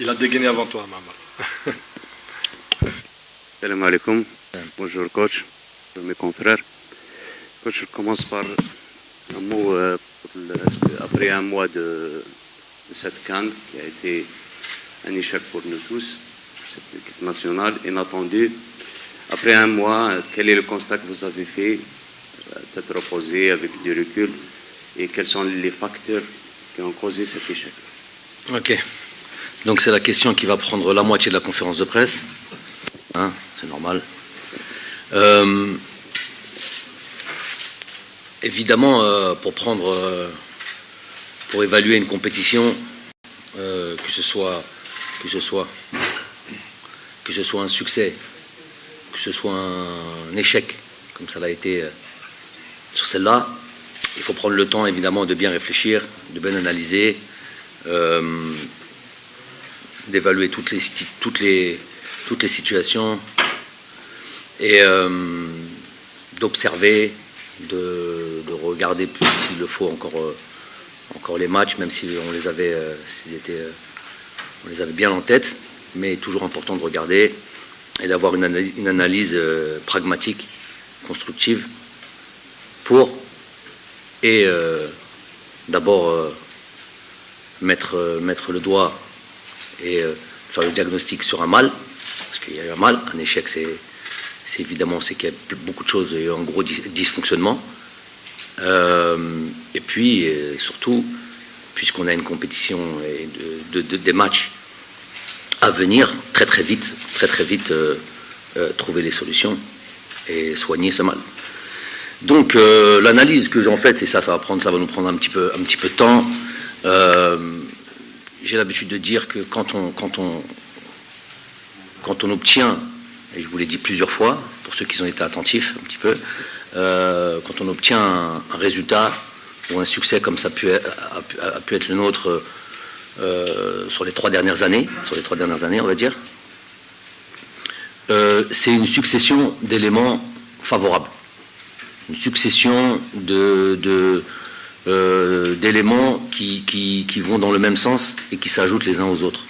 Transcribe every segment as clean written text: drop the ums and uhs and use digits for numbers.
Il a dégainé avant toi, Maman. Salam alaikum. Bonjour coach, mes confrères. Coach, je commence par un mot après un mois de cette CAN qui a été un échec pour nous tous, cette équipe nationale inattendue. Après un mois, quel est le constat que vous avez fait, peut-être reposé avec du recul, et quels sont les facteurs qui ont causé cet échec? Ok. Donc c'est la question qui va prendre la moitié de la conférence de presse. Hein, c'est normal. Évidemment, pour évaluer une compétition, que ce soit un succès, que ce soit un échec, comme ça l'a été sur celle-là, il faut prendre le temps évidemment de bien réfléchir, de bien analyser, d'évaluer toutes les situations et d'observer, de regarder plus s'il le faut encore les matchs, même si on les avait bien en tête, mais toujours important de regarder et d'avoir une analyse pragmatique, constructive, pour d'abord mettre le doigt et faire le diagnostic sur un mal, parce qu'il y a eu un mal. Un échec, c'est évidemment qu'il y a beaucoup de choses, il y a eu un gros dysfonctionnement. Et puis, surtout, puisqu'on a une compétition et des matchs à venir, très vite, trouver les solutions et soigner ce mal. Donc, l'analyse que j'en fais, et ça va nous prendre un petit peu de temps. J'ai l'habitude de dire que quand on obtient, et je vous l'ai dit plusieurs fois, pour ceux qui ont été attentifs un petit peu, quand on obtient un résultat ou un succès comme ça a pu être le nôtre sur les 3 dernières années, on va dire, c'est une succession d'éléments favorables, une succession d'éléments qui vont dans le même sens et qui s'ajoutent les uns aux autres.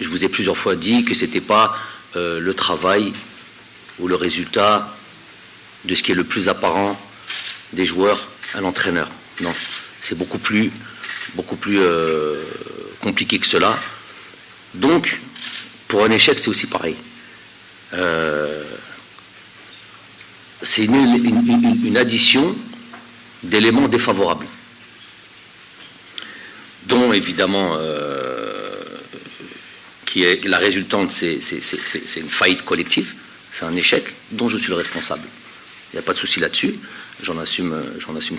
Je vous ai plusieurs fois dit que ce n'était pas le travail ou le résultat de ce qui est le plus apparent des joueurs à l'entraîneur. Non, c'est beaucoup plus compliqué que cela. Donc, pour un échec, c'est aussi pareil. C'est une addition d'éléments défavorables, dont évidemment qui est la résultante, c'est une faillite collective, c'est un échec dont je suis le responsable. Il n'y a pas de souci là-dessus, j'en assume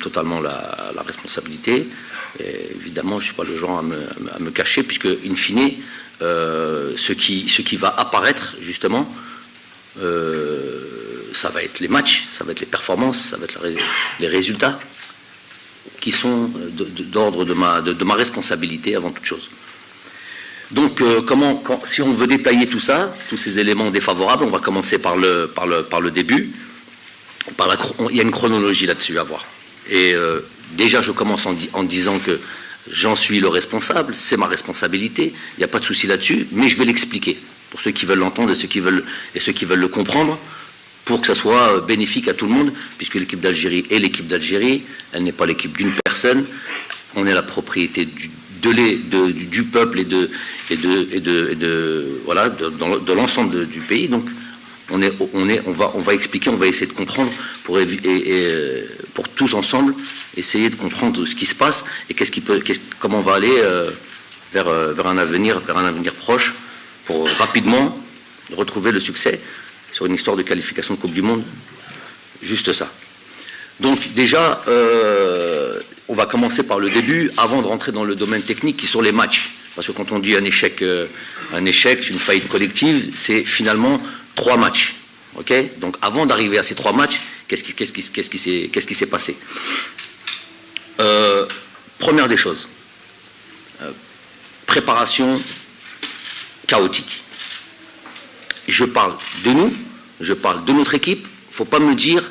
totalement la responsabilité. Et évidemment, je ne suis pas le genre à me cacher, puisque in fine, ce qui va apparaître justement, ça va être les matchs, ça va être les performances, ça va être les résultats qui sont d'ordre de ma responsabilité avant toute chose. Donc, si on veut détailler tout ça, tous ces éléments défavorables, on va commencer par le début. Il y a une chronologie là-dessus à voir. Et déjà, je commence en disant que j'en suis le responsable, c'est ma responsabilité, il n'y a pas de souci là-dessus, mais je vais l'expliquer pour ceux qui veulent l'entendre et ceux qui veulent le comprendre, pour que ça soit bénéfique à tout le monde, puisque l'équipe d'Algérie est l'équipe d'Algérie, elle n'est pas l'équipe d'une personne, on est la propriété du peuple et de l'ensemble du pays. Donc on va expliquer, on va essayer de comprendre pour tous ensemble essayer de comprendre ce qui se passe et comment on va aller vers un avenir proche pour rapidement retrouver le succès sur une histoire de qualification de Coupe du Monde, juste ça. Donc déjà, on va commencer par le début, avant de rentrer dans le domaine technique qui sont les matchs. Parce que quand on dit un échec, une faillite collective, c'est finalement 3 matchs. Okay, donc avant d'arriver à ces 3 matchs, qu'est-ce qui s'est passé? Première des choses, préparation chaotique. Je parle de nous, je parle de notre équipe. Il ne faut pas me dire,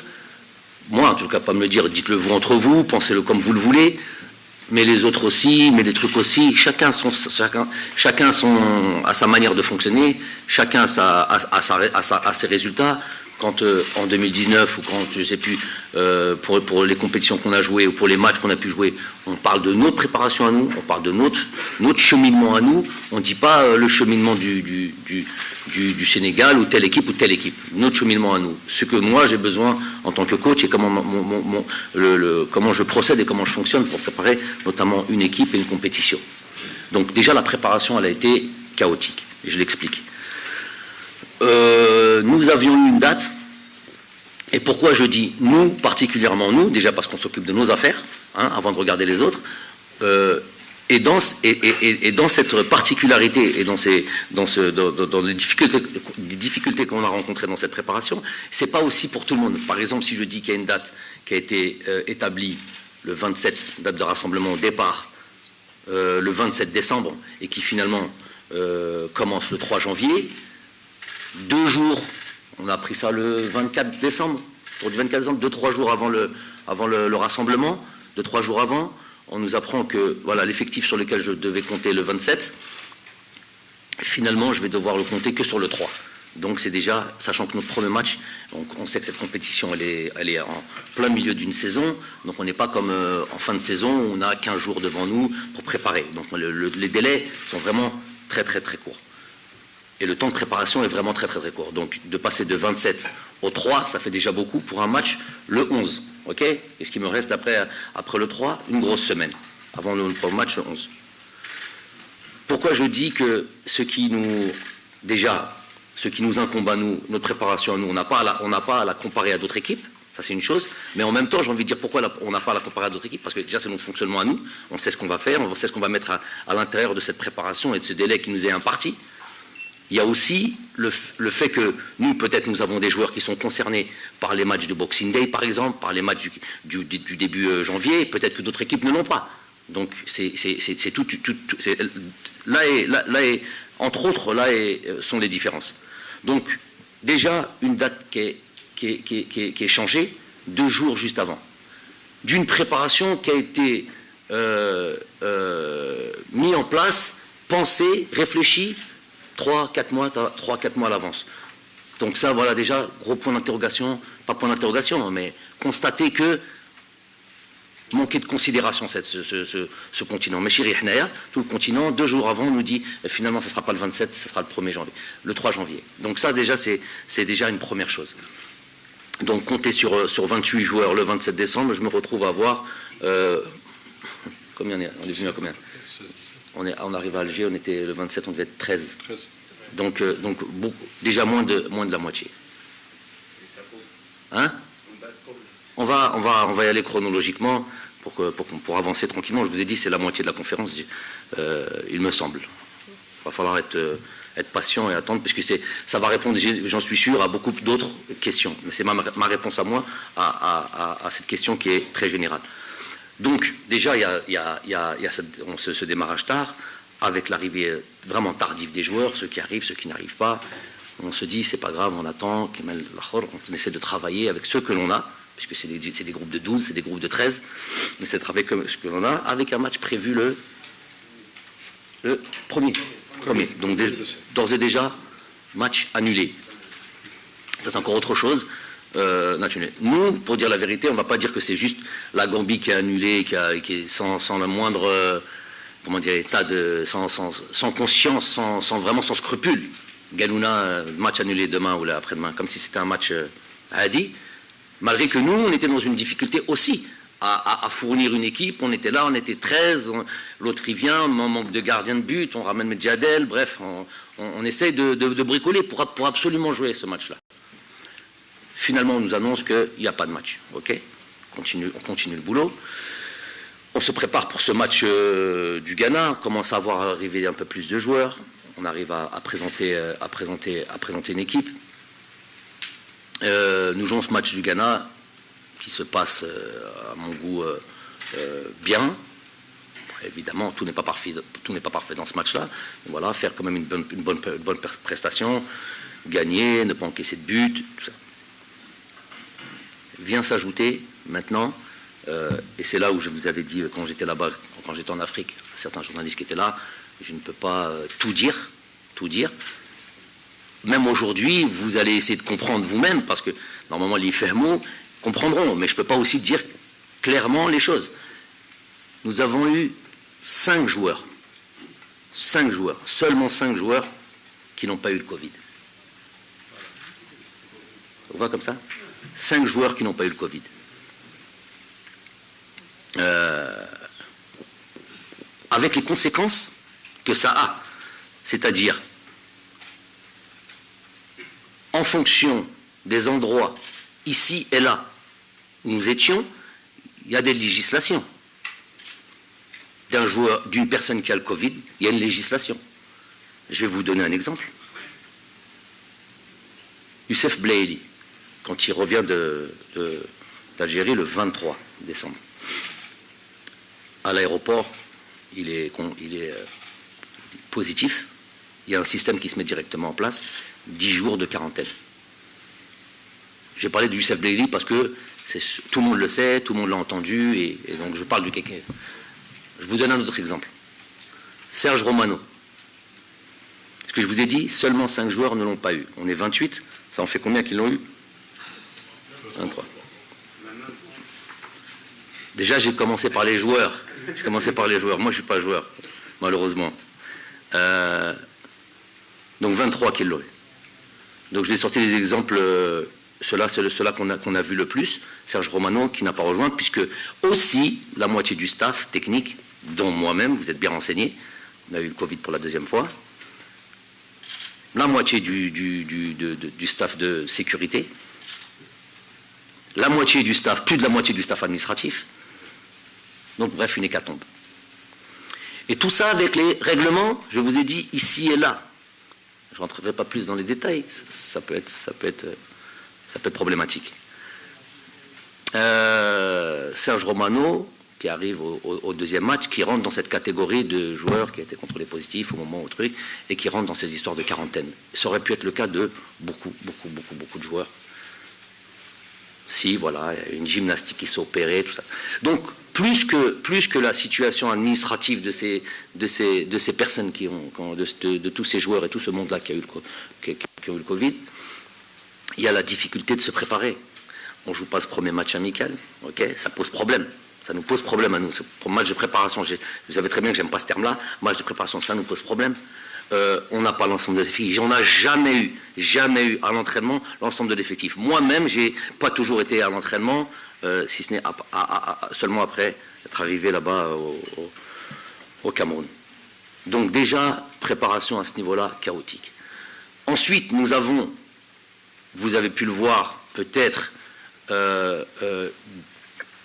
moi en tout cas pas me le dire, dites-le vous entre vous, pensez-le comme vous le voulez. mais les autres aussi, mais les trucs aussi. Chacun a sa manière de fonctionner, chacun a ses résultats. Quand en 2019 ou quand, je ne sais plus, pour les compétitions qu'on a jouées ou pour les matchs qu'on a pu jouer, on parle de notre préparation à nous, on parle de notre cheminement à nous, on ne dit pas le cheminement du Sénégal ou telle équipe, notre cheminement à nous. Ce que moi j'ai besoin en tant que coach et comment je procède et comment je fonctionne pour préparer notamment une équipe et une compétition. Donc déjà la préparation elle a été chaotique, et je l'explique. Nous avions eu une date, et pourquoi je dis nous, particulièrement nous, déjà parce qu'on s'occupe de nos affaires, hein, avant de regarder les autres, et dans cette particularité et dans les difficultés qu'on a rencontrées dans cette préparation, c'est pas aussi pour tout le monde. Par exemple, si je dis qu'il y a une date qui a été établie le 27, date de rassemblement au départ, le 27 décembre, et qui finalement commence le 3 janvier, 2 jours, on a appris ça le 24 décembre, autour du 24 décembre, 2-3 jours avant le rassemblement, 2-3 jours avant, on nous apprend que voilà, l'effectif sur lequel je devais compter le 27, finalement je vais devoir le compter que sur le 3. Donc c'est déjà, sachant que notre premier match, on sait que cette compétition elle est en plein milieu d'une saison, donc on n'est pas comme en fin de saison où on a 15 jours devant nous pour préparer. Donc les délais sont vraiment très très très courts. Et le temps de préparation est vraiment très très très court. Donc de passer de 27 au 3, ça fait déjà beaucoup pour un match le 11. Ok ? Et ce qui me reste après le 3, une grosse semaine, avant le match le 11. Pourquoi je dis que ce qui nous incombe à nous, notre préparation à nous, on n'a pas à la comparer à d'autres équipes, ça c'est une chose, mais en même temps j'ai envie de dire pourquoi on n'a pas à la comparer à d'autres équipes, parce que déjà c'est notre fonctionnement à nous, on sait ce qu'on va faire, on sait ce qu'on va mettre à l'intérieur de cette préparation et de ce délai qui nous est imparti. Il y a aussi le fait que nous, peut-être, nous avons des joueurs qui sont concernés par les matchs de Boxing Day, par exemple, par les matchs du début janvier, peut-être que d'autres équipes ne l'ont pas. Donc, c'est tout. Entre autres, sont les différences. Donc, déjà, une date qui est changée 2 jours juste avant. D'une préparation qui a été mise en place, pensée, réfléchie, 3-4 mois à l'avance. Donc ça, voilà déjà, gros point d'interrogation, pas point d'interrogation, mais constater que manquer de considération ce continent. Mais chéri Hnaya, tout le continent, 2 jours avant, nous dit finalement, ce ne sera pas le 27, ce sera le 1er janvier, le 3 janvier. Donc ça, déjà, c'est déjà une première chose. Donc compter sur 28 joueurs le 27 décembre, je me retrouve à avoir... combien on est venu à combien ? On arrive à Alger, on était le 27, on devait être 13. Donc déjà moins de la moitié. Hein ? On va y aller chronologiquement pour avancer tranquillement. Je vous ai dit, c'est la moitié de la conférence, il me semble. Il va falloir être patient et attendre, puisque ça va répondre, j'en suis sûr, à beaucoup d'autres questions. Mais c'est ma réponse à moi à cette question qui est très générale. Donc, déjà, il y a ce démarrage tard, avec l'arrivée vraiment tardive des joueurs, ceux qui arrivent, ceux qui n'arrivent pas. On se dit, c'est pas grave, on attend, on essaie de travailler avec ceux que l'on a, puisque c'est des groupes de 12, c'est des groupes de 13, on essaie de travailler avec ce que l'on a, avec un match prévu le premier. Donc, d'ores et déjà, match annulé. Ça, c'est encore autre chose. Nous, pour dire la vérité, on ne va pas dire que c'est juste la Gambie qui est annulée, qui est sans le moindre état sans conscience, sans scrupule. Galouna, match annulé demain ou après-demain, comme si c'était un match hadi. Malgré que nous, on était dans une difficulté aussi à fournir une équipe. On était là, on était 13, l'autre il vient, on manque de gardien de but, on ramène Medjadel, bref, on essaie de bricoler pour absolument jouer ce match-là. Finalement, on nous annonce qu'il n'y a pas de match. Ok ? On continue le boulot. On se prépare pour ce match du Ghana. On commence à voir arriver un peu plus de joueurs. On arrive à présenter une équipe. Nous jouons ce match du Ghana qui se passe, à mon goût, bien. Évidemment, tout n'est pas parfait dans ce match-là. Voilà, faire quand même une bonne prestation, gagner, ne pas encaisser de but, tout ça. Vient s'ajouter maintenant et c'est là où je vous avais dit, quand j'étais là-bas, quand j'étais en Afrique, certains journalistes qui étaient là, je ne peux pas tout dire. Même aujourd'hui, vous allez essayer de comprendre vous-même, parce que normalement les FEMO comprendront, mais je ne peux pas aussi dire clairement les choses. Nous avons eu 5 joueurs, seulement 5 joueurs qui n'ont pas eu le Covid. On voit comme ça ? 5 joueurs qui n'ont pas eu le Covid. Avec les conséquences que ça a, c'est-à-dire en fonction des endroits ici et là où nous étions, il y a des législations. D'une personne qui a le Covid, il y a une législation. Je vais vous donner un exemple. Youssef Blaili, quand il revient d'Algérie le 23 décembre, à l'aéroport, il est positif. Il y a un système qui se met directement en place, 10 jours de quarantaine. J'ai parlé de Youssef Blaili parce que tout le monde le sait, tout le monde l'a entendu, et donc je parle du quelqu'un. Je vous donne un autre exemple. Serge Romano. Ce que je vous ai dit, seulement 5 joueurs ne l'ont pas eu. On est 28, ça en fait combien qui l'ont eu? 23. Déjà, j'ai commencé par les joueurs. Moi, je ne suis pas joueur, malheureusement. Donc 23 qui l'ont eu. Donc je vais sortir des exemples, ceux-là qu'on a vu le plus. Serge Romano qui n'a pas rejoint, puisque aussi la moitié du staff technique, dont moi-même, vous êtes bien renseignés, on a eu le Covid pour la 2e fois, la moitié du staff de sécurité, la moitié du staff, plus de la moitié du staff administratif, donc bref, une hécatombe. Et tout ça avec les règlements, je vous ai dit, ici et là. Je ne rentrerai pas plus dans les détails, ça peut être problématique. Serge Romano, qui arrive au 2e match, qui rentre dans cette catégorie de joueurs qui a été contrôlés positifs au moment où truc, et qui rentre dans ces histoires de quarantaine. Ça aurait pu être le cas de beaucoup de joueurs. Si, voilà, une gymnastique qui s'est opérée, tout ça. Donc, plus que la situation administrative de ces personnes de tous ces joueurs et tout ce monde-là qui a eu le Covid, il y a la difficulté de se préparer. On ne joue pas ce premier match amical, ok, ça pose problème. Ça nous pose problème à nous. Pour match de préparation, vous savez très bien que j'aime pas ce terme-là. Match de préparation, ça nous pose problème. On n'a pas l'ensemble de l'effectif. J'en ai jamais eu à l'entraînement l'ensemble de l'effectif. Moi-même, j'ai pas toujours été à l'entraînement, si ce n'est seulement après être arrivé là-bas au Cameroun. Donc déjà, préparation à ce niveau-là, chaotique. Ensuite, nous avons, vous avez pu le voir peut-être,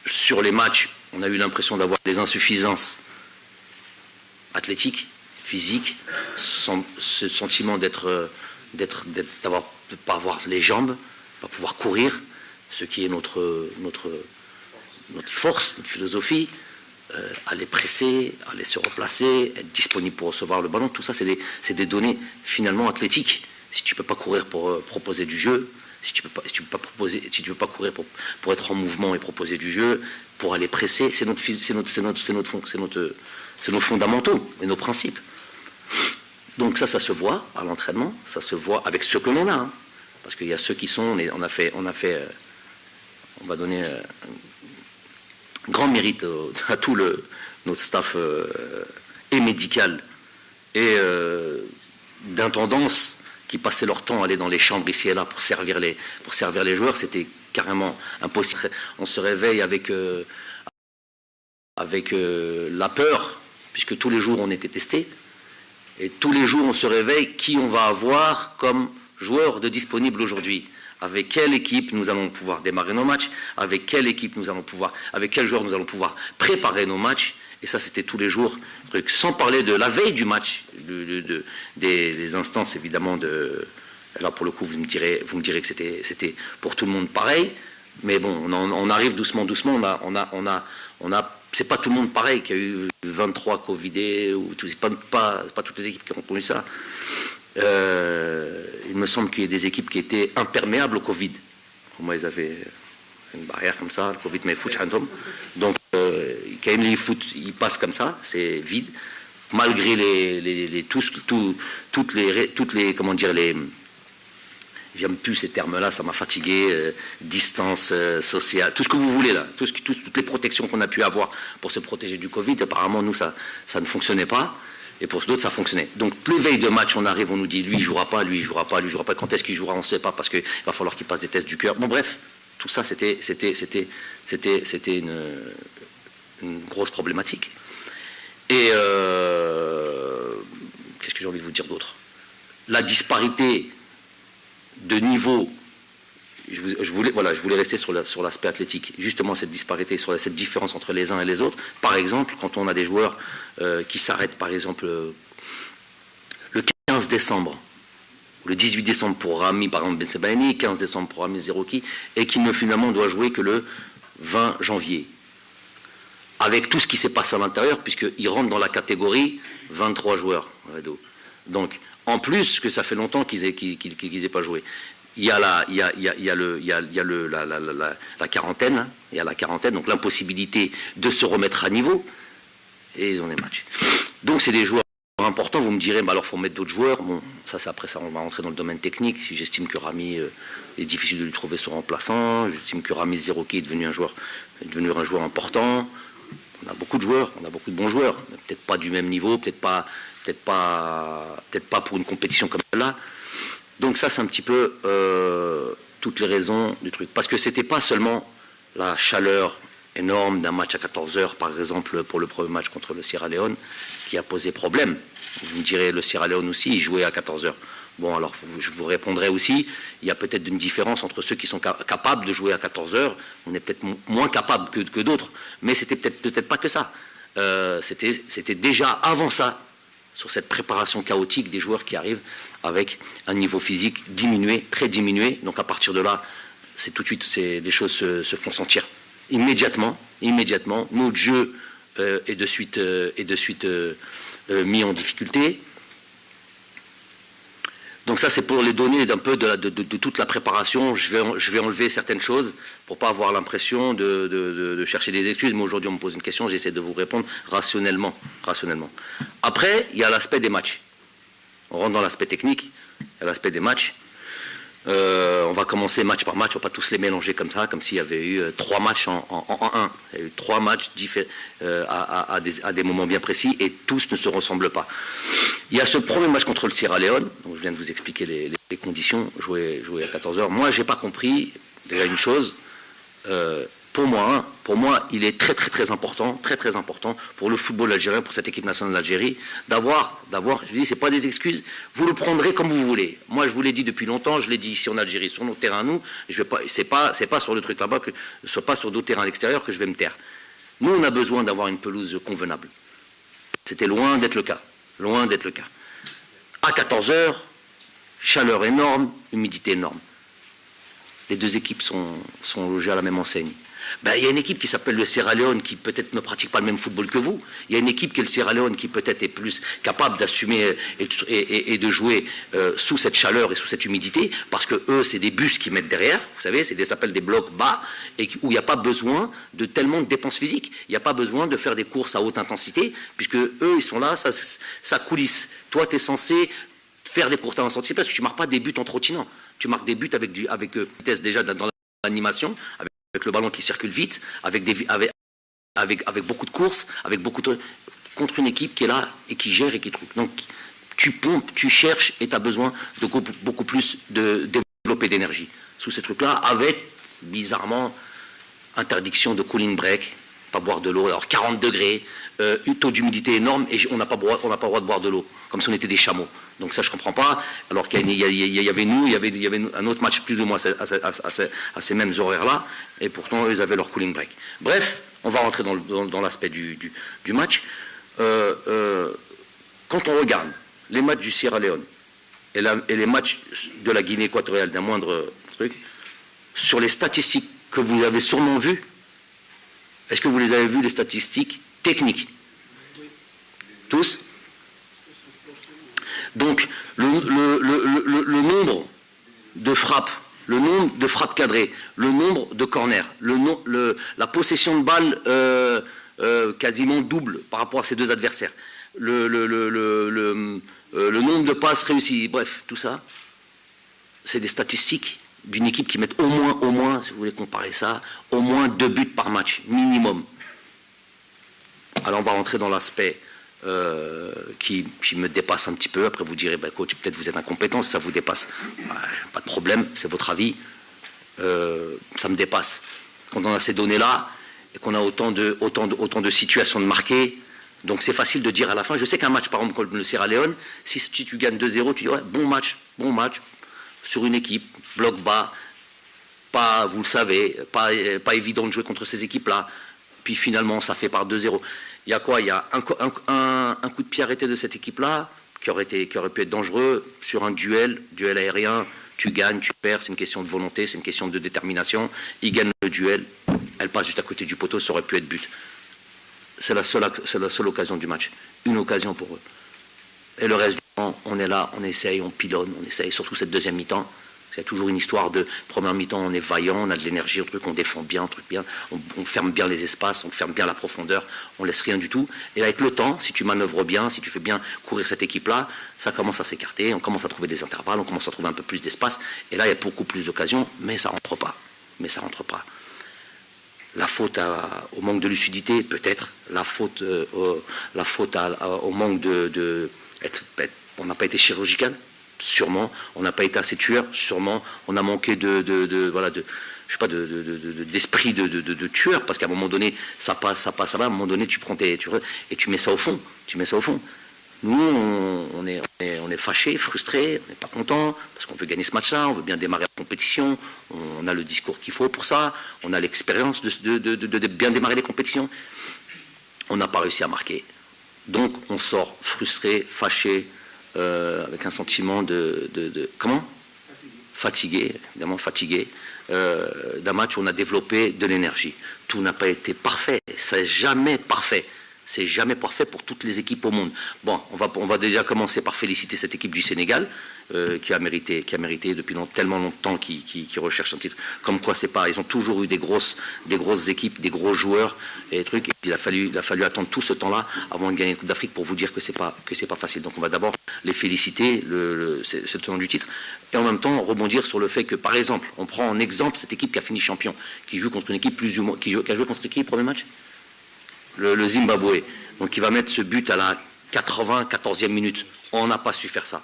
sur les matchs, on a eu l'impression d'avoir des insuffisances athlétiques, physiques, ce sentiment de ne pas avoir les jambes, de ne pas pouvoir courir, ce qui est notre force, notre philosophie, aller presser, aller se replacer, être disponible pour recevoir le ballon, tout ça c'est des données finalement athlétiques. Si tu ne peux pas courir pour proposer du jeu, si tu ne peux pas courir pour être en mouvement et proposer du jeu, pour aller presser, c'est nos fondamentaux et nos principes. Donc ça se voit à l'entraînement, ça se voit avec ceux que l'on a, hein, parce qu'il y a ceux qui sont, on va donner grand mérite à tout notre staff et médical et d'intendance qui passaient leur temps à aller dans les chambres ici et là pour servir les joueurs. C'était carrément impossible. On se réveille avec la peur, puisque tous les jours on était testés, et tous les jours on se réveille qui on va avoir comme joueur de disponible aujourd'hui. Avec quelle équipe nous allons pouvoir démarrer nos matchs, avec quelle joueur nous allons pouvoir préparer nos matchs. Et ça, c'était tous les jours, sans parler de la veille du match, des instances évidemment là pour le coup, vous me direz que c'était pour tout le monde pareil, mais bon, on arrive doucement. C'est pas tout le monde pareil qui a eu 23 Covidés, ou pas toutes les équipes qui ont connu ça. Il me semble qu'il y a des équipes qui étaient imperméables au Covid. Pour moi, elles une barrière comme ça, le Covid mais foot donc quand les foot il passe comme ça, c'est vide, malgré toutes les comment dire les j'aime plus ces termes-là, ça m'a fatigué, distance sociale, tout ce que vous voulez là, toutes les protections qu'on a pu avoir pour se protéger du Covid, apparemment nous ça ne fonctionnait pas, et pour d'autres ça fonctionnait. Donc les veilles de match, on arrive, on nous dit lui il jouera pas, lui il jouera pas, lui il jouera pas, quand est-ce qu'il jouera on ne sait pas, parce qu'il va falloir qu'il passe des tests du cœur. Bon bref, tout ça c'était une grosse problématique. Et qu'est-ce que j'ai envie de vous dire d'autre? La disparité de niveau, je voulais rester sur l'aspect athlétique, justement cette disparité, sur cette différence entre les uns et les autres. Par exemple, quand on a des joueurs qui s'arrêtent, par exemple, le 15 décembre, le 18 décembre pour Rami, par exemple, Ben Sebaini, 15 décembre pour Rami Zerouki, et qui ne finalement doit jouer que le 20 janvier. Avec tout ce qui s'est passé à l'intérieur, puisqu'il rentre dans la catégorie 23 joueurs. Donc, en plus, que ça fait longtemps qu'ils n'aient pas joué. Il y a la quarantaine, il y a la quarantaine, donc l'impossibilité de se remettre à niveau, et ils ont des matchs. Donc c'est des joueurs importants, vous me direz, bah alors il faut mettre d'autres joueurs, bon, ça c'est après ça, on va rentrer dans le domaine technique, si j'estime que Rami est difficile de lui trouver son remplaçant, j'estime que Rami Zerouki est devenu un joueur important, on a beaucoup de joueurs, on a beaucoup de bons joueurs, peut-être pas du même niveau, peut-être pas pour une compétition comme celle-là. Donc ça, c'est un petit peu toutes les raisons du truc. Parce que c'était pas seulement la chaleur énorme d'un match à 14h, par exemple, pour le premier match contre le Sierra Leone, qui a posé problème. Vous me direz, le Sierra Leone aussi, il jouait à 14h. Bon, alors, je vous répondrai aussi, il y a peut-être une différence entre ceux qui sont capables de jouer à 14h, on est peut-être moins capables que d'autres, mais c'était peut-être pas que ça. C'était déjà avant ça, sur cette préparation chaotique des joueurs qui arrivent avec un niveau physique diminué, très diminué. Donc à partir de là, c'est tout de suite, les choses se font sentir immédiatement. Notre jeu est de suite mis en difficulté. Donc ça, c'est pour les données d'un peu de toute la préparation. Je vais enlever certaines choses pour pas avoir l'impression de chercher des excuses. Mais aujourd'hui, on me pose une question, j'essaie de vous répondre rationnellement. Après, il y a l'aspect des matchs. On rentre dans l'aspect technique, il y a l'aspect des matchs. On va commencer match par match, on ne va pas tous les mélanger comme ça, comme s'il y avait eu 3 matchs en un. Il y a eu 3 matchs à des moments bien précis et tous ne se ressemblent pas. Il y a ce premier match contre le Sierra Leone, donc je viens de vous expliquer les conditions, jouer à 14h. Moi, je n'ai pas compris déjà une chose. Pour moi, il est très important pour le football algérien, pour cette équipe nationale d'Algérie, d'avoir, je dis, c'est pas des excuses, vous le prendrez comme vous voulez. Moi, je vous l'ai dit depuis longtemps, je l'ai dit ici en Algérie, sur nos terrains, nous, c'est pas sur le truc là-bas, c'est pas sur d'autres terrains à l'extérieur que je vais me taire. Nous, on a besoin d'avoir une pelouse convenable. C'était loin d'être le cas. À 14h, chaleur énorme, humidité énorme. Les deux équipes sont logées à la même enseigne. Ben, il y a une équipe qui s'appelle le Sierra Leone qui peut-être ne pratique pas le même football que vous. Il y a une équipe qui est le Sierra Leone qui peut-être est plus capable d'assumer et de jouer sous cette chaleur et sous cette humidité, parce que eux, c'est des bus qui mettent derrière, vous savez, ça s'appelle des blocs bas, et où il n'y a pas besoin de tellement de dépenses physiques. Il n'y a pas besoin de faire des courses à haute intensité, puisque eux, ils sont là, ça coulisse. Toi, tu es censé faire des courses à haute intensité parce que tu ne marques pas des buts en trottinant. Tu marques des buts avec vitesse déjà dans l'animation, avec le ballon qui circule vite, avec beaucoup de courses, contre une équipe qui est là et qui gère et qui trouve. Donc tu pompes, tu cherches et tu as besoin de beaucoup plus de développer d'énergie. Sous ces trucs-là, avec, bizarrement, interdiction de cooling break, pas boire de l'eau, alors 40 degrés, un taux d'humidité énorme et on n'a pas le droit de boire de l'eau, comme si on était des chameaux. Donc ça, je ne comprends pas. Alors qu'il y avait un autre match plus ou moins à ces mêmes horaires-là, et pourtant, eux, ils avaient leur cooling break. Bref, on va rentrer dans l'aspect du match. Quand on regarde les matchs du Sierra Leone et les matchs de la Guinée équatoriale, d'un moindre truc, sur les statistiques que vous avez sûrement vues, est-ce que vous les avez vues, les statistiques techniques? Tous? Donc, le nombre de frappes le nombre de frappes cadrées, le nombre de corners, la possession de balles quasiment double par rapport à ses deux adversaires, le nombre de passes réussies, bref, tout ça, c'est des statistiques d'une équipe qui met au moins, si vous voulez comparer ça, au moins 2 buts par match, minimum. Alors on va rentrer dans l'aspect qui me dépasse un petit peu. Après vous direz, coach, peut-être vous êtes incompétent, si ça vous dépasse. Pas de problème, c'est votre avis. Ça me dépasse. Quand on a ces données-là, et qu'on a autant de situations de marquer, donc c'est facile de dire à la fin, je sais qu'un match, par exemple, comme le Sierra Leone, si tu gagnes 2-0, tu dis, ouais, bon match, sur une équipe, bloc bas, pas, vous le savez, pas évident de jouer contre ces équipes-là. Puis finalement, ça fait par 2-0. Il y a quoi? Il y a un coup de pied arrêté de cette équipe-là, qui aurait pu être dangereux sur un duel aérien. Tu gagnes, tu perds, c'est une question de volonté, c'est une question de détermination. Ils gagnent le duel, elle passe juste à côté du poteau, ça aurait pu être but. C'est la seule occasion du match. Une occasion pour eux. Et le reste du temps, on est là, on essaye, on pilonne, on essaye, surtout cette deuxième mi-temps. Il y a toujours une histoire de première mi-temps, on est vaillant, on a de l'énergie, on défend bien, on ferme bien les espaces, on ferme bien la profondeur, on laisse rien du tout. Et avec le temps, si tu manœuvres bien, si tu fais bien courir cette équipe-là, ça commence à s'écarter, on commence à trouver des intervalles, on commence à trouver un peu plus d'espace. Et là, il y a beaucoup plus d'occasions, mais ça rentre pas. La faute au manque de lucidité, peut-être. La faute au manque on n'a pas été chirurgical, sûrement. On n'a pas été assez tueur, sûrement. On a manqué d'esprit de tueur, parce qu'à un moment donné, ça passe, à un moment donné, tu prends et tu mets ça au fond. Nous, on est fâchés, frustrés, on n'est pas contents, parce qu'on veut gagner ce match-là, on veut bien démarrer la compétition, on a le discours qu'il faut pour ça, on a l'expérience de bien démarrer les compétitions. On n'a pas réussi à marquer. Donc, on sort frustré, fâché, avec un sentiment comment ? Fatigué, évidemment fatigué, d'un match où on a développé de l'énergie. Tout n'a pas été parfait, c'est jamais parfait. C'est jamais parfait pour toutes les équipes au monde. Bon, on va déjà commencer par féliciter cette équipe du Sénégal, qui a mérité depuis tellement longtemps qui recherche un titre. Comme quoi, c'est pas, ils ont toujours eu des grosses équipes, des gros joueurs et des trucs. Il a fallu attendre tout ce temps-là avant de gagner la Coupe d'Afrique pour vous dire que c'est pas facile. Donc on va d'abord les féliciter, c'est le tenant du titre, et en même temps rebondir sur le fait que, par exemple, on prend en exemple cette équipe qui a fini champion, qui joue contre une équipe plus ou moins, qui a joué contre qui le premier match? Le Zimbabwe. Donc il va mettre ce but à la 94e minute. On n'a pas su faire ça.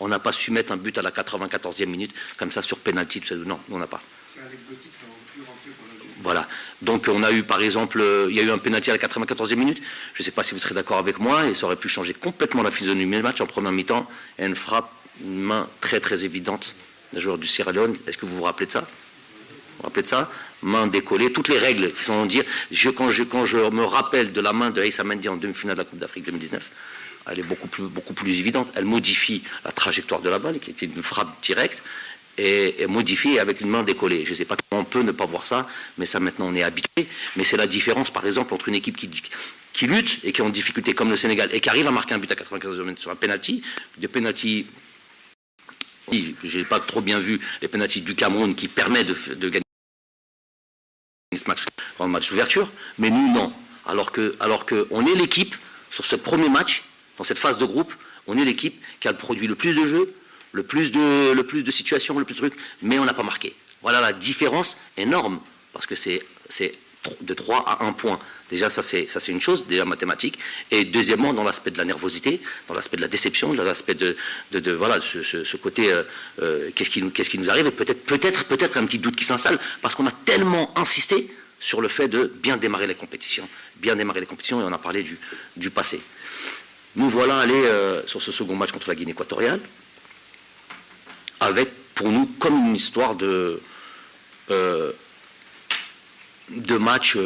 On n'a pas su mettre un but à la 94e minute, comme ça, sur pénalty. Non, on n'a pas. C'est anecdotique, ça va plus rentrer pour la vie. Voilà. Donc on a eu, par exemple, il y a eu un pénalty à la 94e minute. Je ne sais pas si vous serez d'accord avec moi, et ça aurait pu changer complètement la physionomie du match en première mi-temps. Et une frappe, une main très très évidente d'un joueur du Sierra Leone. Est-ce que vous vous rappelez de ça? Vous vous rappelez de ça? Main décollée, toutes les règles qui sont en dire. Quand je me rappelle de la main de Aïssa Mendy en demi-finale de la Coupe d'Afrique 2019, elle est beaucoup plus évidente. Elle modifie la trajectoire de la balle, qui était une frappe directe, et modifie avec une main décollée. Je ne sais pas comment on peut ne pas voir ça, mais ça maintenant on est habitué. Mais c'est la différence, par exemple, entre une équipe qui lutte et qui est en difficulté, comme le Sénégal, et qui arrive à marquer un but à 95 minutes sur un penalty, des penalty. Je n'ai pas trop bien vu les penalties du Cameroun qui permet de gagner ce match, en match d'ouverture, mais nous non. Alors que on est l'équipe sur ce premier match, dans cette phase de groupe, on est l'équipe qui a produit le plus de jeux, le plus de situations, le plus de trucs, mais on n'a pas marqué. Voilà la différence énorme, parce que c'est de 3 à 1 point. Déjà, ça c'est une chose, déjà mathématique. Et deuxièmement, dans l'aspect de la nervosité, dans l'aspect de la déception, dans l'aspect de voilà, ce côté, qu'est-ce qui nous arrive, et peut-être un petit doute qui s'installe, parce qu'on a tellement insisté sur le fait de bien démarrer les compétitions, et on a parlé du passé. Nous voilà allés sur ce second match contre la Guinée équatoriale, avec, pour nous, comme une histoire de match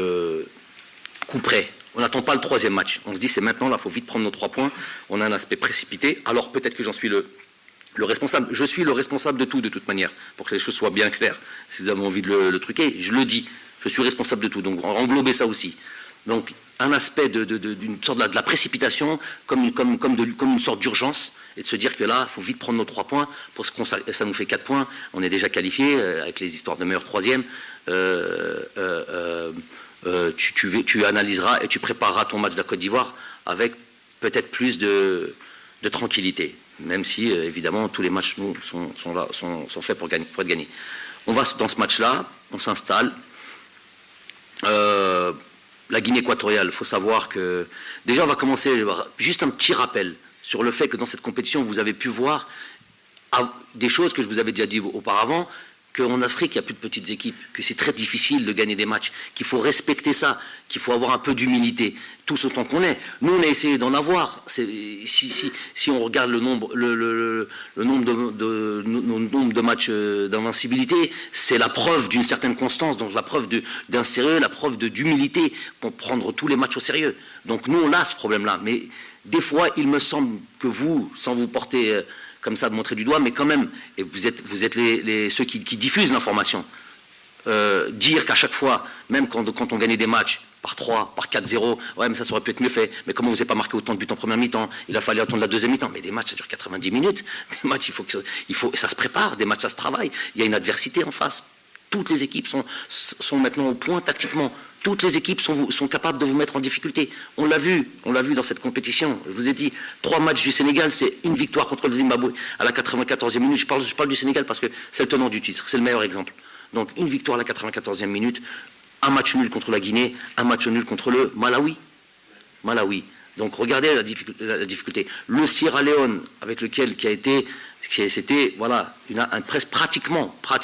coup près. On n'attend pas le troisième match. On se dit c'est maintenant, là, il faut vite prendre nos 3 points. On a un aspect précipité. Alors peut-être que j'en suis le responsable. Je suis le responsable de tout, de toute manière, pour que les choses soient bien claires. Si vous avez envie de le truquer, je le dis. Je suis responsable de tout. Donc englobez ça aussi. Donc, un aspect d'une sorte de la précipitation, comme une sorte d'urgence, et de se dire que là, il faut vite prendre nos 3 points, ça nous fait 4 points, on est déjà qualifié, avec les histoires de meilleur troisième, tu analyseras et tu prépareras ton match de la Côte d'Ivoire avec peut-être plus de tranquillité, même si, évidemment, tous les matchs nous, sont faits pour être gagnés. On va dans ce match-là, on s'installe. La Guinée équatoriale, il faut savoir que... Déjà, on va commencer, juste un petit rappel sur le fait que dans cette compétition, vous avez pu voir des choses que je vous avais déjà dit auparavant, qu'en Afrique, il n'y a plus de petites équipes, que c'est très difficile de gagner des matchs, qu'il faut respecter ça, qu'il faut avoir un peu d'humilité, tous autant qu'on est. Nous, on a essayé d'en avoir. Si on regarde le nombre de matchs d'invincibilité, c'est la preuve d'une certaine constance, donc la preuve d'un sérieux, la preuve d'humilité pour prendre tous les matchs au sérieux. Donc nous, on a ce problème-là. Mais des fois, il me semble que vous, sans vous porter... comme ça, de montrer du doigt, mais quand même, et vous êtes ceux qui diffusent l'information, dire qu'à chaque fois, même quand on gagnait des matchs par 3, par 4-0, ouais, mais ça aurait pu être mieux fait, mais comment vous n'avez pas marqué autant de buts en première mi-temps, il a fallu attendre la deuxième mi-temps, mais des matchs, ça dure 90 minutes, des matchs, ça se prépare, des matchs, ça se travaille, il y a une adversité en face. Toutes les équipes sont maintenant au point tactiquement. Toutes les équipes sont capables de vous mettre en difficulté. On l'a vu dans cette compétition. Je vous ai dit, 3 matchs du Sénégal, c'est une victoire contre le Zimbabwe à la 94e minute. Je parle du Sénégal parce que c'est le tenant du titre, c'est le meilleur exemple. Donc une victoire à la 94e minute, un match nul contre la Guinée, un match nul contre le Malawi. Donc regardez la difficulté. Le Sierra Leone, avec lequel c'était voilà, presque pratiquement, pas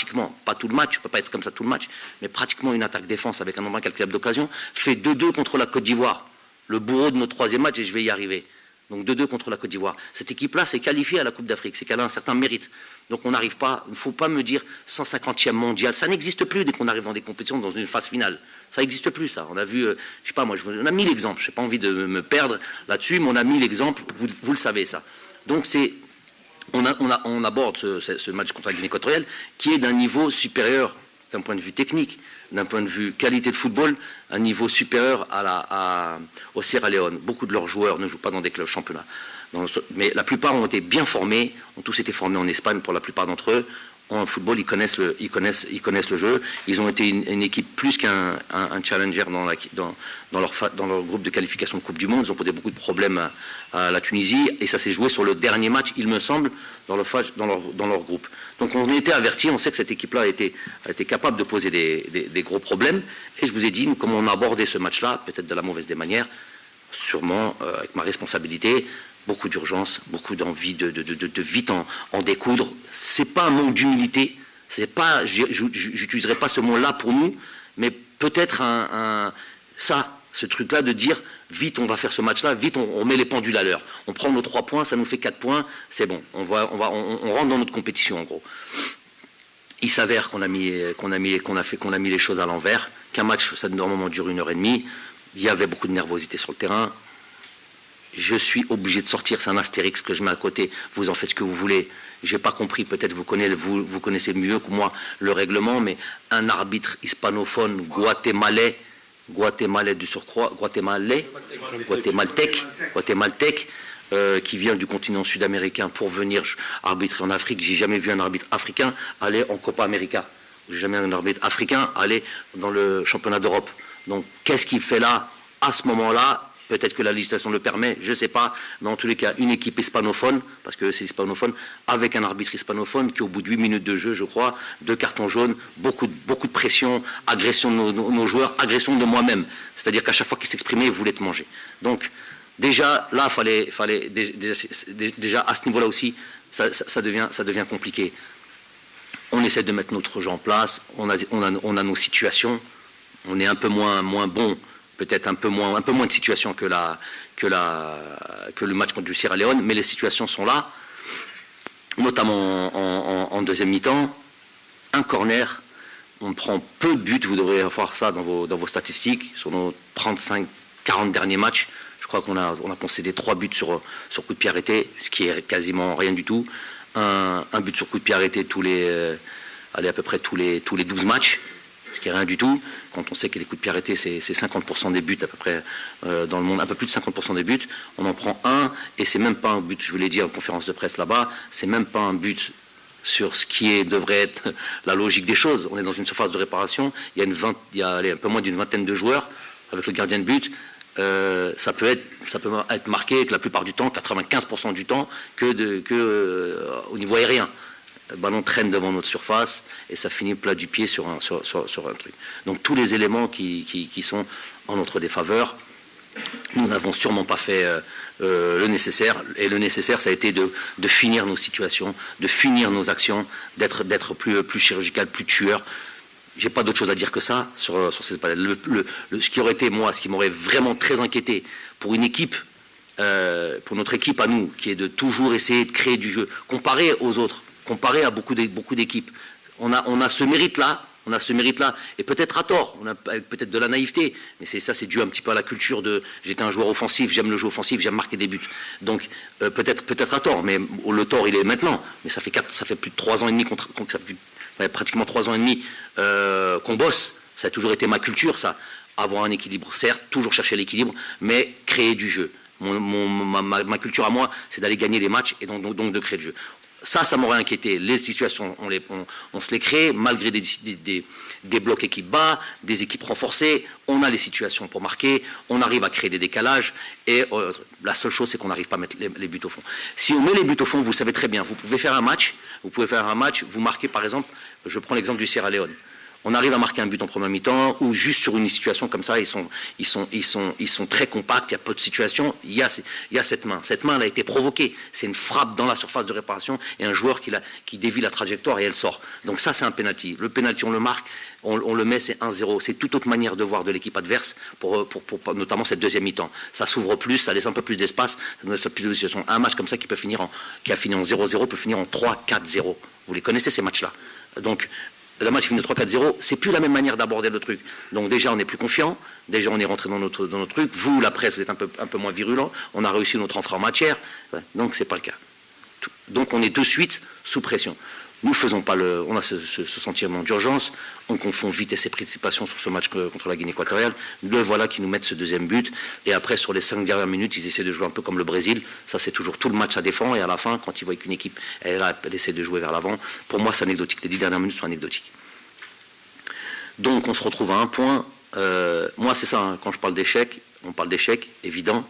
tout le match, ça ne peut pas être comme ça tout le match, mais pratiquement une attaque-défense avec un nombre incalculable d'occasions, fait 2-2 contre la Côte d'Ivoire. Le bourreau de notre 3e match, et je vais y arriver. Donc 2-2 contre la Côte d'Ivoire. Cette équipe-là s'est qualifiée à la Coupe d'Afrique, c'est qu'elle a un certain mérite. Donc on n'arrive pas, il ne faut pas me dire 150e mondial, ça n'existe plus dès qu'on arrive dans des compétitions, dans une phase finale. Ça n'existe plus, ça. On a vu, je sais pas moi, on a mis l'exemple, je n'ai pas envie de me perdre là-dessus, mais on a mis l'exemple, vous le savez ça. Donc on aborde ce match contre la Guinée équatoriale qui est d'un niveau supérieur d'un point de vue technique, d'un point de vue qualité de football, un niveau supérieur au Sierra Leone. Beaucoup de leurs joueurs ne jouent pas dans des clubs championnats. Mais la plupart ont été bien formés, ont tous été formés en Espagne pour la plupart d'entre eux. En football, ils connaissent le jeu. Ils ont été une équipe plus qu'un challenger dans leur groupe de qualification de Coupe du Monde. Ils ont posé beaucoup de problèmes à la Tunisie et ça s'est joué sur le dernier match, il me semble, dans leur groupe. Donc on a été avertis, on sait que cette équipe-là a été capable de poser des gros problèmes. Et je vous ai dit, comment on a abordé ce match-là, peut-être de la mauvaise des manières, sûrement avec ma responsabilité. Beaucoup d'urgence, beaucoup d'envie de vite en découdre. C'est pas un manque d'humilité. C'est pas, j'utiliserai pas ce mot-là pour nous, mais peut-être ce truc-là de dire vite on va faire ce match-là, vite on met les pendules à l'heure. On prend nos 3 points, ça nous fait 4 points, c'est bon. On rentre dans notre compétition en gros. Il s'avère qu'on a mis les choses à l'envers, qu'un match ça normalement dure 1h30. Il y avait beaucoup de nervosité sur le terrain. Je suis obligé de sortir, c'est un astérix que je mets à côté, vous en faites ce que vous voulez. Je n'ai pas compris, peut-être vous connaissez mieux que moi le règlement, mais un arbitre hispanophone guatémalais du surcroît, guatémaltèque, qui vient du continent sud-américain pour venir arbitrer en Afrique. J'ai jamais vu un arbitre africain aller en Copa América. J'ai jamais vu un arbitre africain aller dans le championnat d'Europe. Donc qu'est-ce qu'il fait là, à ce moment-là? Peut-être que la législation le permet, je ne sais pas, mais en tous les cas, une équipe hispanophone, parce que c'est hispanophone, avec un arbitre hispanophone qui, au bout de 8 minutes de jeu, je crois, 2 cartons jaunes, beaucoup de pression, agression de nos joueurs, agression de moi-même. C'est-à-dire qu'à chaque fois qu'il s'exprimait, il voulait te manger. Donc, déjà, là, déjà à ce niveau-là aussi, ça devient compliqué. On essaie de mettre notre jeu en place, on a nos situations, on est un peu moins bon, peut-être un peu moins de situations que le match contre du Sierra Leone, mais les situations sont là, notamment en deuxième mi-temps. Un corner, on prend peu de buts, vous devrez avoir ça dans vos statistiques, sur nos 35-40 derniers matchs. Je crois qu'on a concédé 3 buts sur coup de pied arrêté, ce qui est quasiment rien du tout. Un but sur coup de pied arrêté à peu près tous les 12 matchs. ce qui est rien du tout, quand on sait que les coups de pied arrêtés, c'est 50% des buts à peu près dans le monde, un peu plus de 50% des buts, on en prend un, et c'est même pas un but, je vous l'ai dit en conférence de presse là-bas, c'est même pas un but sur ce qui devrait être la logique des choses. On est dans une surface de réparation, il y a un peu moins d'une vingtaine de joueurs, avec le gardien de but, ça peut être marqué que la plupart du temps, 95% du temps, au niveau aérien. Le ballon traîne devant notre surface et ça finit plat du pied sur un truc. Donc tous les éléments qui sont en notre défaveur, nous n'avons sûrement pas fait le nécessaire. Et le nécessaire, ça a été de finir nos situations, de finir nos actions, d'être plus chirurgical, plus tueur. J'ai pas d'autre chose à dire que ça sur ces palettes. Ce qui aurait été, moi, ce qui m'aurait vraiment très inquiété pour une équipe, pour notre équipe à nous, qui est de toujours essayer de créer du jeu, comparé aux autres, comparé à beaucoup d'équipes. On a ce mérite-là, et peut-être à tort, avec peut-être de la naïveté, mais ça c'est dû un petit peu à la culture de j'étais un joueur offensif, j'aime le jeu offensif, j'aime marquer des buts. Donc peut-être à tort, mais le tort il est maintenant. Mais ça fait plus de 3 ans et demi pratiquement 3 ans et demi qu'on bosse. Ça a toujours été ma culture, ça. Avoir un équilibre, certes, toujours chercher l'équilibre, mais créer du jeu. Ma culture à moi, c'est d'aller gagner les matchs et donc de créer du jeu. Ça m'aurait inquiété. Les situations, on se les crée, malgré des blocs équipes bas, des équipes renforcées. On a les situations pour marquer, on arrive à créer des décalages. Et la seule chose, c'est qu'on n'arrive pas à mettre les buts au fond. Si on met les buts au fond, vous savez très bien, vous pouvez faire un match, vous marquez par exemple, je prends l'exemple du Sierra Leone. On arrive à marquer un but en première mi-temps, ou juste sur une situation comme ça, ils sont très compacts, il y a peu de situations, il y a cette main. Cette main, elle a été provoquée. C'est une frappe dans la surface de réparation, et un joueur qui dévie la trajectoire et elle sort. Donc ça, c'est un penalty. Le penalty, on le marque, on le met, c'est 1-0. C'est toute autre manière de voir de l'équipe adverse, pour notamment cette deuxième mi-temps. Ça s'ouvre plus, ça laisse un peu plus d'espace, ça nous laisse plus de situations. Un match comme ça qui a fini en 0-0 peut finir en 3-4-0. Vous les connaissez, ces matchs-là. Donc, le match finit de 3-4-0, c'est plus la même manière d'aborder le truc. Donc déjà, on est plus confiant, déjà on est rentré dans notre truc. Vous, la presse, vous êtes un peu moins virulent. On a réussi notre entrée en matière, donc c'est pas le cas. Donc on est de suite sous pression. Nous faisons pas on a ce sentiment d'urgence, on confond vite ses préoccupations sur ce match contre la Guinée équatoriale. Le voilà qui nous mettent ce deuxième but, et après sur les 5 dernières minutes, ils essaient de jouer un peu comme le Brésil. Ça c'est toujours tout le match à défendre, et à la fin, quand ils voient qu'une équipe elle essaie de jouer vers l'avant, pour moi c'est anecdotique. Les 10 dernières minutes sont anecdotiques. Donc on se retrouve à un point. Moi c'est ça, hein, quand je parle d'échec, on parle d'échec évident.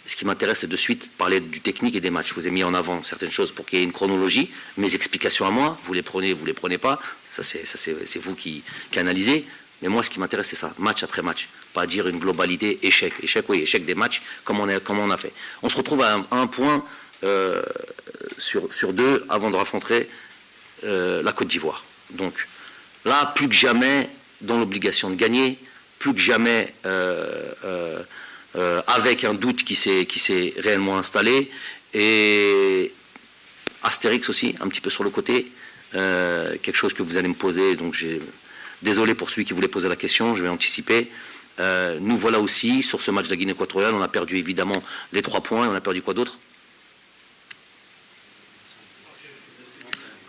Ce qui m'intéresse, c'est de suite parler du technique et des matchs. Je vous ai mis en avant certaines choses pour qu'il y ait une chronologie. Mes explications à moi, vous les prenez pas. Ça c'est vous qui analysez. Mais moi, ce qui m'intéresse, c'est ça, match après match. Pas dire une globalité, échec. Échec des matchs, comme on a fait. On se retrouve à un point sur 2 avant de affronter la Côte d'Ivoire. Donc là, plus que jamais, dans l'obligation de gagner, plus que jamais... avec un doute qui s'est réellement installé, et Astérix aussi, un petit peu sur le côté, quelque chose que vous allez me poser, donc désolé pour celui qui voulait poser la question, je vais anticiper. Nous voilà aussi, sur ce match de la Guinée équatoriale, on a perdu évidemment les 3 points, et on a perdu quoi d'autre?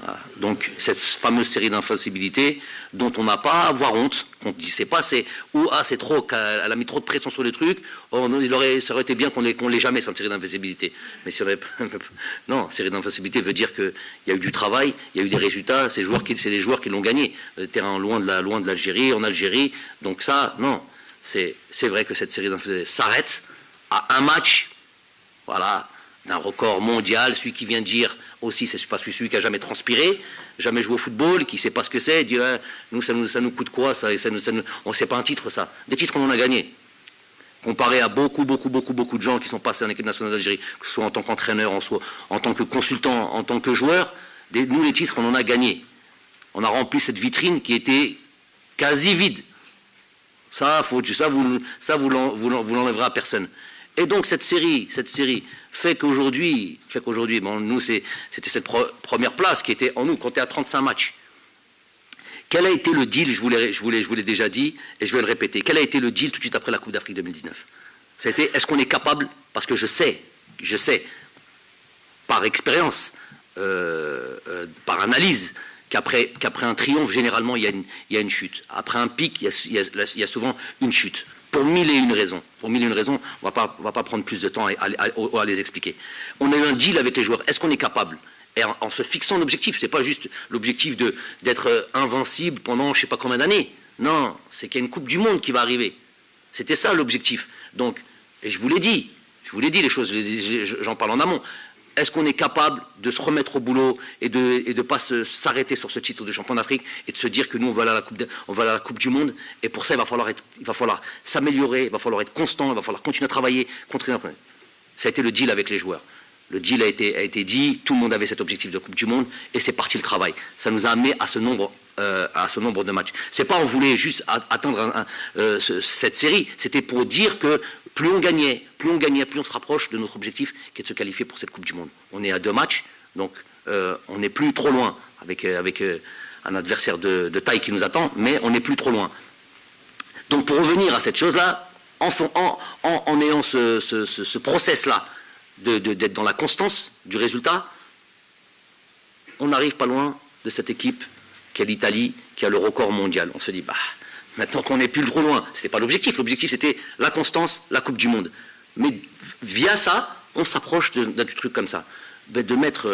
Voilà. Donc cette fameuse série d'infaillibilités dont on n'a pas à avoir honte, qu'on ne dit c'est pas, c'est c'est trop, elle a mis trop de pression sur les trucs, ça aurait été bien qu'on l'ait jamais cette série d'infaillibilité. Mais non, série d'infaillibilité veut dire qu'il y a eu du travail, il y a eu des résultats, c'est les joueurs qui l'ont gagné. Le terrain loin de l'Algérie, en Algérie, donc ça, non, c'est vrai que cette série d'infaillibilités s'arrête à un match, voilà, d'un record mondial. Celui qui vient de dire aussi, c'est pas celui qui a jamais transpiré, jamais joué au football, qui sait pas ce que c'est, dit nous ça nous coûte quoi ça, on sait pas un titre ça. Des titres on en a gagné. Comparé à beaucoup de gens qui sont passés en équipe nationale d'Algérie, que ce soit en tant qu'entraîneur, en tant que consultant, en tant que joueur, nous les titres on en a gagné. On a rempli cette vitrine qui était quasi vide. Ça vous l'enlèverez à personne. Et donc cette série fait qu'aujourd'hui, bon, nous c'était cette première place qui était en nous, comptait à 35 matchs. Quel a été le deal? Je vous l'ai déjà dit et je vais le répéter. Quel a été le deal tout de suite après la Coupe d'Afrique 2019? C'était, est-ce qu'on est capable, parce que je sais, par expérience, par analyse, qu'après un triomphe, généralement, il y a une chute. Après un pic, il y a souvent une chute. Pour mille et une raisons. Pour mille et une raisons, on ne va pas prendre plus de temps à les expliquer. On a eu un deal avec les joueurs. Est-ce qu'on est capable, et en se fixant un objectif, c'est pas juste l'objectif d'être invincible pendant je ne sais pas combien d'années. Non, c'est qu'il y a une Coupe du Monde qui va arriver. C'était ça l'objectif. Donc, et je vous l'ai dit les choses, j'en parle en amont. Est-ce qu'on est capable de se remettre au boulot et de ne pas s'arrêter sur ce titre de champion d'Afrique et de se dire que nous, on va aller à la Coupe du Monde, et pour ça, il va falloir s'améliorer, il va falloir être constant, il va falloir continuer à travailler. Ça a été le deal avec les joueurs. Le deal a été dit, tout le monde avait cet objectif de Coupe du Monde, et c'est parti le travail. Ça nous a amené à ce nombre de matchs. C'est pas on voulait juste atteindre cette série, c'était pour dire que plus on gagnait, plus on se rapproche de notre objectif qui est de se qualifier pour cette Coupe du Monde. On est à 2 matchs, donc on n'est plus trop loin avec un adversaire de taille qui nous attend, mais on n'est plus trop loin. Donc pour revenir à cette chose-là, en ayant ce process-là d'être dans la constance du résultat, on n'arrive pas loin de cette équipe qui est l'Italie, qui a le record mondial. On se dit, maintenant qu'on n'est plus trop loin, ce n'était pas l'objectif. L'objectif, c'était la constance, la Coupe du Monde. Mais via ça, on s'approche d'un truc comme ça. De mettre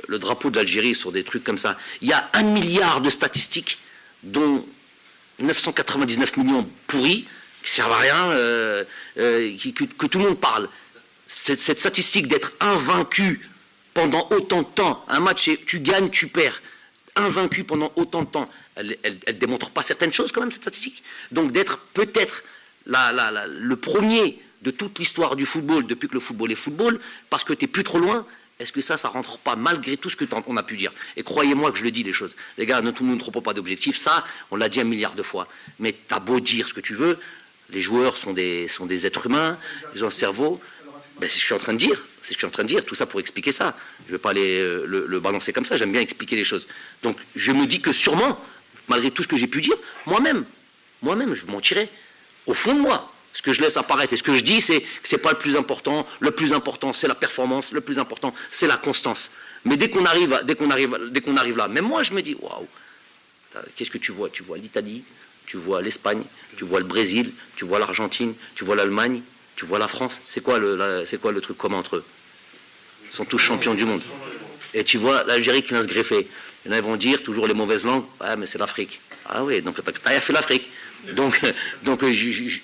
le drapeau de l'Algérie sur des trucs comme ça. Il y a 1 milliard de statistiques, dont 999 millions pourris, qui ne servent à rien, que tout le monde parle. Cette statistique d'être invaincu pendant autant de temps, un match, tu gagnes, tu perds, invaincu pendant autant de temps, elle démontre pas certaines choses quand même, cette statistique. Donc d'être peut-être le premier de toute l'histoire du football, depuis que le football est football, parce que tu n'es plus trop loin, est-ce que ça rentre pas malgré tout ce que on a pu dire? Et croyez-moi que je le dis les choses. Les gars, nous ne trompons pas d'objectif, ça, on l'a dit 1 milliard de fois. Mais tu as beau dire ce que tu veux, les joueurs sont des êtres humains, ils ont un cerveau. C'est ce que je suis en train de dire, tout ça pour expliquer ça. Je ne vais pas aller le balancer comme ça, j'aime bien expliquer les choses. Donc je me dis que sûrement, malgré tout ce que j'ai pu dire, moi-même, je mentirais. Au fond de moi, ce que je laisse apparaître et ce que je dis, c'est que ce n'est pas le plus important. Le plus important, c'est la performance, le plus important, c'est la constance. Mais dès qu'on arrive là, même moi, je me dis, waouh, qu'est-ce que tu vois? Tu vois l'Italie, tu vois l'Espagne, tu vois le Brésil, tu vois l'Argentine, tu vois l'Allemagne, tu vois la France. C'est quoi le truc commun entre eux? Ils sont tous champions du monde. Et tu vois l'Algérie qui vient se greffer. Il y en a qui vont dire, toujours les mauvaises langues, mais c'est l'Afrique. Ah oui, donc tu as fait l'Afrique. Donc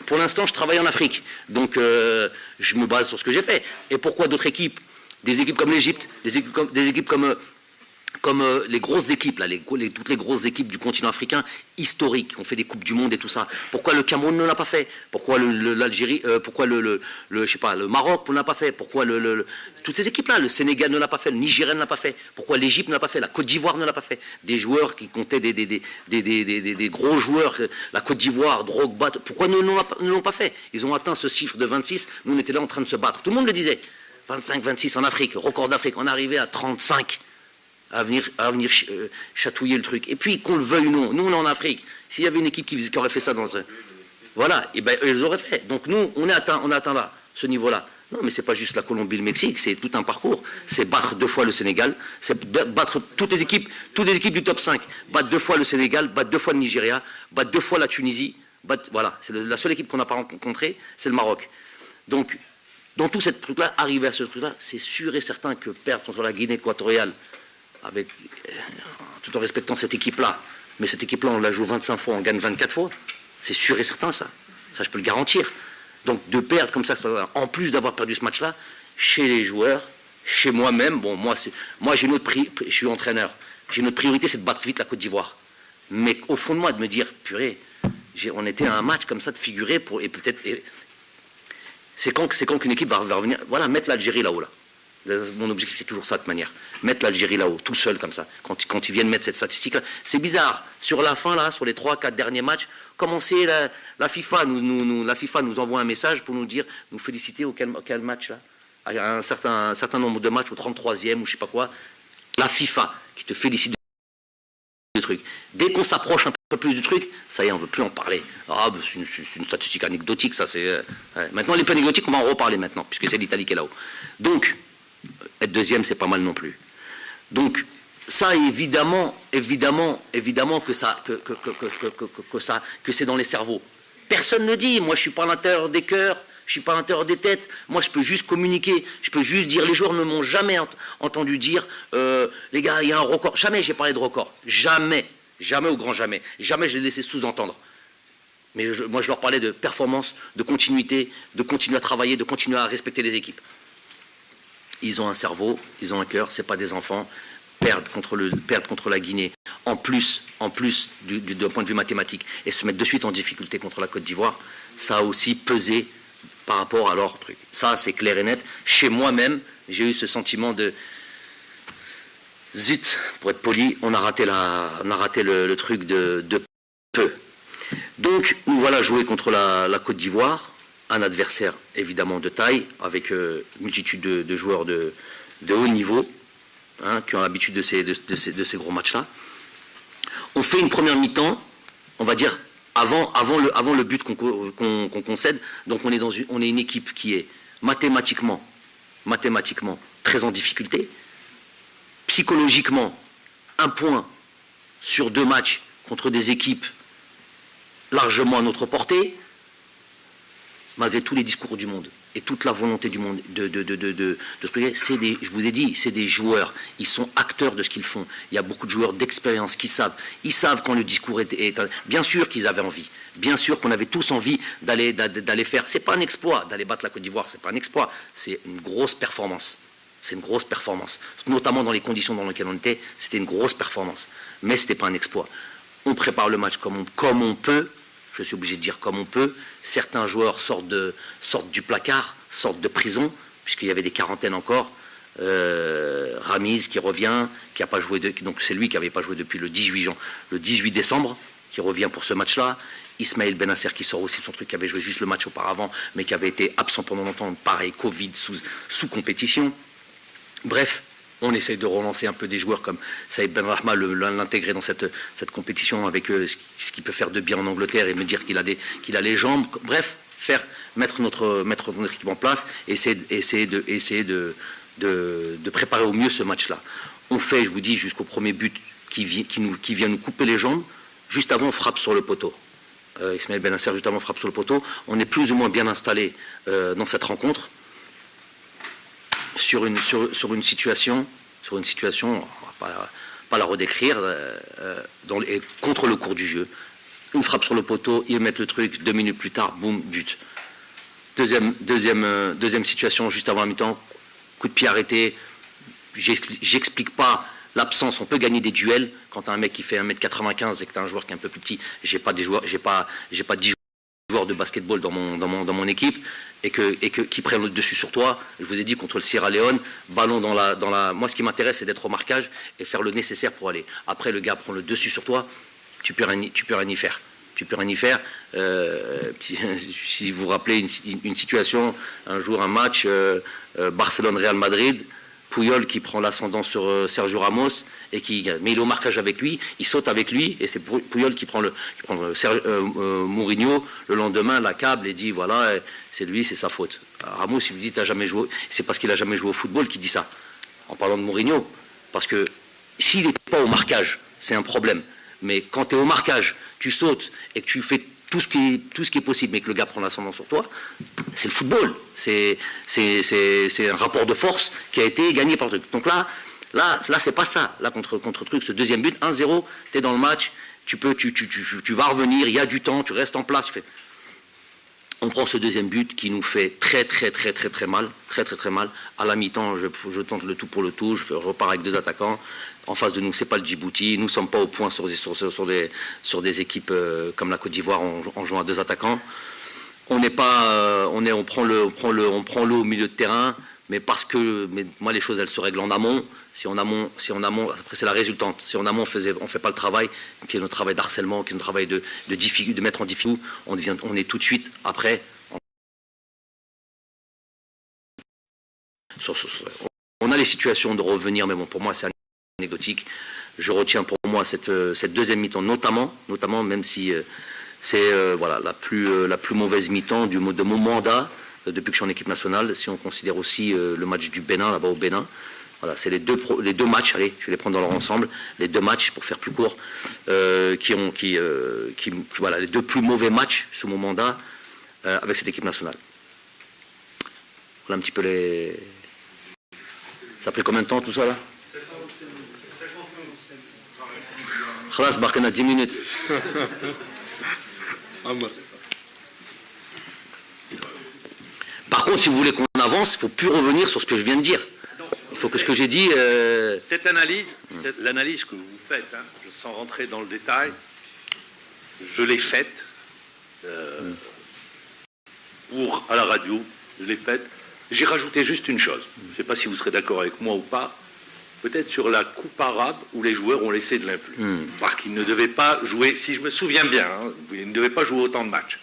pour l'instant, je travaille en Afrique. Donc je me base sur ce que j'ai fait. Et pourquoi d'autres équipes? Des équipes comme l'Égypte, des équipes comme les grosses équipes, là, toutes les grosses équipes du continent africain historiques, qui ont fait des Coupes du Monde et tout ça. Pourquoi le Cameroun ne l'a pas fait? Pourquoi l'Algérie, pourquoi le Maroc ne l'a pas fait? Pourquoi toutes ces équipes-là, le Sénégal ne l'a pas fait, le Nigeria ne l'a pas fait? Pourquoi l'Égypte ne l'a pas fait? La Côte d'Ivoire ne l'a pas fait? Des joueurs qui comptaient des gros joueurs, la Côte d'Ivoire, Drogba, pourquoi ne l'ont pas fait? Ils ont atteint ce chiffre de 26, nous on était là en train de se battre. Tout le monde le disait. 25, 26 en Afrique, record d'Afrique, on est arrivé à 35. À venir chatouiller le truc. Et puis, qu'on le veuille ou non, nous on est en Afrique. S'il y avait une équipe qui aurait fait ça voilà, et ils auraient fait. Donc nous, on a atteint là, ce niveau-là. Non, mais c'est pas juste la Colombie, le Mexique, c'est tout un parcours. C'est battre 2 fois le Sénégal, c'est battre toutes les équipes du top 5, battre 2 fois le Sénégal, battre 2 fois le Nigeria, battre 2 fois la Tunisie, voilà, c'est la seule équipe qu'on n'a pas rencontrée, c'est le Maroc. Donc, dans tout ce truc-là, arriver à ce truc-là, c'est sûr et certain que perdre contre la Guinée équatoriale, tout en respectant cette équipe-là, mais cette équipe-là, on la joue 25 fois, on gagne 24 fois, c'est sûr et certain ça je peux le garantir. Donc de perdre comme ça, en plus d'avoir perdu ce match-là, chez les joueurs, chez moi-même, bon, moi j'ai une autre je suis entraîneur, j'ai une autre priorité, c'est de battre vite la Côte d'Ivoire. Mais au fond de moi, de me dire, purée, on était à un match comme ça de figurer, c'est quand qu'une équipe va revenir, voilà, mettre l'Algérie là-haut, là. Mon objectif, c'est toujours ça, de manière. Mettre l'Algérie là-haut, tout seul, comme ça. Quand ils viennent mettre cette statistique-là. C'est bizarre. Sur la fin, là, sur les 3-4 derniers matchs, commencer la FIFA la FIFA nous envoie un message pour nous dire, nous féliciter quel match, là. À un certain nombre de matchs, au 33e, ou je sais pas quoi. La FIFA, qui te félicite du truc. Dès qu'on s'approche un peu plus du truc, ça y est, on ne veut plus en parler. Ah, c'est une statistique anecdotique, ça, c'est... Maintenant, les plus anecdotiques, on va en reparler maintenant, puisque c'est l'Italie qui est là-haut. Donc, être deuxième, c'est pas mal non plus. Donc, ça, évidemment que c'est dans les cerveaux. Personne ne dit, moi je suis pas à l'intérieur des cœurs, je suis pas à l'intérieur des têtes, moi je peux juste communiquer, je peux juste dire, les joueurs ne m'ont jamais entendu dire, les gars, il y a un record, jamais j'ai parlé de record, jamais au grand jamais je l'ai laissé sous-entendre. Mais moi je leur parlais de performance, de continuité, de continuer à travailler, de continuer à respecter les équipes. Ils ont un cerveau, ils ont un cœur, c'est pas des enfants. Perdre contre la Guinée, en plus d'un point de vue mathématique, et se mettre de suite en difficulté contre la Côte d'Ivoire, ça a aussi pesé par rapport à leur truc. Ça, c'est clair et net. Chez moi-même, j'ai eu ce sentiment de zut, pour être poli, on a raté le truc de peu. Donc, nous voilà joués contre la Côte d'Ivoire, un adversaire évidemment de taille, avec une multitude de joueurs de haut niveau, qui ont l'habitude de ces gros matchs-là. On fait une première mi-temps, on va dire, avant le but qu'on concède. Donc on est une équipe qui est mathématiquement très en difficulté. Psychologiquement, 1 point sur 2 matchs contre des équipes largement à notre portée, malgré tous les discours du monde et toute la volonté du monde je vous ai dit, c'est des joueurs, ils sont acteurs de ce qu'ils font. Il y a beaucoup de joueurs d'expérience qui savent, quand le discours est bien sûr qu'ils avaient envie, bien sûr qu'on avait tous envie d'aller faire. C'est pas un exploit d'aller battre la Côte d'Ivoire, c'est pas un exploit, c'est une grosse performance. C'est une grosse performance, notamment dans les conditions dans lesquelles on était, c'était une grosse performance, mais c'était pas un exploit. On prépare le match comme on peut. Je suis obligé de dire comme on peut. Certains joueurs sortent du placard, sortent de prison, puisqu'il y avait des quarantaines encore. Ramiz qui revient, qui n'a pas joué, donc c'est lui qui n'avait pas joué depuis le 18 décembre, qui revient pour ce match-là. Ismaël Benasser qui sort aussi de son truc, qui avait joué juste le match auparavant, mais qui avait été absent pendant longtemps, pareil, Covid, sous compétition. Bref, on essaye de relancer un peu des joueurs comme Saïd Benrahma, l'intégrer dans cette compétition avec ce qu'il peut faire de bien en Angleterre et me dire qu'il a les jambes. Bref, mettre notre équipe en place, essayer de préparer au mieux ce match-là. On fait, je vous dis, jusqu'au premier but qui vient nous couper les jambes. Juste avant, on frappe sur le poteau. Ismaël Benasser, juste avant, frappe sur le poteau. On est plus ou moins bien installé dans cette rencontre. Sur une situation, on va pas la redécrire, contre le cours du jeu. Une frappe sur le poteau, ils mettent le truc, 2 minutes plus tard, boum, but. Deuxième situation, juste avant la mi-temps, coup de pied arrêté. J'explique pas l'absence, on peut gagner des duels. Quand tu as un mec qui fait 1m95 et que tu as un joueur qui est un peu plus petit, j'ai pas 10 joueurs de basketball dans mon équipe. Et qui prennent le dessus sur toi. Je vous ai dit, contre le Sierra Leone, ballon dans la... Moi, ce qui m'intéresse, c'est d'être au marquage et faire le nécessaire pour aller. Après, le gars prend le dessus sur toi, tu peux rien y faire. Si vous vous rappelez une situation, un jour, un match, Barcelone-Real Madrid, Puyol qui prend l'ascendant sur Sergio Ramos, mais il est au marquage avec lui, il saute avec lui, et c'est Puyol qui prend Mourinho, le lendemain, l'accable et dit, voilà, c'est lui, c'est sa faute. Ramos, il lui dit, t'as jamais joué, c'est parce qu'il n'a jamais joué au football qu'il dit ça, en parlant de Mourinho, parce que s'il n'est pas au marquage, c'est un problème, mais quand tu es au marquage, tu sautes et que tu fais tout ce qui est possible, mais que le gars prend l'ascendant sur toi, c'est le football. C'est un rapport de force qui a été gagné par le truc. Donc là c'est pas ça. Là, contre truc, ce deuxième but, 1-0, tu es dans le match, tu vas revenir, il y a du temps, tu restes en place. On prend ce deuxième but qui nous fait très mal. À la mi-temps, je tente le tout pour le tout, je repars avec 2 attaquants. En face de nous, c'est pas le Djibouti. Nous ne sommes pas au point sur des équipes comme la Côte d'Ivoire en jouant à 2 attaquants. On prend l'eau au milieu de terrain, mais moi les choses elles se règlent en amont. Si en amont, après c'est la résultante. Si en amont on fait pas le travail, qui est notre travail d'harcèlement, qui est notre travail de mettre en difficulté, on est tout de suite après. On a les situations de revenir, mais bon, pour moi c'est anecdotique. Je retiens pour moi cette deuxième mi-temps, notamment, même si c'est la plus mauvaise mi-temps de mon mandat depuis que je suis en équipe nationale. Si on considère aussi le match du Bénin, là-bas au Bénin, Voilà, c'est les deux matchs, allez, je vais les prendre dans leur ensemble, les deux matchs, pour faire plus court, voilà, les deux plus mauvais matchs sous mon mandat avec cette équipe nationale. Voilà un petit peu les... Ça a pris combien de temps tout ça là? Khalas, barkana 10 minutes. Par contre, si vous voulez qu'on avance, il ne faut plus revenir sur ce que je viens de dire. Il faut que ce que j'ai dit... Cette analyse, l'analyse que vous faites, hein, sans rentrer dans le détail, je l'ai faite à la radio, je l'ai faite. J'ai rajouté juste une chose. Je ne sais pas si vous serez d'accord avec moi ou pas. Peut-être sur la coupe arabe où les joueurs ont laissé de l'influx. Parce qu'ils ne devaient pas jouer, si je me souviens bien, hein, ils ne devaient pas jouer autant de matchs.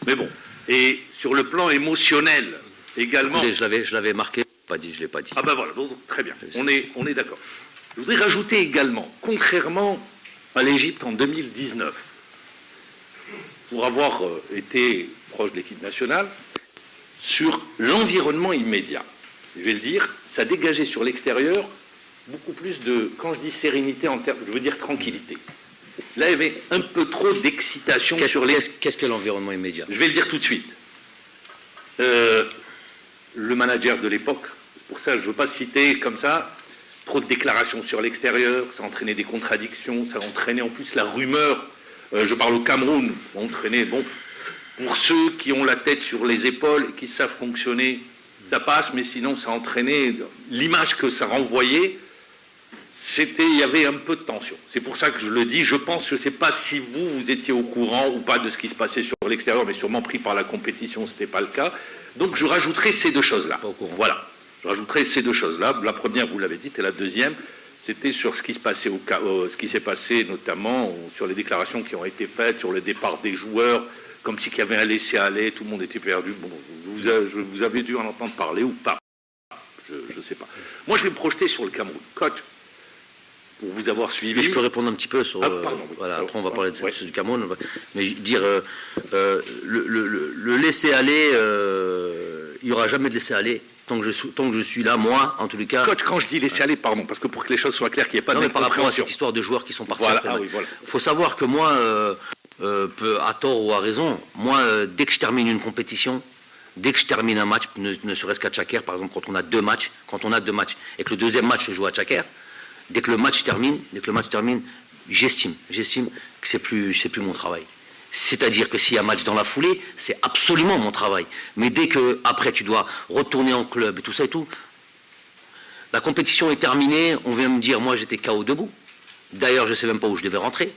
Mais bon. Et sur le plan émotionnel également... Écoutez, je l'avais marqué, je ne l'ai pas dit. Ah ben voilà, bon, très bien, on est d'accord. Je voudrais rajouter également, contrairement à l'Égypte en 2019, pour avoir été proche de l'équipe nationale, sur l'environnement immédiat. Je vais le dire, ça dégageait sur l'extérieur beaucoup plus de, quand je dis sérénité, je veux dire tranquillité. Là, il y avait un peu trop d'excitation sur les... Qu'est-ce que l'environnement immédiat? Je vais le dire tout de suite. Le manager de l'époque, c'est pour ça que je ne veux pas citer comme ça, trop de déclarations sur l'extérieur, ça entraînait des contradictions, ça entraînait en plus la rumeur, je parle au Cameroun, ça entraînait, bon, pour ceux qui ont la tête sur les épaules et qui savent fonctionner, ça passe, mais sinon ça entraînait l'image que ça renvoyait. Il y avait un peu de tension. C'est pour ça que je le dis. Je pense, je ne sais pas si vous étiez au courant ou pas de ce qui se passait sur l'extérieur, mais sûrement pris par la compétition, ce n'était pas le cas. Donc je rajouterai ces deux choses-là. Voilà. Je rajouterai ces deux choses-là. La première, vous l'avez dit, et la deuxième, c'était sur ce qui se passait ce qui s'est passé notamment sur les déclarations qui ont été faites, sur le départ des joueurs, comme si qu'il y avait un laisser-aller, tout le monde était perdu. Bon, vous avez dû en entendre parler ou pas. Je ne sais pas. Moi, je vais me projeter sur le Cameroun. Coach, pour vous avoir suivi... Mais je peux répondre un petit peu sur... pardon, oui. Voilà, après, on va parler du Cameroun. Mais dire, le laisser-aller, il n'y aura jamais de laisser-aller tant que je suis là, moi, en tous les cas... Coach, quand je dis laisser-aller, pardon, parce que pour que les choses soient claires, qu'il n'y ait pas de par rapport à cette histoire de joueurs qui sont partis voilà, après. voilà. Il faut savoir que moi, à tort ou à raison, moi, dès que je termine une compétition, dès que je termine un match, ne serait-ce qu'à Tchaker, par exemple, quand on a deux matchs, et que le deuxième match se joue à Tchaker, dès que le match termine, j'estime que c'est plus mon travail. C'est-à-dire que s'il y a match dans la foulée, c'est absolument mon travail. Mais dès que après tu dois retourner en club et tout ça et tout, la compétition est terminée, on vient me dire, moi j'étais KO debout. D'ailleurs, je ne sais même pas où je devais rentrer,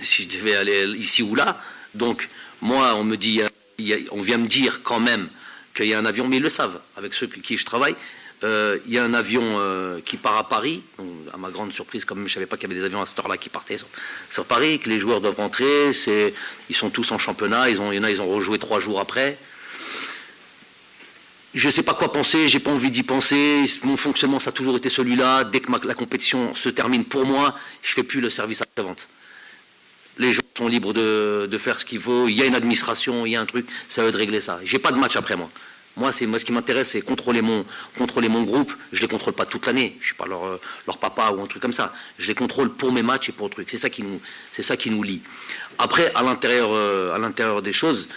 si je devais aller ici ou là. Donc, moi, on vient me dire quand même qu'il y a un avion, mais ils le savent, avec ceux avec qui je travaille. Il y a un avion qui part à Paris. Donc, à ma grande surprise, comme je ne savais pas qu'il y avait des avions à cette heure-là qui partaient sur Paris, que les joueurs doivent rentrer. Ils sont tous en championnat. Il y en a, ils ont rejoué 3 jours après. Je ne sais pas quoi penser, j'ai pas envie d'y penser. Mon fonctionnement, ça a toujours été celui-là. Dès que la compétition se termine pour moi, je ne fais plus le service après-vente. Les gens sont libres de faire ce qu'il faut. Il y a une administration, il y a un truc. Ça veut de régler ça. J'ai pas de match après moi. Moi, ce qui m'intéresse, c'est contrôler mon groupe. Je ne les contrôle pas toute l'année. Je ne suis pas leur papa ou un truc comme ça. Je les contrôle pour mes matchs et pour le truc. C'est ça qui nous lie. Après, à l'intérieur des choses,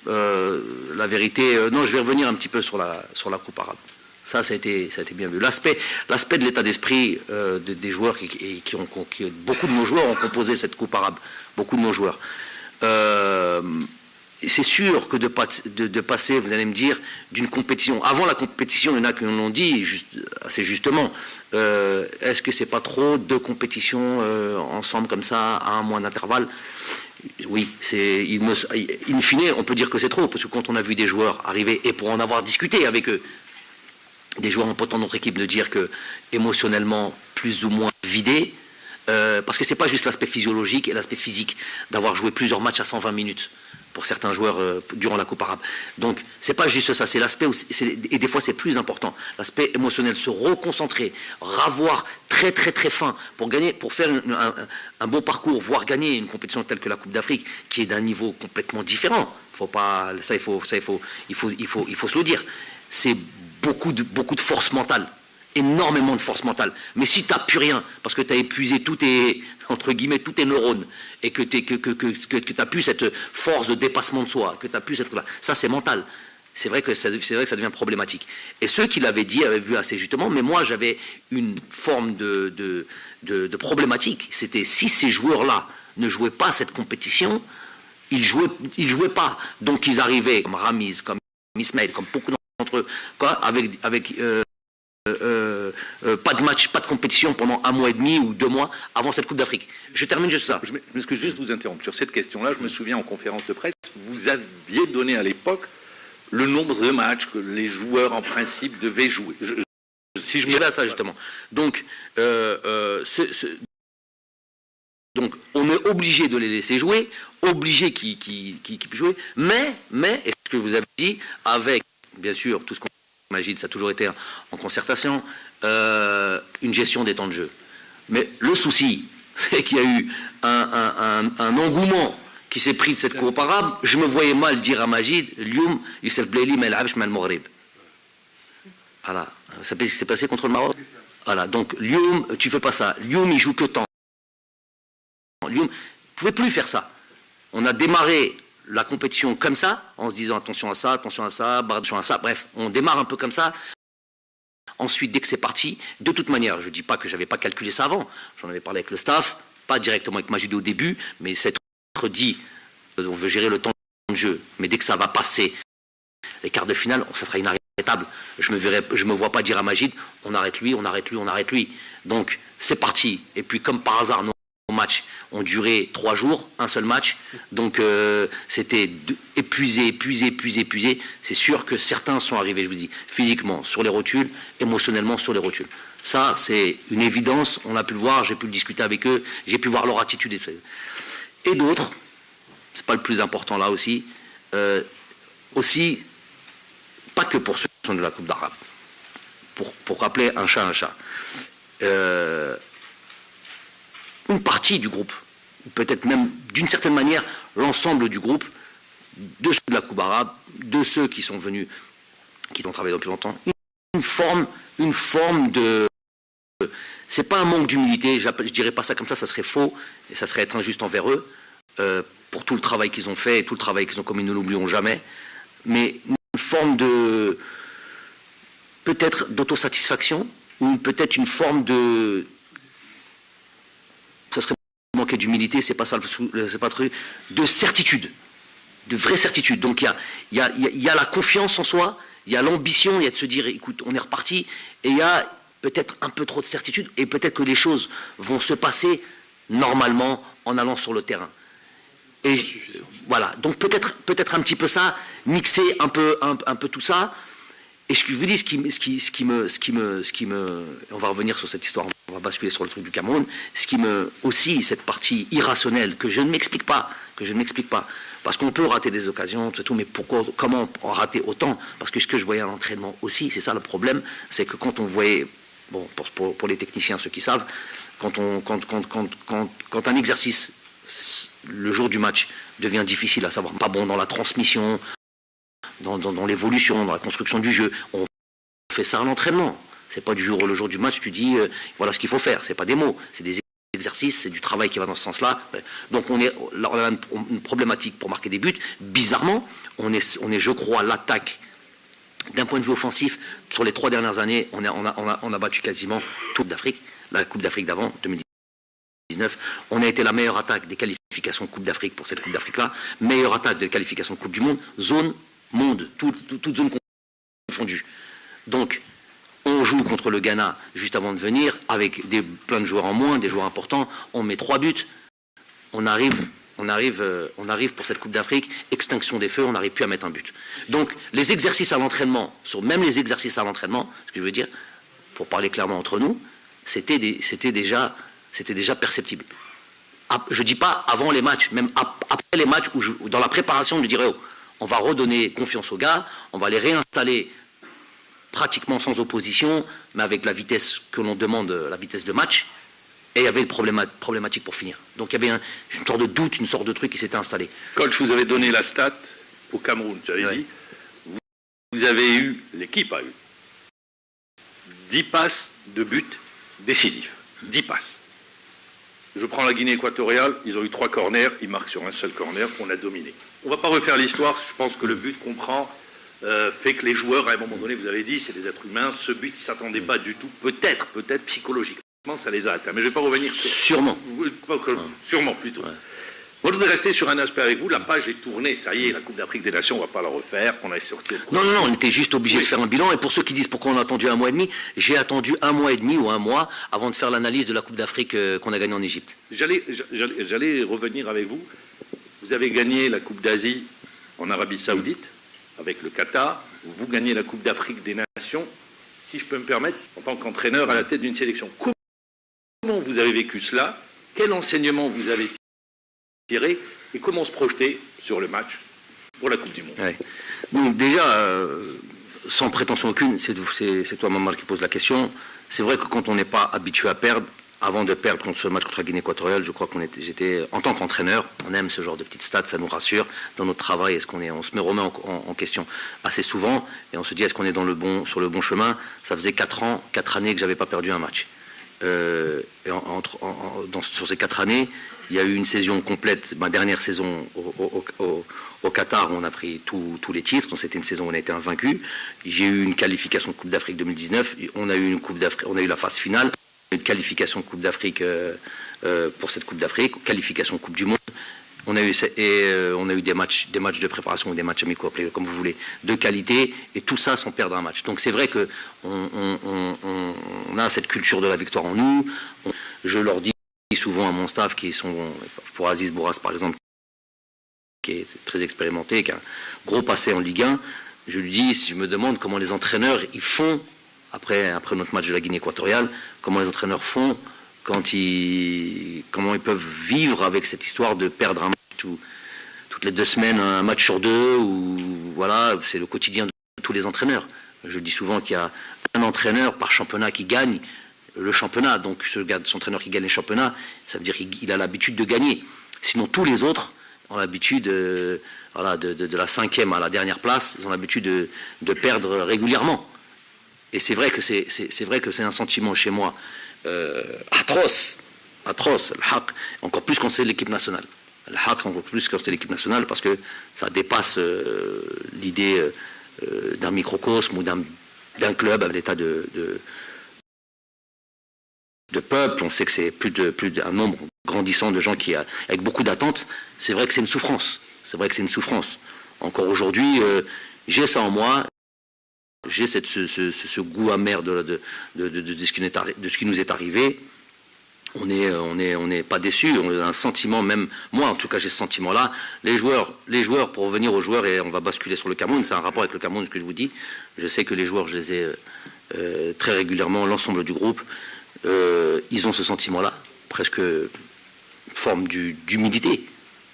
la vérité... non, je vais revenir un petit peu sur la Coupe arabe. Ça a été bien vu. L'aspect de l'état d'esprit des joueurs, beaucoup de nos joueurs ont composé cette Coupe arabe. Beaucoup de nos joueurs. C'est sûr que de passer, vous allez me dire, d'une compétition. Avant la compétition, il y en a qui l'ont dit assez justement. Est-ce que c'est pas trop 2 compétitions ensemble comme ça à un mois d'intervalle? Oui, in fine, on peut dire que c'est trop, parce que quand on a vu des joueurs arriver, et pour en avoir discuté avec eux, des joueurs importants de notre équipe, de dire que émotionnellement plus ou moins vidés, parce que c'est pas juste l'aspect physiologique et l'aspect physique d'avoir joué plusieurs matchs à 120 minutes pour certains joueurs durant la Coupe arabe. Donc c'est pas juste ça, c'est l'aspect et des fois c'est plus important, l'aspect émotionnel, se reconcentrer, ravoir très très très fin pour gagner, pour faire un bon parcours, voire gagner une compétition telle que la Coupe d'Afrique, qui est d'un niveau complètement différent. Il faut se le dire. C'est beaucoup de force mentale énormément de force mentale. Mais si tu n'as plus rien, parce que tu as épuisé tous tes, entre guillemets, tous tes neurones, et que tu n'as plus cette force de dépassement de soi, que tu n'as plus cette... Ça, c'est mental. C'est vrai que ça devient problématique. Et ceux qui l'avaient dit avaient vu assez justement, mais moi, j'avais une forme de problématique. C'était si ces joueurs-là ne jouaient pas cette compétition, ils jouaient pas. Donc, ils arrivaient, comme Ramiz, comme Ismaël, comme beaucoup d'entre eux, avec pas de match, pas de compétition pendant 1 mois et demi ou 2 mois avant cette Coupe d'Afrique. Je termine juste ça. Je veux juste vous interrompre sur cette question-là. Je me souviens en conférence de presse, vous aviez donné à l'époque le nombre de matchs que les joueurs en principe devaient jouer. Si je me à ça justement. Donc, donc on est obligé de les laisser jouer, obligé qu'ils puissent jouer, mais, et ce que vous avez dit, avec bien sûr tout ce qu'on imagine, ça a toujours été en concertation, une gestion des temps de jeu. Mais le souci, c'est qu'il y a eu un engouement qui s'est pris de cette Coupe arabe. Je me voyais mal dire à Majid, Lyoum, Youssef Blaili, mais l'Abch, mais le Maghreb. Voilà. Vous savez ce qui s'est passé contre le Maroc? Voilà. Donc, Lyoum, tu fais pas ça. Lyoum, il joue que temps. Lyoum, vous ne pouvez plus faire ça. On a démarré la compétition comme ça, en se disant attention à ça, attention à ça, attention à ça. Bref, on démarre un peu comme ça. Ensuite, dès que c'est parti, de toute manière, je ne dis pas que je n'avais pas calculé ça avant. J'en avais parlé avec le staff, pas directement avec Majid au début, mais cette dit, on veut gérer le temps de jeu, mais dès que ça va passer les quarts de finale, ça sera inarrêtable. Je me vois pas dire à Majid, on arrête lui, on arrête lui, on arrête lui. Donc c'est parti. Et puis comme par hasard, nos matchs ont duré 3 jours, un seul match. Donc c'était épuisé. C'est sûr que certains sont arrivés, je vous dis, physiquement sur les rotules, émotionnellement sur les rotules. Ça, c'est une évidence. On a pu le voir, j'ai pu le discuter avec eux, j'ai pu voir leur attitude. Et d'autres, c'est pas le plus important là aussi, aussi, pas que pour ceux qui sont de la Coupe d'Arabe, pour rappeler un chat, une partie du groupe, peut-être même d'une certaine manière l'ensemble du groupe, de ceux de la Coupe arabe, de ceux qui sont venus, qui ont travaillé depuis longtemps, une forme de... C'est pas un manque d'humilité, je dirais pas ça comme ça serait faux, et ça serait être injuste envers eux, pour tout le travail qu'ils ont fait, et tout le travail qu'ils ont commis, nous ne l'oublions jamais, mais une forme de... peut-être d'autosatisfaction, ou peut-être une forme de... ça serait manquer d'humilité, c'est pas ça, c'est pas truc, de certitude, de vraie certitude. Donc il y a la confiance en soi, il y a l'ambition, il y a de se dire, écoute, on est reparti, et il y a peut-être un peu trop de certitude, et peut-être que les choses vont se passer normalement en allant sur le terrain. Et voilà, donc peut-être un petit peu ça, mixer un peu tout ça. Et ce que je vous dis, ce qui me, on va revenir sur cette histoire, on va basculer sur le truc du Cameroun, ce qui me, aussi, cette partie irrationnelle que je ne m'explique pas, parce qu'on peut rater des occasions, tout, mais comment en rater autant? Parce que ce que je voyais à l'entraînement aussi, c'est ça le problème, c'est que quand on voyait, bon, pour les techniciens, ceux qui savent, quand un exercice, le jour du match, devient difficile, à savoir pas bon dans la transmission, dans l'évolution, dans la construction du jeu, on fait ça à l'entraînement. C'est pas du jour au jour du match, tu dis voilà ce qu'il faut faire. C'est pas des mots, c'est des exercices, c'est du travail qui va dans ce sens-là. Donc on a une problématique pour marquer des buts. Bizarrement, on est, je crois, l'attaque d'un point de vue offensif. Sur les 3 dernières années, on a battu quasiment toute d'Afrique, la Coupe d'Afrique d'avant, 2019. On a été la meilleure attaque des qualifications de Coupe d'Afrique pour cette Coupe d'Afrique-là, meilleure attaque des qualifications de Coupe du Monde, zone monde, toute zone confondue. Donc, on joue contre le Ghana juste avant de venir, avec plein de joueurs en moins, des joueurs importants, on met 3 buts, on arrive pour cette Coupe d'Afrique, extinction des feux, on n'arrive plus à mettre un but. Donc, les exercices à l'entraînement, même les exercices à l'entraînement, ce que je veux dire, pour parler clairement entre nous, c'était déjà perceptible. Je ne dis pas avant les matchs, même après les matchs, où dans la préparation, je dirais, oh, on va redonner confiance aux gars, on va les réinstaller pratiquement sans opposition, mais avec la vitesse que l'on demande, la vitesse de match, et il y avait une problématique pour finir. Donc il y avait une sorte de doute, une sorte de truc qui s'était installé. Coach, vous avez donné la stat au Cameroun, tu avais dit, vous avez eu, l'équipe a eu, 10 passes de but décisifs. 10 passes. Je prends la Guinée équatoriale, ils ont eu 3 corners, ils marquent sur un seul corner, on a dominé. On ne va pas refaire l'histoire, je pense que le but qu'on prend fait que les joueurs, à un moment donné, vous avez dit, c'est des êtres humains, ce but, ils ne s'attendaient pas du tout, peut-être psychologiquement, ça les a atteints. Mais je ne vais pas revenir sur... Sûrement. Sûrement, plutôt. Ouais. Moi, je voudrais rester sur un aspect avec vous. La page est tournée, ça y est, la Coupe d'Afrique des Nations, on ne va pas la refaire, on a sorti... Non, on était juste obligé de faire un bilan. Et pour ceux qui disent pourquoi on a attendu 1 mois et demi, j'ai attendu 1 mois et demi ou 1 mois avant de faire l'analyse de la Coupe d'Afrique qu'on a gagnée en Égypte. J'allais revenir avec vous. Vous avez gagné la Coupe d'Asie en Arabie Saoudite, avec le Qatar. Vous gagnez la Coupe d'Afrique des Nations, si je peux me permettre, en tant qu'entraîneur à la tête d'une sélection. Comment vous avez vécu cela? Quel enseignement vous avez tiré? Et comment se projeter sur le match pour la Coupe du Monde? Ouais. Donc déjà, sans prétention aucune, c'est toi, Mamar, qui pose la question. C'est vrai que quand on n'est pas habitué à perdre, avant de perdre contre ce match contre la Guinée équatoriale, je crois j'étais en tant qu'entraîneur, on aime ce genre de petites stats, ça nous rassure dans notre travail. On se remet en question assez souvent et on se dit est-ce qu'on est sur le bon chemin. Ça faisait 4 années que j'avais pas perdu un match. Sur ces 4 années, il y a eu une saison complète, ma dernière saison au Qatar, où on a pris tous les titres. Donc c'était une saison où on a été invaincu. J'ai eu une qualification de Coupe d'Afrique 2019. On a eu la phase finale. Une qualification de Coupe d'Afrique pour cette Coupe d'Afrique, qualification de Coupe du Monde. On a eu des matchs de préparation ou des matchs amicaux, appelez-le comme vous voulez, de qualité, et tout ça sans perdre un match. Donc c'est vrai que on a cette culture de la victoire en nous. Je leur dis souvent à mon staff, pour Aziz Bourras par exemple, qui est très expérimenté, qui a un gros passé en Ligue 1, je lui dis, si je me demande comment les entraîneurs ils font après notre match de la Guinée équatoriale, comment les entraîneurs font comment ils peuvent vivre avec cette histoire de perdre un match toutes les 2 semaines, un match sur 2, ou voilà, c'est le quotidien de tous les entraîneurs. Je dis souvent qu'il y a un entraîneur par championnat qui gagne le championnat, donc son entraîneur qui gagne les championnats, ça veut dire qu'il a l'habitude de gagner. Sinon tous les autres ont l'habitude de la 5e à la dernière place, ils ont l'habitude de perdre régulièrement. Et c'est vrai que c'est un sentiment chez moi atroce, le haq, encore plus quand c'est l'équipe nationale. Le haq encore plus quand c'est l'équipe nationale, parce que ça dépasse l'idée d'un microcosme ou d'un club avec l'état de peuple. On sait que c'est plus d'un nombre grandissant de gens avec beaucoup d'attentes. C'est vrai que c'est une souffrance. Encore aujourd'hui, j'ai ça en moi. J'ai ce goût amer de ce qui nous est arrivé. On n'est pas déçus, on a un sentiment, même moi en tout cas j'ai ce sentiment-là. Les joueurs, pour revenir aux joueurs, et on va basculer sur le Cameroun, c'est un rapport avec le Cameroun ce que je vous dis. Je sais que les joueurs, je les ai très régulièrement, l'ensemble du groupe, ils ont ce sentiment-là, presque forme d'humilité,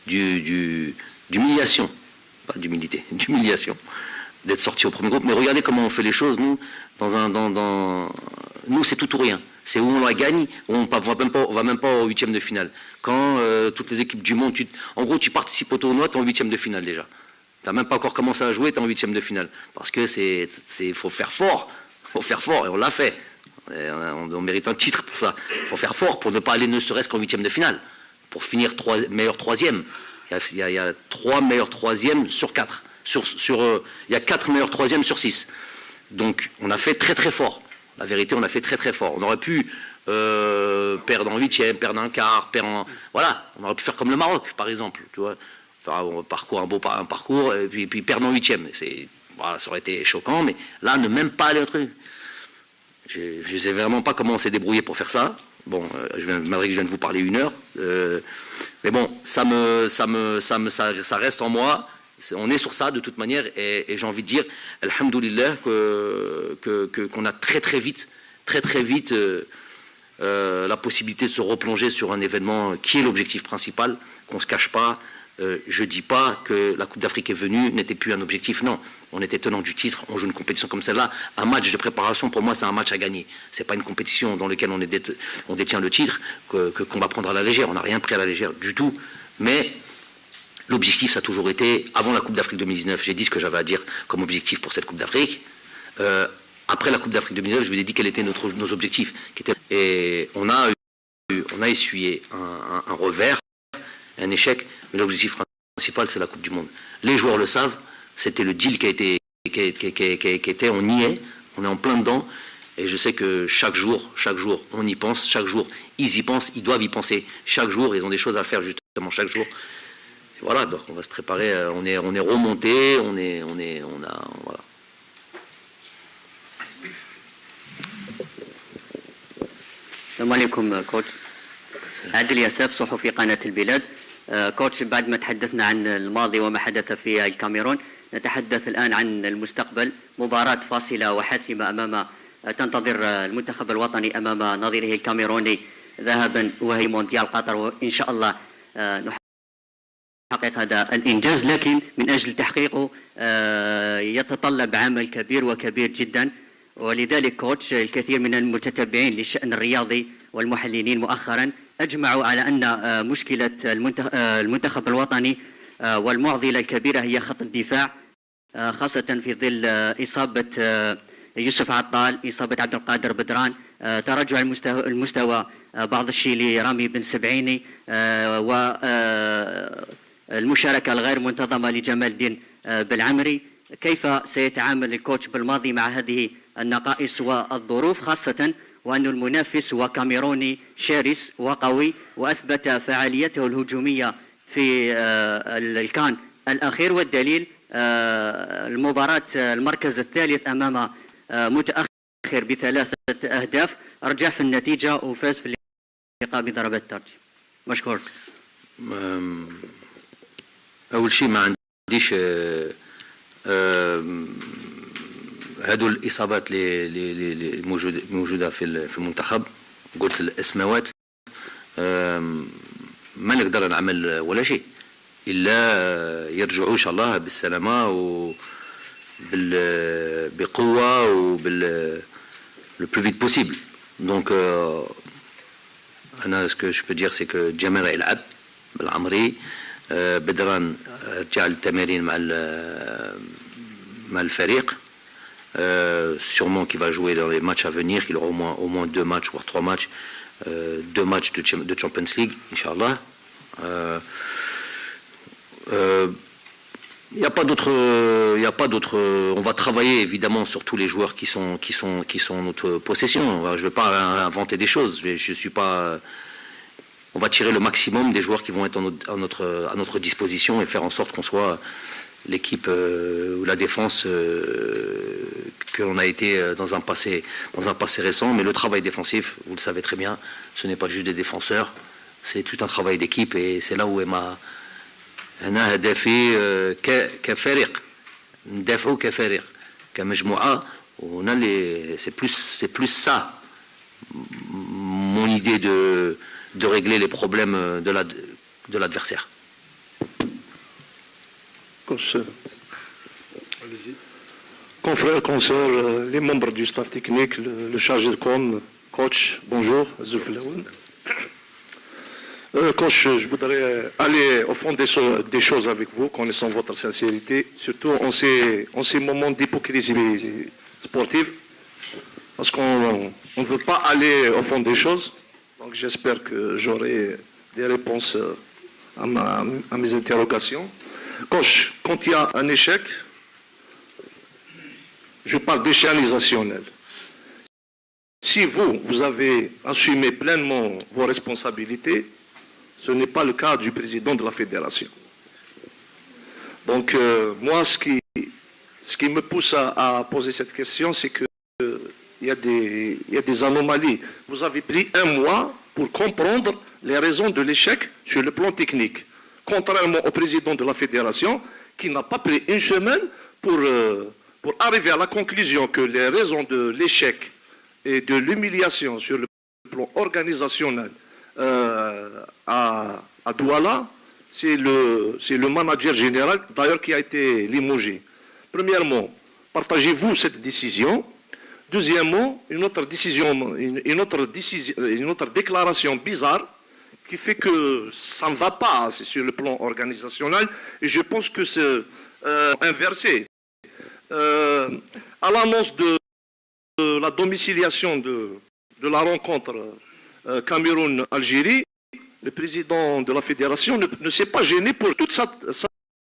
d'humiliation, pas d'humilité, d'humiliation, d'être sorti au premier groupe. Mais regardez comment on fait les choses, nous, nous c'est tout ou rien. C'est où on la gagne, où on va même pas au 8e de finale. Quand toutes les équipes du monde, en gros tu participes au tournoi, tu es en 8e de finale déjà. Tu n'as même pas encore commencé à jouer, tu es en 8e de finale. Parce que faut faire fort, et on l'a fait. On mérite un titre pour ça. Il faut faire fort pour ne pas aller ne serait-ce qu'en 8e de finale. Pour finir meilleur 3e. Il y a 3 meilleurs 3e sur 4. Il y a 4 meilleurs 3e sur 6. Donc on a fait très très fort. La vérité, on a fait très très fort. On aurait pu perdre en 8e, perdre un quart, voilà, on aurait pu faire comme le Maroc, par exemple, tu vois, faire un parcours, et puis perdre en 8e. Voilà, ça aurait été choquant, mais là, ne même pas aller au truc. Je ne sais vraiment pas comment on s'est débrouillé pour faire ça. Bon, malgré que je viens de vous parler 1 heure, mais bon, ça reste en moi. On est sur ça de toute manière, et j'ai envie de dire, alhamdoulilah, qu'on a très très vite la possibilité de se replonger sur un événement qui est l'objectif principal, qu'on ne se cache pas. Je ne dis pas que la Coupe d'Afrique est venue, n'était plus un objectif, non. On était tenant du titre, on joue une compétition comme celle-là. Un match de préparation, pour moi, c'est un match à gagner. Ce n'est pas une compétition dans laquelle on détient le titre qu'on va prendre à la légère. On n'a rien pris à la légère du tout. Mais l'objectif, ça a toujours été, avant la Coupe d'Afrique 2019, j'ai dit ce que j'avais à dire comme objectif pour cette Coupe d'Afrique. Après la Coupe d'Afrique 2009, je vous ai dit quels étaient nos objectifs. Et on a essuyé un revers, un échec, mais l'objectif principal, c'est la Coupe du Monde. Les joueurs le savent, c'était le deal qui était, on y est, on est en plein dedans, et je sais que chaque jour, on y pense, chaque jour, ils y pensent, ils doivent y penser. Chaque jour, ils ont des choses à faire justement chaque jour. Et voilà, donc on va se préparer, on est remonté, voilà. السلام عليكم كوتش. عادل ياسف صحفي قناة البلاد. كوتش، بعد ما تحدثنا عن الماضي وما حدث في الكاميرون، نتحدث الآن عن المستقبل. مباراة فاصلة وحاسمة تنتظر المنتخب الوطني أمام نظيره الكاميروني ذهابا، وهي مونديال قطر، وإن شاء الله نحقق هذا الإنجاز، لكن من أجل تحقيقه يتطلب عمل كبير وكبير جدا. ولذلك كوتش، الكثير من المتتبعين للشأن الرياضي والمحللين مؤخرا أجمعوا على أن مشكلة المنتخب الوطني والمعضلة الكبيرة هي خط الدفاع، خاصة في ظل إصابة يوسف عطال، إصابة عبد القادر بدران، تراجع المستوى بعض الشيء لرامي بن سبعيني، والمشاركة الغير منتظمة لجمال الدين بالعمري. كيف سيتعامل الكوتش بالماضي مع هذه النقائص والظروف، خاصة وأن المنافس هو كاميروني شرس وقوي وأثبت فعاليته الهجومية في الكان الأخير، والدليل المباراة المركز الثالث أمام متأخر ب3 أهداف، رجع في النتيجة وفاز في اللقاء بضربات الترجيح. مشكور. أول شيء ما عنديش هذو الإصابات اللي موجودة في المنتخب، قلت الأسماوات، ما نقدر نعمل ولا شيء إلا يرجعوا إن شاء الله بالسلامة بقوة le plus vite possible. Donc أنا ce que je peux dire c'est que جمال يلعب بالعمري، بدران رجع للتمارين مع الفريق، sûrement qu'il va jouer dans les matchs à venir, qu'il aura au moins 2 matchs, voire 3 matchs, 2 matchs de Champions League, Inch'Allah. Il n'y a pas d'autre. On va travailler évidemment sur tous les joueurs qui sont notre possession. Je ne vais pas inventer des choses. Je suis pas. On va tirer le maximum des joueurs qui vont être à notre disposition et faire en sorte qu'on soit l'équipe ou la défense que l'on a été dans un passé récent. Mais le travail défensif, vous le savez très bien, ce n'est pas juste des défenseurs, c'est tout un travail d'équipe, et c'est là où est أنا هدفي كفريق، ندافعوا كفريق كمجموعة، c'est plus ça mon idée de régler les problèmes de l'adversaire. Confrères, consoeurs, les membres du staff technique, le chargé de com, coach, bonjour, Zouf Laoun. Coach, je voudrais aller au fond des choses avec vous, connaissant votre sincérité, surtout en ces moments d'hypocrisie sportive, parce qu'on ne veut pas aller au fond des choses. Donc j'espère que j'aurai des réponses à mes interrogations. Coach, quand il y a un échec, je parle d'échéanisationnel. Si vous avez assumé pleinement vos responsabilités, ce n'est pas le cas du président de la fédération. Donc, moi, ce qui me pousse à poser cette question, c'est qu'il y a des anomalies. Vous avez pris 1 mois pour comprendre les raisons de l'échec sur le plan technique, contrairement au président de la fédération, qui n'a pas pris 1 semaine pour arriver à la conclusion que les raisons de l'échec et de l'humiliation sur le plan organisationnel à Douala, c'est le manager général, d'ailleurs, qui a été limogé. Premièrement, partagez-vous cette décision? Deuxièmement, une autre déclaration bizarre qui fait que ça ne va pas sur le plan organisationnel, et je pense que c'est inversé. À l'annonce de la domiciliation de la rencontre Cameroun-Algérie, le président de la fédération ne s'est pas gêné pour toute sa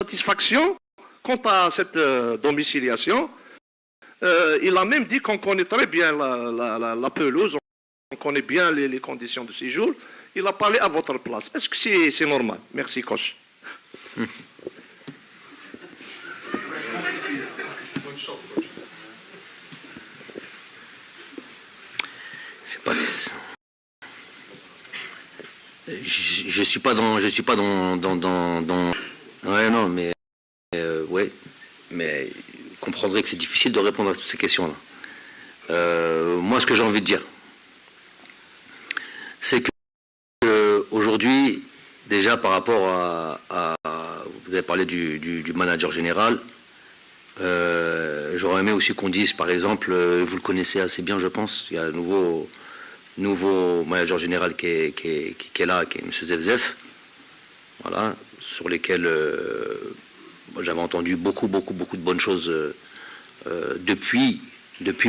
satisfaction quant à cette domiciliation. Il a même dit qu'on connaît très bien la pelouse, on connaît bien les conditions de séjour. Il a parlé à votre place. Est-ce que c'est normal? Merci, coach. Je suis pas dans ouais, non, mais ouais, mais vous comprendrez que c'est difficile de répondre à toutes ces questions-là. Moi, ce que j'ai envie de dire, c'est que aujourd'hui, déjà par rapport à vous avez parlé du manager général, j'aurais aimé aussi qu'on dise, par exemple, vous le connaissez assez bien, je pense, il y a un nouveau manager général qui est là, qui est M. Zevzef, voilà, sur lesquels j'avais entendu beaucoup de bonnes choses depuis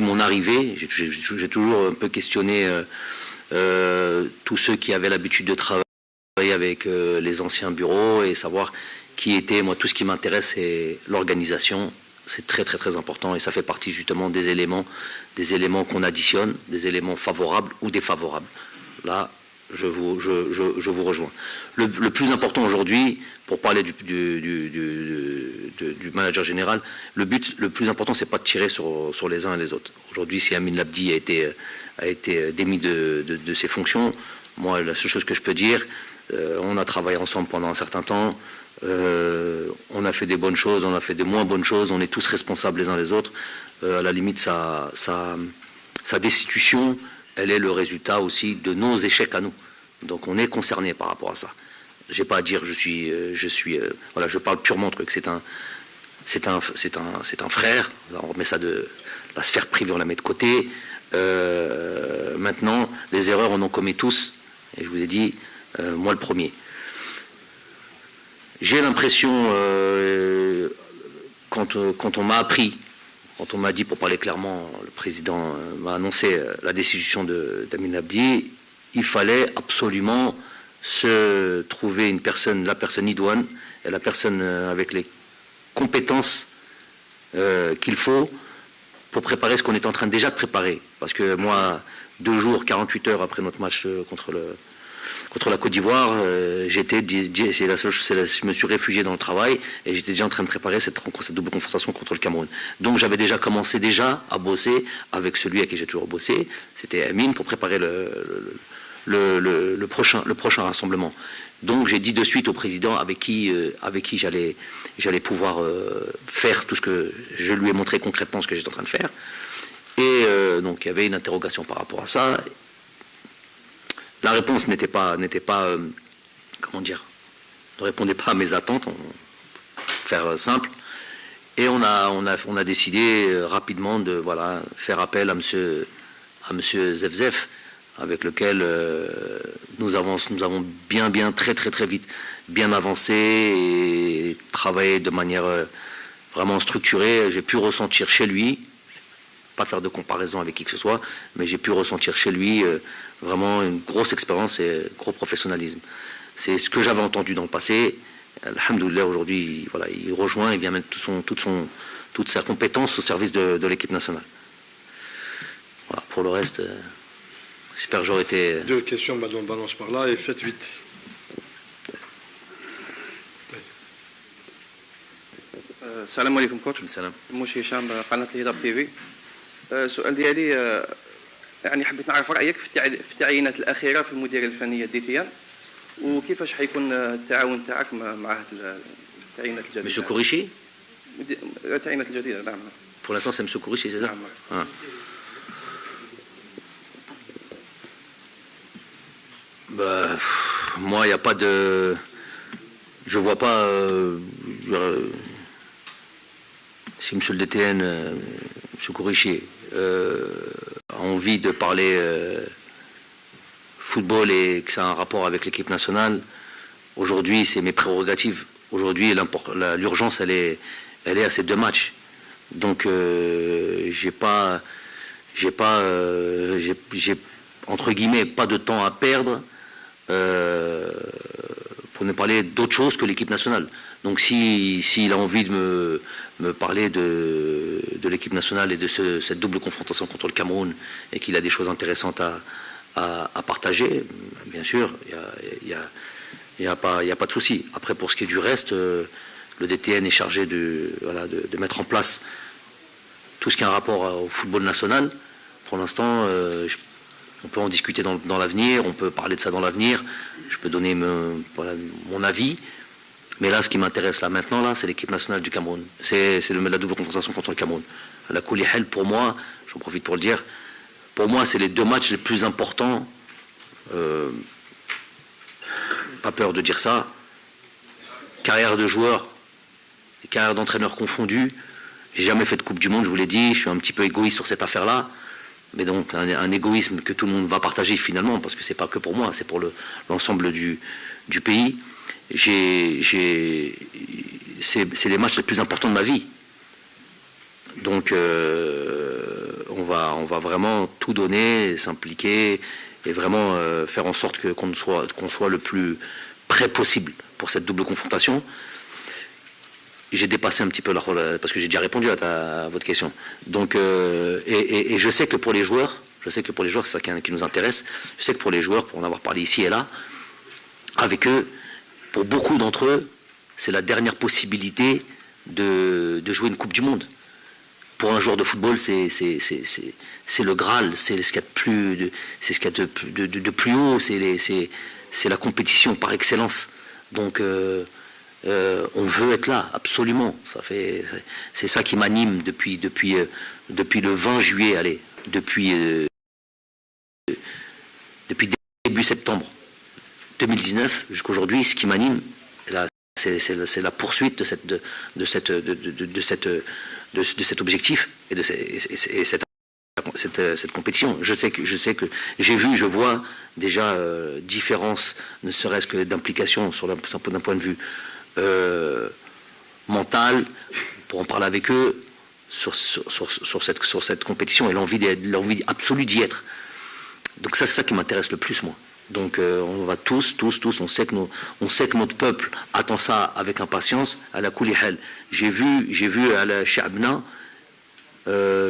mon arrivée. J'ai toujours un peu questionné tous ceux qui avaient l'habitude de travailler avec les anciens bureaux et savoir qui était. Moi, tout ce qui m'intéresse, c'est l'organisation. C'est très important et ça fait partie justement des éléments qu'on additionne, des éléments favorables ou défavorables. Là, je vous rejoins. Le plus important aujourd'hui, pour parler du manager général, le plus important, c'est pas de tirer sur les uns et les autres. Aujourd'hui, si Amin Labdi a été démis de ses fonctions, moi, la seule chose que je peux dire, on a travaillé ensemble pendant un certain temps. On a fait des bonnes choses, on a fait des moins bonnes choses, on est tous responsables les uns les autres. À la limite, sa destitution, elle est le résultat aussi de nos échecs à nous. Donc on est concerné par rapport à ça. J'ai pas à dire voilà, je parle purement truc. C'est un frère. On remet ça de la sphère privée, on la met de côté. Maintenant, les erreurs, on en commet tous. Et je vous ai dit, moi le premier. J'ai l'impression, quand on m'a appris, quand on m'a dit, pour parler clairement, le président m'a annoncé la destitution d'Amin Labdi, il fallait absolument se trouver la personne idoine, et la personne avec les compétences qu'il faut pour préparer ce qu'on est en train déjà de préparer. Parce que moi, 2 jours, 48 heures après notre match contre la Côte d'Ivoire, je me suis réfugié dans le travail et j'étais déjà en train de préparer cette double confrontation contre le Cameroun. Donc j'avais déjà commencé à bosser avec celui avec qui j'ai toujours bossé, c'était Amin, pour préparer le prochain rassemblement. Donc j'ai dit de suite au président avec qui j'allais pouvoir faire tout ce que je lui ai montré concrètement ce que j'étais en train de faire. Et donc il y avait une interrogation par rapport à ça. La réponse n'était pas, comment dire, ne répondait pas à mes attentes, faire simple. Et on a décidé rapidement de faire appel à monsieur Zevzef, avec lequel nous avons bien très vite bien avancé et travaillé de manière vraiment structurée. J'ai pu ressentir chez lui, pas faire de comparaison avec qui que ce soit, mais j'ai pu ressentir chez lui vraiment une grosse expérience et gros professionnalisme. C'est ce que j'avais entendu dans le passé. Alhamdoulilah, aujourd'hui, il rejoint, il vient mettre toute sa compétence au service de l'équipe nationale. Voilà, pour le reste, j'espère que j'aurais été... 2 questions, madame, balance par là et faites vite. السلام عليكم كوتش. السلام. موش هشام قناة الهضاب تي في. السؤال ديالي يعني حبيت نعرف رأيك في التعيينات الأخيرة في المديرية الفنية ديتيان وكيفاش حيكون التعاون تاعك مع هذه التعيينات الجديدة. Monsieur Kourichi? التعيينات الجديدة نعم. Pour l'instant, c'est Monsieur Kourichi, c'est ça? نعم. Moi, il n'y a pas de... Je vois pas... si M. le DTN, M. Kourichi, a envie de parler football et que ça a un rapport avec l'équipe nationale, aujourd'hui, c'est mes prérogatives. Aujourd'hui, l'urgence, elle est à ces 2 matchs. Donc, j'ai pas j'ai pas, j'ai entre guillemets pas de temps à perdre pour ne parler d'autre chose que l'équipe nationale. Donc s'il a envie de me parler de l'équipe nationale et de cette double confrontation contre le Cameroun et qu'il a des choses intéressantes à partager, bien sûr, il n'y a pas de souci. Après, pour ce qui est du reste, le DTN est chargé de mettre en place tout ce qui a un rapport au football national. Pour l'instant, on peut en discuter dans l'avenir, on peut parler de ça dans l'avenir, je peux donner mon avis. Mais là, ce qui m'intéresse là maintenant, c'est l'équipe nationale du Cameroun. C'est la double confrontation contre le Cameroun. La Koulihel, pour moi, j'en profite pour le dire, pour moi, c'est les deux matchs les plus importants. Pas peur de dire ça. Carrière de joueur et carrière d'entraîneur confondue. J'ai jamais fait de Coupe du Monde, je vous l'ai dit. Je suis un petit peu égoïste sur cette affaire-là. Mais donc, un égoïsme que tout le monde va partager finalement, parce que c'est pas que pour moi, c'est pour l'ensemble du pays. C'est les matchs les plus importants de ma vie. Donc on va vraiment tout donner, s'impliquer et vraiment faire en sorte qu'on soit le plus près possible pour cette double confrontation. J'ai dépassé un petit peu parce que j'ai déjà répondu à votre question. Donc et je sais que pour les joueurs, c'est ça qui nous intéresse. Je sais que pour les joueurs, pour en avoir parlé ici et là, avec eux, pour beaucoup d'entre eux, c'est la dernière possibilité de jouer une Coupe du Monde. Pour un joueur de football, c'est le Graal, c'est ce qu'il y a de plus haut, c'est la compétition par excellence. Donc, on veut être là, absolument. C'est ça qui m'anime depuis le 20 juillet, depuis début septembre 2019 jusqu'à aujourd'hui. Ce qui m'anime, c'est la poursuite de cet objectif et de cette compétition. Je sais que je vois déjà différence, ne serait-ce que d'implication d'un point de vue mental, pour en parler avec eux sur cette compétition et l'envie absolue d'y être. Donc ça, c'est ça qui m'intéresse le plus, moi. Donc on va tous, on sait que notre peuple attend ça avec impatience. À la Koulihel, j'ai vu à la Cha'bna,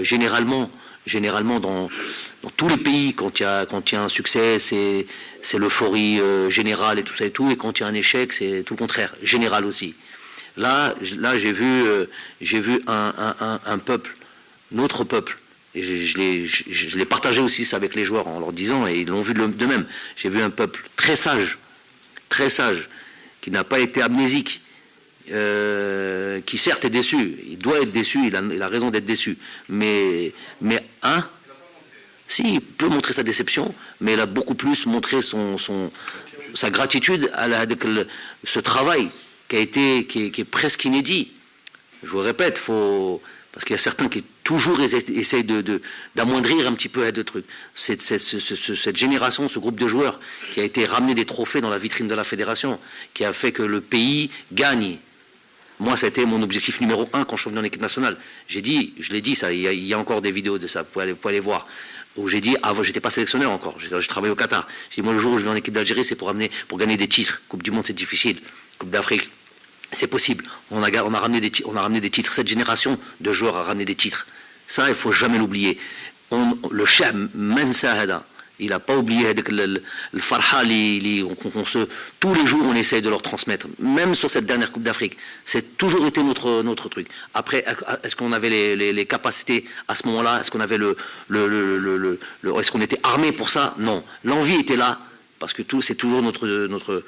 généralement dans tous les pays, quand il y a un succès, c'est l'euphorie générale et tout ça et tout, et quand il y a un échec, c'est tout le contraire, général aussi. Là j'ai vu un peuple, notre peuple. Et je l'ai partagé aussi ça avec les joueurs en leur disant, et ils l'ont vu de même. J'ai vu un peuple très sage, qui n'a pas été amnésique, qui certes est déçu. Il doit être déçu, il a raison d'être déçu. Mais si, il peut montrer sa déception, mais il a beaucoup plus montré sa gratitude à ce travail qui est presque inédit. Je vous répète, parce qu'il y a certains qui toujours essayent d'amoindrir un petit peu de trucs. Cette génération, ce groupe de joueurs qui a été ramené des trophées dans la vitrine de la fédération, qui a fait que le pays gagne. Moi, ça a été mon objectif numéro 1 quand je suis venu en équipe nationale. Je l'ai dit ça, il y a encore des vidéos de ça, vous pouvez aller voir. Où j'ai dit, j'étais pas sélectionneur encore, je travaillais au Qatar. J'ai dit, moi, le jour où je vais en équipe d'Algérie, c'est pour gagner des titres. Coupe du Monde, c'est difficile. Coupe d'Afrique, c'est possible. On a ramené des titres. Cette génération de joueurs a ramené des titres. Ça, il ne faut jamais l'oublier. Le Cham Mensahada, il n'a pas oublié le Farha, tous les jours on essaie de leur transmettre, même sur cette dernière Coupe d'Afrique. C'est toujours été notre truc. Après, est-ce qu'on avait les capacités à ce moment-là? Est-ce qu'on avait est-ce qu'on était armé pour ça? Non. L'envie était là, parce que c'est toujours notre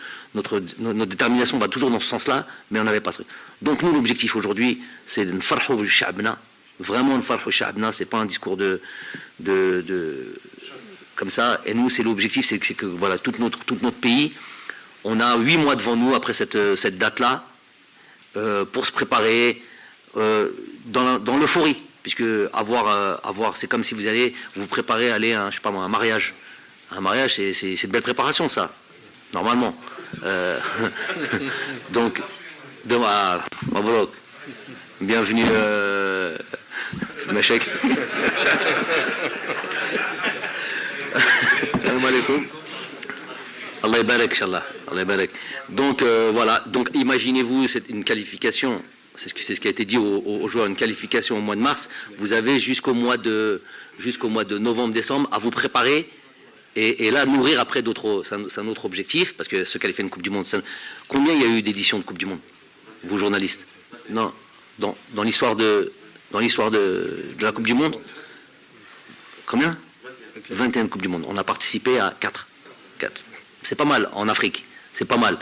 détermination va toujours dans ce sens-là, mais on n'avait pas ce truc. Donc nous, l'objectif aujourd'hui, c'est de farhou sha'bna. Vraiment, le farhou sha'bna, c'est pas un discours comme ça. Et nous, c'est l'objectif, c'est que voilà, tout notre pays, on a 8 mois devant nous après cette date-là, pour se préparer dans l'euphorie, puisque avoir, c'est comme si vous vous préparez à aller à un mariage. Un mariage, c'est une belle préparation, ça, normalement. Donc, Mabrouk, bienvenue, Meshek. Salam alaikum. Allah yabarak, Inch'Allah. Allah yabarak. Donc voilà, donc imaginez-vous une qualification, c'est ce qui a été dit aux joueurs, une qualification au mois de mars, vous avez jusqu'au mois de novembre-décembre à vous préparer et là nourrir après d'autres, c'est un autre objectif, parce que se qualifier une Coupe du Monde, combien il y a eu d'éditions de Coupe du Monde, vous journalistes? Non, dans l'histoire de la Coupe du Monde, combien? 21 Coupes du Monde. On a participé à 4. C'est pas mal en Afrique. C'est pas mal.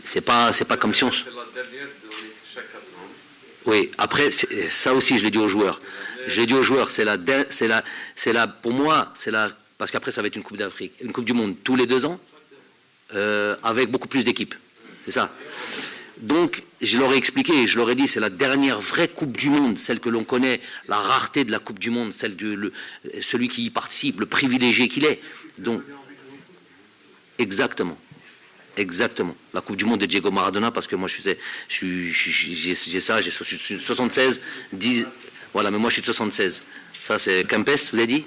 C'est pas comme si on. Oui. Après, ça aussi, je l'ai dit aux joueurs. Pour moi, parce qu'après, ça va être une Coupe d'Afrique, une Coupe du Monde tous les 2 ans, avec beaucoup plus d'équipes. C'est ça. Donc, je leur ai expliqué, je leur ai dit, c'est la dernière vraie Coupe du Monde, celle que l'on connaît, la rareté de la Coupe du Monde, celui qui y participe, le privilégié qu'il est. Donc, exactement. La Coupe du Monde de Diego Maradona, parce que moi, j'ai 76, 10, voilà, mais moi, je suis de 76. Ça, c'est Campes, vous avez dit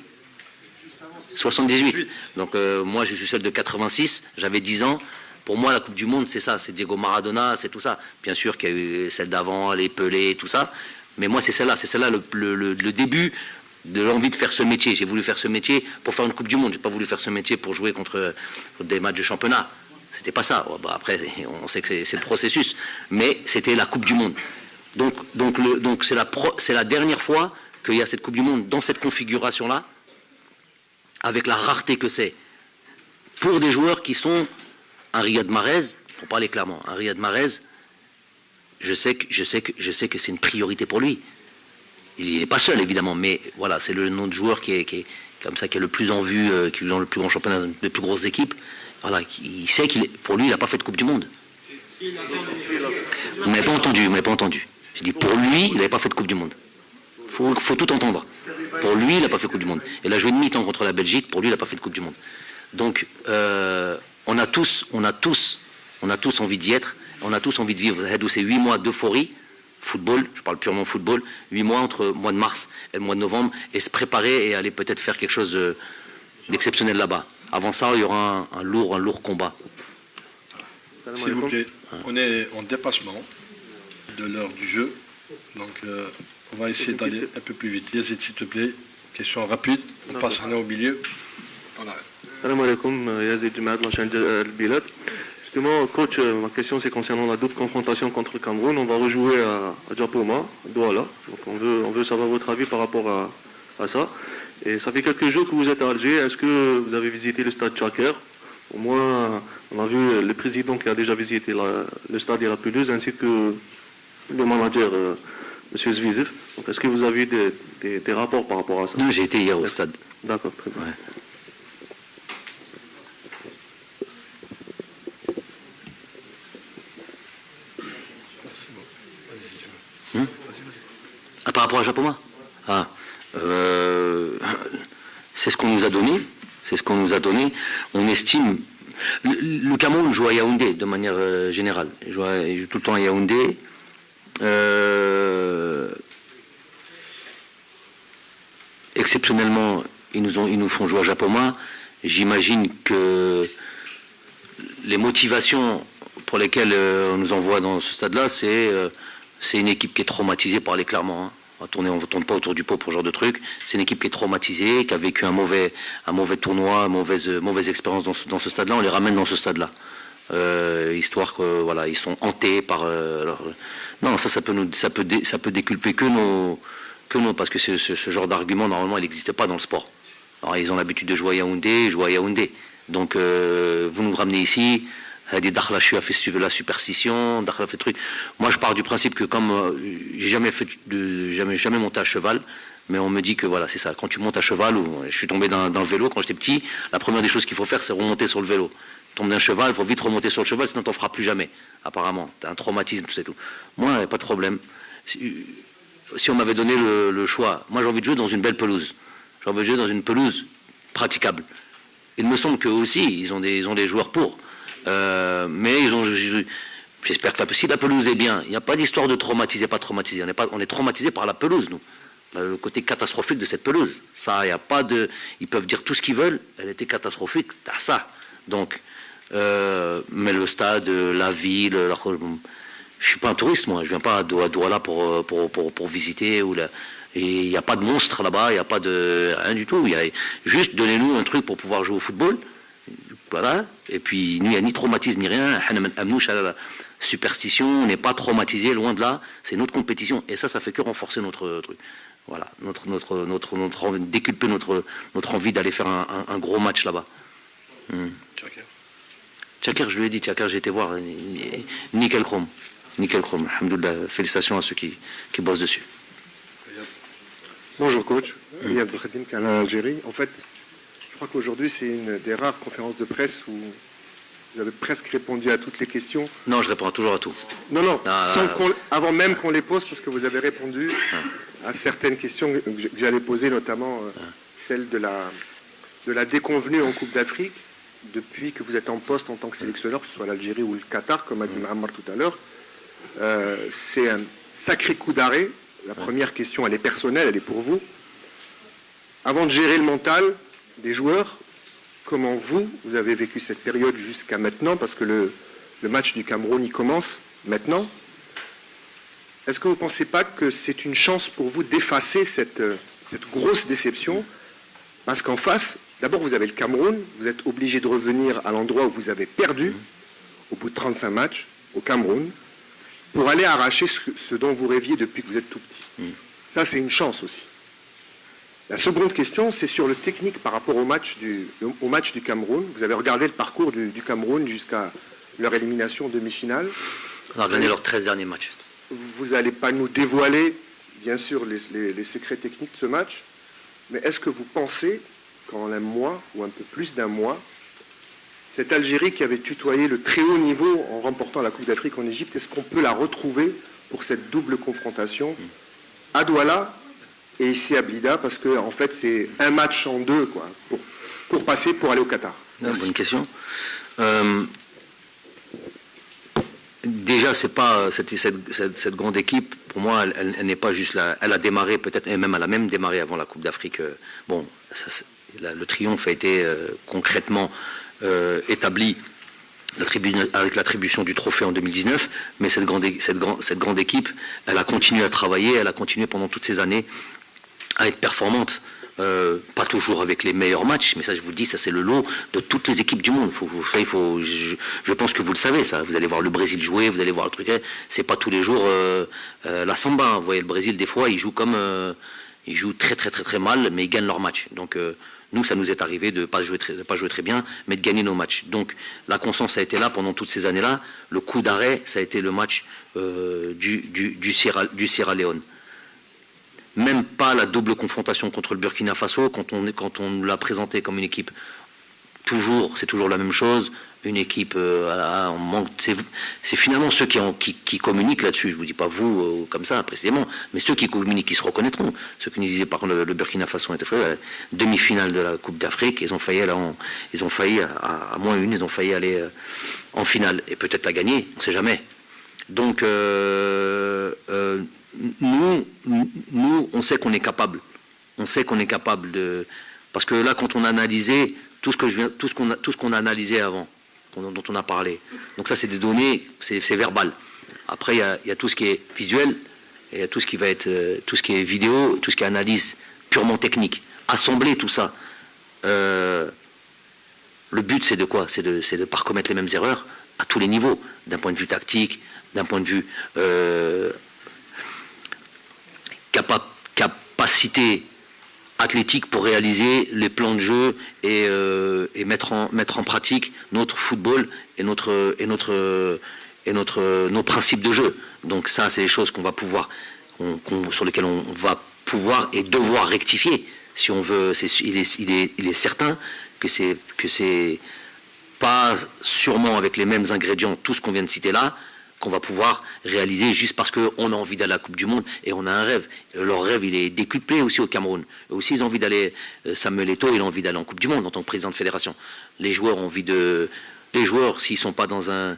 78. Donc, moi, je suis celle de 86, j'avais 10 ans. Pour moi, la Coupe du Monde, c'est ça, c'est Diego Maradona, c'est tout ça. Bien sûr qu'il y a eu celle d'avant, les Pelé, tout ça. Mais moi, c'est celle-là le début de l'envie de faire ce métier. J'ai voulu faire ce métier pour faire une Coupe du Monde. J'ai pas voulu faire ce métier pour jouer contre des matchs de championnat. C'était pas ça. Bon, après, on sait que c'est le processus. Mais c'était la Coupe du Monde. Donc c'est la dernière fois qu'il y a cette Coupe du Monde dans cette configuration-là, avec la rareté que c'est. Pour des joueurs qui sont un Riyad Mahrez, pour parler clairement, un Riyad Mahrez, je sais que c'est une priorité pour lui. Il n'est pas seul, évidemment, mais voilà, c'est le nom de joueur qui est comme ça, qui est le plus en vue, qui joue dans le plus grand championnat, les plus grosses équipes. Voilà, il sait pour lui, il n'a pas fait de Coupe du Monde. Vous m'avez pas entendu. J'ai dit, pour lui, il n'avait pas fait de Coupe du Monde. Faut tout entendre. Pour lui, il n'a pas fait de Coupe du Monde. Il a joué une mi-temps contre la Belgique, pour lui, il n'a pas fait de Coupe du Monde. Donc, on a tous envie d'y être, on a tous envie de vivre ces 8 mois d'euphorie, football, je parle purement football, 8 mois entre le mois de mars et le mois de novembre, et se préparer et aller peut-être faire quelque chose d'exceptionnel là-bas. Avant ça, il y aura un lourd combat. S'il vous plaît, on est en dépassement de l'heure du jeu, donc on va essayer d'aller un peu plus vite. Yazid, s'il te plaît, question rapide, on passe au milieu, on arrête. Salam alaikum, Yazid Jumaad, la chaîne Al-Bilad. Justement, coach, ma question c'est concernant la double confrontation contre le Cameroun. On va rejouer à Djapoma, à Douala. Donc on veut savoir votre avis par rapport à ça. Et ça fait quelques jours que vous êtes à Alger. Est-ce que vous avez visité le stade Tchaker? Au moins, on a vu le président qui a déjà visité le stade et la pelouse, ainsi que le manager, M. Zvizev. Donc est-ce que vous avez des rapports par rapport à ça? Non, j'ai été hier au stade. D'accord, très bien. Ouais. Par rapport à Japoma, c'est ce qu'on nous a donné. On estime. Le Cameroun joue à Yaoundé de manière générale. Il joue tout le temps à Yaoundé. Exceptionnellement, ils nous font jouer à Japoma. J'imagine que les motivations pour lesquelles on nous envoie dans ce stade-là, c'est une équipe qui est traumatisée, par les clairement. Hein. On ne tourne pas autour du pot pour ce genre de truc. C'est une équipe qui est traumatisée, qui a vécu un mauvais tournoi, mauvaise expérience dans ce stade-là. On les ramène dans ce stade-là, histoire que voilà, ils sont hantés par. Non, ça peut déculper que nos, parce que ce genre d'argument normalement il n'existe pas dans le sport. Alors, ils ont l'habitude de jouer à Yaoundé, Donc vous nous ramenez ici. Des Dakhlachu a fait la superstition, Dakhla a fait truc. Moi, je pars du principe que comme j'ai jamais monté à cheval, mais on me dit que voilà, c'est ça. Quand tu montes à cheval, ou je suis tombé dans le vélo quand j'étais petit, la première des choses qu'il faut faire, c'est remonter sur le vélo. Tu tombes d'un cheval, il faut vite remonter sur le cheval, sinon tu n'en feras plus jamais. Apparemment, tu as un traumatisme, tout ça et tout. Moi, pas de problème. Si on m'avait donné le choix, moi j'ai envie de jouer dans une belle pelouse. J'ai envie de jouer dans une pelouse praticable. Il me semble qu'eux aussi, ils ont des joueurs pour. Mais j'espère que si la pelouse est bien, il n'y a pas d'histoire de traumatiser, pas traumatisé. On est traumatisé par la pelouse, nous. le côté catastrophique de cette pelouse. Ça, il n'y a pas de... Ils peuvent dire tout ce qu'ils veulent, elle était catastrophique, t'as ça. Donc, mais le stade, la ville, je suis pas un touriste, moi, je viens pas à Douala pour visiter, et il n'y a pas de monstre là-bas, il n'y a pas de... rien du tout. Il y a juste, donnez-nous un truc pour pouvoir jouer au football, voilà, et puis il n'y a ni traumatisme ni rien, la superstition, on n'est pas traumatisé, loin de là, c'est notre compétition, et ça fait que renforcer notre truc. Voilà, déculper notre envie d'aller faire un gros match là-bas. Tchakir, je lui ai dit, Tchakir, j'ai été voir, nickel chrome, alhamdoulilah, félicitations à ceux qui bossent dessus. Bonjour coach, Riyad Belkhadim, Canal Algérie. En fait, je crois qu'aujourd'hui c'est une des rares conférences de presse où vous avez presque répondu à toutes les questions. Non, je réponds toujours à tout. Non, avant même qu'on les pose, parce que vous avez répondu à certaines questions que j'allais poser, notamment celle de la déconvenue en Coupe d'Afrique, depuis que vous êtes en poste en tant que sélectionneur, que ce soit l'Algérie ou le Qatar, comme a dit Ma'ammar tout à l'heure. C'est un sacré coup d'arrêt. La première question, elle est personnelle, elle est pour vous. Avant de gérer le mental des joueurs, comment vous avez vécu cette période jusqu'à maintenant, parce que le match du Cameroun, il commence maintenant. Est-ce que vous ne pensez pas que c'est une chance pour vous d'effacer cette grosse déception? Parce qu'en face, d'abord, vous avez le Cameroun, vous êtes obligé de revenir à l'endroit où vous avez perdu, au bout de 35 matchs, au Cameroun, pour aller arracher ce dont vous rêviez depuis que vous êtes tout petit. Ça, c'est une chance aussi. La seconde question, c'est sur le technique par rapport au match du Cameroun. Vous avez regardé le parcours du Cameroun jusqu'à leur élimination en demi-finale. On a regardé leurs 13 derniers matchs. Vous n'allez pas nous dévoiler, bien sûr, les secrets techniques de ce match, mais est-ce que vous pensez qu'en un mois, ou un peu plus d'un mois, cette Algérie qui avait tutoyé le très haut niveau en remportant la Coupe d'Afrique en Égypte, est-ce qu'on peut la retrouver pour cette double confrontation à Douala et ici à Blida, parce que en fait c'est un match en deux, quoi, pour passer, pour aller au Qatar? Bonne question. Déjà, c'est pas cette grande équipe. Pour moi, elle n'est pas juste là. Elle a démarré peut-être, et même elle a même démarré avant la Coupe d'Afrique. Bon, le triomphe a été concrètement établi avec l'attribution du trophée en 2019, mais cette grande équipe, elle a continué à travailler, elle a continué pendant toutes ces années à être performante. Pas toujours avec les meilleurs matchs, mais ça je vous le dis, ça c'est le lot de toutes les équipes du monde. Je pense que vous le savez ça. Vous allez voir le Brésil jouer, vous allez voir le truc. C'est pas tous les jours la samba. Vous voyez le Brésil des fois, ils jouent très très très très mal, mais ils gagnent leur match. Donc nous, ça nous est arrivé de pas jouer très bien, mais de gagner nos matchs. Donc la constance a été là pendant toutes ces années-là. Le coup d'arrêt, ça a été le match du Sierra Leone. Même pas la double confrontation contre le Burkina Faso, quand on l'a présenté comme une équipe. C'est toujours la même chose. Une équipe, on manque. C'est finalement ceux qui communiquent là-dessus. Je vous dis pas vous comme ça précisément, mais ceux qui communiquent, qui se reconnaîtront. Ceux qui nous disaient par contre le Burkina Faso était fait demi-finale de la Coupe d'Afrique, ils ont failli à moins une, ils ont failli aller en finale et peut-être la gagner, on ne sait jamais. Donc nous, on sait qu'on est capable. On sait qu'on est capable de, parce que là, quand on a analysé tout ce qu'on a analysé avant, dont on a parlé. Donc ça, c'est des données, c'est verbal. Après, il y a tout ce qui est visuel, et il y a tout ce qui va être, tout ce qui est vidéo, tout ce qui est analyse purement technique. Assembler tout ça. Le but, c'est de quoi? C'est de ne pas recommettre les mêmes erreurs à tous les niveaux, d'un point de vue tactique, d'un point de vue capacité athlétique pour réaliser les plans de jeu et mettre en pratique notre football et nos principes de jeu. Donc ça, c'est les choses qu'on va pouvoir, sur lesquelles on va pouvoir et devoir rectifier. Si on veut, il est certain que c'est pas sûrement avec les mêmes ingrédients, tout ce qu'on vient de citer là, qu'on va pouvoir réaliser juste parce qu'on a envie d'aller à la Coupe du Monde et on a un rêve. Leur rêve, il est décuplé aussi au Cameroun. Eux aussi, ils ont envie d'aller. Samuel Eto'o, il a envie d'aller en Coupe du Monde en tant que président de fédération. Les joueurs ont envie de. Les joueurs, s'ils sont pas dans un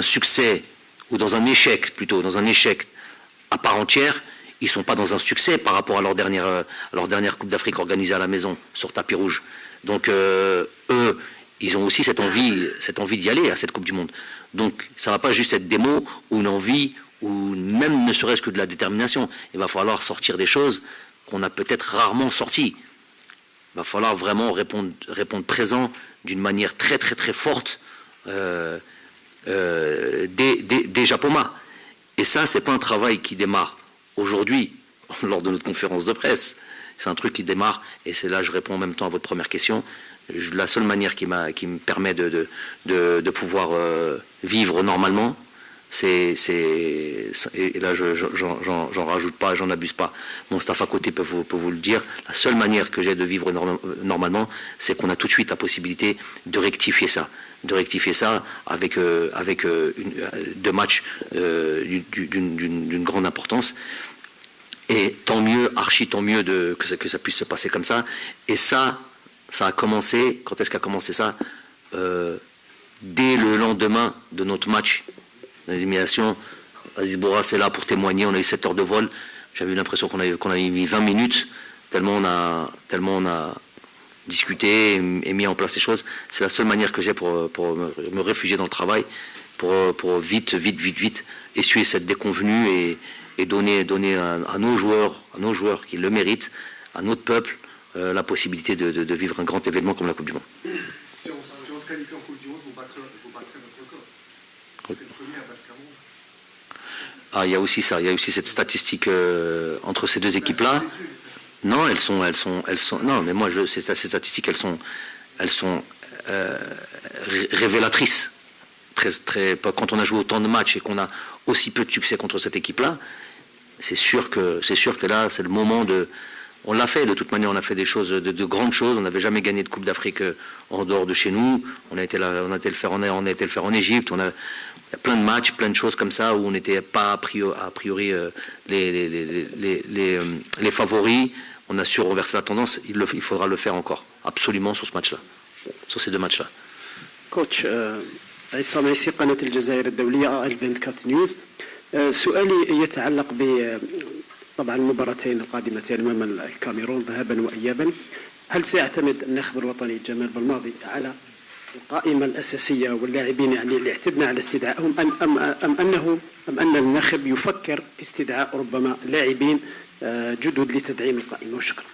succès ou dans un échec plutôt, dans un échec à part entière, ils ne sont pas dans un succès par rapport à leur dernière Coupe d'Afrique organisée à la maison, sur tapis rouge. Donc eux, ils ont aussi cette envie d'y aller à cette Coupe du Monde. Donc ça ne va pas juste être des mots ou une envie, ou même ne serait-ce que de la détermination. Il va falloir sortir des choses qu'on a peut-être rarement sorties. Il va falloir vraiment répondre présent d'une manière très très très forte des Japoma. Et ça, c'est pas un travail qui démarre aujourd'hui, lors de notre conférence de presse. C'est un truc qui démarre, et c'est là je réponds en même temps à votre première question. La seule manière qui me permet de pouvoir vivre normalement, et là j'en rajoute pas, j'en abuse pas, mon staff à côté peut vous le dire, la seule manière que j'ai de vivre normalement, c'est qu'on a tout de suite la possibilité de rectifier ça avec deux matchs d'une grande importance. Et tant mieux, archi tant mieux que ça puisse se passer comme ça. Et ça a commencé, quand est-ce qu'a commencé ça dès le lendemain de notre match d'élimination. Aziz Bourras est là pour témoigner, on a eu 7 heures de vol. J'avais eu l'impression qu'on avait mis 20 minutes, tellement on a discuté et mis en place les choses. C'est la seule manière que j'ai pour me réfugier dans le travail, pour vite essuyer cette déconvenue et donner à nos joueurs qui le méritent, à notre peuple, la possibilité de vivre un grand événement comme la Coupe du Monde. Si on se qualifie en Coupe du Monde, vous battrez notre record. C'est le premier à battre Cameroun. Ah, il y a aussi ça, il y a aussi cette statistique entre ces deux équipes-là. Non, elles sont. Non, mais moi, ces statistiques, elles sont révélatrices. Quand on a joué autant de matchs et qu'on a aussi peu de succès contre cette équipe-là, c'est sûr que là, c'est le moment de. On l'a fait, de toute manière, on a fait des choses, de grandes choses. On n'avait jamais gagné de Coupe d'Afrique en dehors de chez nous. On a été le faire en Égypte. Il y a plein de matchs, plein de choses comme ça où on n'était pas a priori les favoris. On a su renverser la tendance. Il faudra le faire encore, absolument, sur ce match-là, sur ces deux matchs-là. كوتش عصام عيسي قناة الجزائر الدولية ال24 نيوز. سؤالي يتعلق طبعا المباراتين القادمتين امام الكاميرون ذهابا وايابا. هل سيعتمد الناخب الوطني جمال بلماضي على القائمة الأساسية واللاعبين يعني اللي اعتدنا على استدعائهم أم أن الناخب يفكر في استدعاء ربما لاعبين جدد لتدعيم القائمة؟ وشكرا.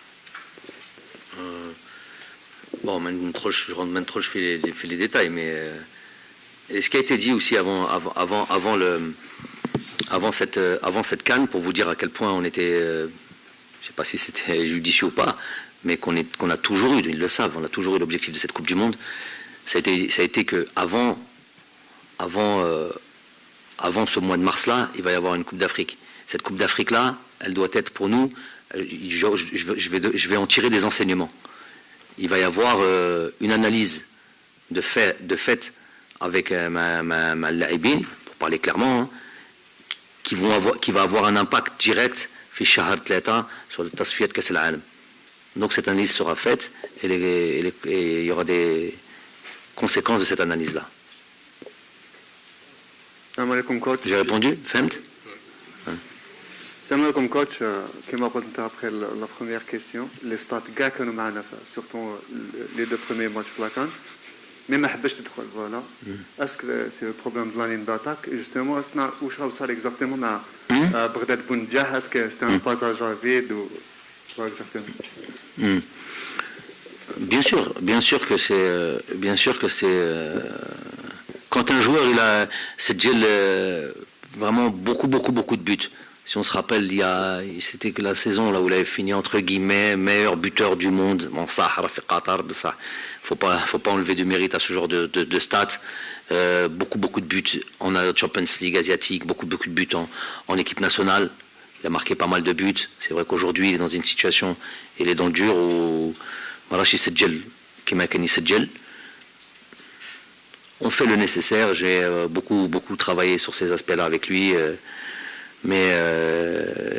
Bon, je rentre même trop, je fais les détails, mais ce qui a été dit aussi avant cette CAN, pour vous dire à quel point on était, je ne sais pas si c'était judicieux ou pas, mais qu'on a toujours eu, ils le savent, on a toujours eu l'objectif de cette Coupe du Monde. Ça a été que avant ce mois de mars-là, il va y avoir une Coupe d'Afrique. Cette Coupe d'Afrique-là, elle doit être pour nous, je vais en tirer des enseignements. Il va y avoir une analyse de fait avec ma laïbine, pour parler clairement, qui va avoir un impact direct sur le tasfiyat Kass al-Alam. Donc cette analyse sera faite et il y aura des conséquences de cette analyse-là. J'ai répondu, Femt? Salam alaikum coach, كما قلت après la première question, les stats gars كانوا معنا surtout les deux premiers matchs de la CAN, mais ما حبش تدخل voilà. Est-ce que c'est le problème de la ligne d'attaque et justement est-ce que où ça exactement مع بغداد بونجاح est-ce que c'était un passage à vide ou quoi exactement? Bien sûr que c'est quand un joueur il a vraiment beaucoup de buts. Si on se rappelle, c'était que la saison là où il avait fini entre guillemets meilleur buteur du monde. Bon, ça, Qatar, ça, faut pas enlever du mérite à ce genre de stats. Beaucoup de buts en Champions League asiatique, beaucoup de buts en équipe nationale. Il a marqué pas mal de buts. C'est vrai qu'aujourd'hui il est dans une situation, il est dans le dur où voilà, chez Sedjel, qui m'a gagné Sedjel. On fait le nécessaire. J'ai beaucoup travaillé sur ces aspects-là avec lui. Mais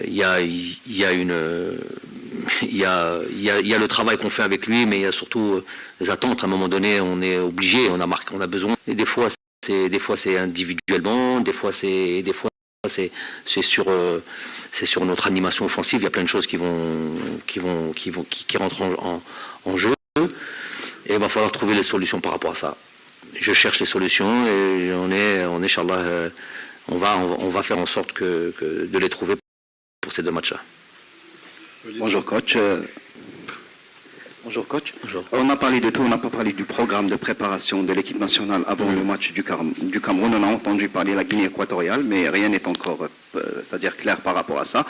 il y a le travail qu'on fait avec lui, mais il y a surtout les attentes. À un moment donné, on est obligé, on a besoin. Et des fois, c'est individuellement, des fois c'est sur notre animation offensive. Il y a plein de choses qui rentrent en jeu, et il va falloir trouver les solutions par rapport à ça. Je cherche les solutions et Inch'Allah, on va faire en sorte de les trouver pour ces deux matchs-là. Bonjour coach. Bonjour coach. Bonjour. On a parlé de tout, on n'a pas parlé du programme de préparation de l'équipe nationale avant le match du Cameroun. On a entendu parler de la Guinée équatoriale, mais rien n'est encore, c'est-à-dire clair par rapport à ça.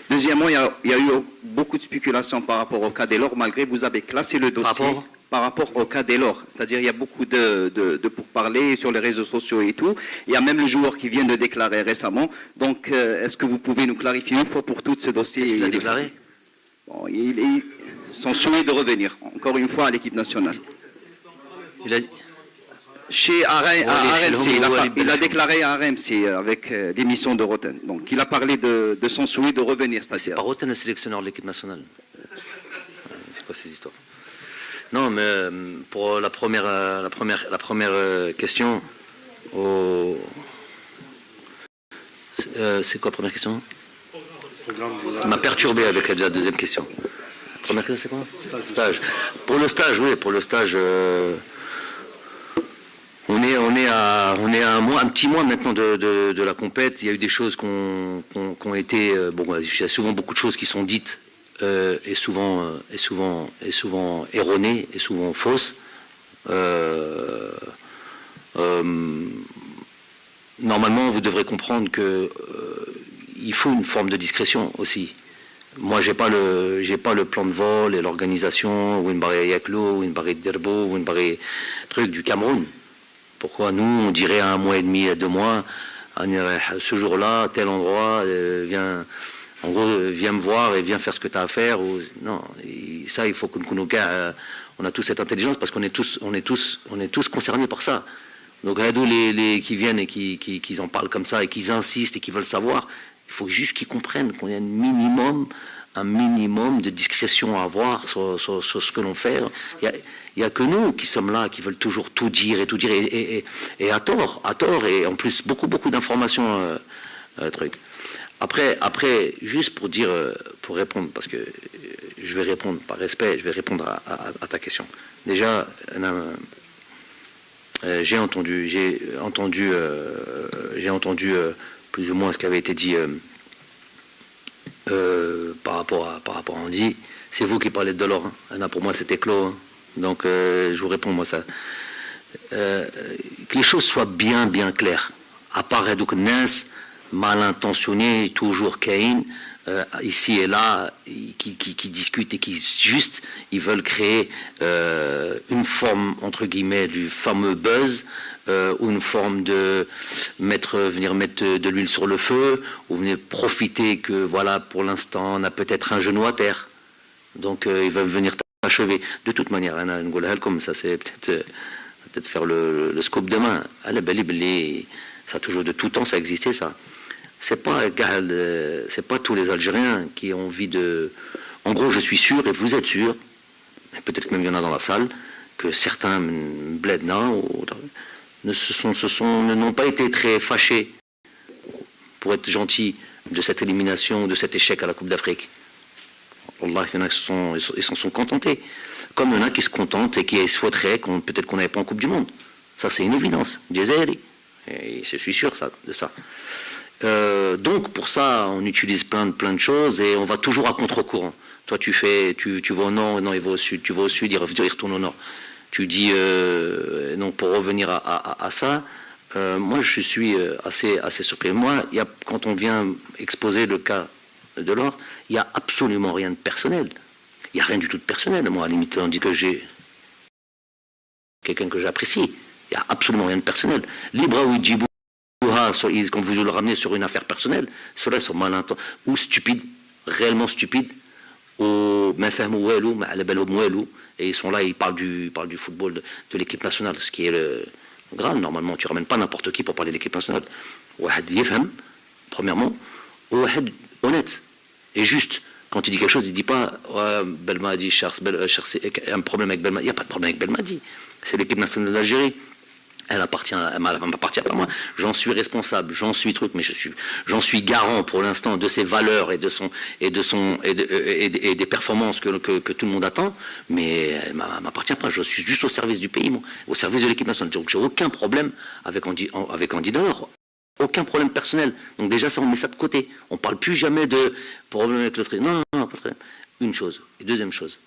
Deuxièmement, il y a eu beaucoup de spéculations par rapport au cas Delors, malgré que vous avez classé le dossier par rapport au cas Delors. C'est-à-dire il y a beaucoup de pourparlers sur les réseaux sociaux et tout. Il y a même le joueur qui vient de déclarer récemment. Donc, est-ce que vous pouvez nous clarifier une fois pour toutes ce dossier? Qu'est-ce qu'il a déclaré? Bon, son souhait de revenir, encore une fois, à l'équipe nationale. Chez RMC, il a déclaré à RMC avec l'émission de Roten. Donc, il a parlé de son souhait de revenir. C'est pas Roten le sélectionneur de l'équipe nationale. C'est quoi ces histoires? Non, mais pour la première question, c'est quoi la première question? Il m'a perturbé avec la deuxième question. La première question, c'est quoi? Stage. Pour le stage, oui, pour le stage, on est à un petit mois maintenant de la compète. Il y a eu des choses qui ont été, il y a souvent beaucoup de choses qui sont dites et souvent erronées et souvent fausses. Normalement, vous devrez comprendre que il faut une forme de discrétion aussi. Moi, j'ai pas le plan de vol et l'organisation Winbaré Yaklo, Winbaré Derbo, Winbaré truc du Cameroun. Pourquoi nous, on dirait à 1 mois et demi, à 2 mois, ce jour-là, tel endroit, viens me voir et viens faire ce que tu as à faire. Non, ça, il faut que nous on a tous cette intelligence parce qu'on est tous concernés par ça. Donc, les qui viennent et qui en parlent comme ça et qui insistent et qui veulent savoir, il faut juste qu'ils comprennent qu'on a un minimum de discrétion à avoir sur ce que l'on fait. Il n'y a que nous qui sommes là, qui veulent toujours tout dire et à tort, et en plus beaucoup d'informations. Après, juste pour répondre, parce que je vais répondre par respect, je vais répondre à ta question. Déjà, j'ai entendu plus ou moins ce qui avait été dit par rapport à Andy. C'est vous qui parlez de Delors. Hein. Pour moi, c'était clos. Hein. Donc, je vous réponds, moi, ça. Que les choses soient bien claires. À part Redouk Nens, mal intentionné, toujours Caïn, ici et là, qui discutent et qui juste, ils veulent créer une forme, entre guillemets, du fameux buzz, ou une forme de venir mettre de l'huile sur le feu, ou venir profiter que, voilà, pour l'instant, on a peut-être un genou à terre. Donc, ils veulent venir t'achever. De toute manière, comme ça, c'est peut-être faire le scope demain. Ça a toujours de tout temps, ça existait, ça. C'est pas tous les Algériens qui ont envie de... En gros, je suis sûr, et vous êtes sûr, et peut-être que même il y en a dans la salle, que certains bledna n'ont pas été très fâchés, pour être gentils, de cette élimination, de cet échec à la Coupe d'Afrique. Allah, il y en a qui s'en sont contentés. Comme il y en a qui se contentent et qui souhaiteraient peut-être qu'on n'avait pas en Coupe du Monde. Ça, c'est une évidence. Et je suis sûr de ça. Donc pour ça, on utilise plein de choses et on va toujours à contre-courant. Toi, tu vas au nord, non, il va au sud. Tu vas au sud, il retourne au nord. Tu dis, donc pour revenir à ça, moi je suis assez surpris. Moi, quand on vient exposer le cas de Delors, il n'y a absolument rien de personnel. Il n'y a rien du tout de personnel. Moi, à la limite, on dit que j'ai quelqu'un que j'apprécie. Il n'y a absolument rien de personnel. Libre ou Djibou, quand vous le ramenez sur une affaire personnelle, ceux-là sont mal intentionnés ou stupides, réellement stupides, et ils sont là, ils parlent du football de l'équipe nationale, ce qui est le grave. Normalement, tu ne ramènes pas n'importe qui pour parler de l'équipe nationale. Premièrement, honnête et juste. Quand il dit quelque chose, il ne dit pas Belmadi, un problème avec Belmadi. Il n'y a pas de problème avec Belmadi. C'est l'équipe nationale d'Algérie. Elle m'appartient pas moi. J'en suis responsable, j'en suis truc, mais j'en suis garant pour l'instant de ses valeurs et des performances que tout le monde attend. Mais elle m'appartient pas. Je suis juste au service du pays, moi, au service de l'équipe nationale. Donc j'ai aucun problème avec Andy Delors. Aucun problème personnel. Donc déjà ça, on met ça de côté. On parle plus jamais de problème avec l'autre. Non, pas de problème. Une chose. Et deuxième chose.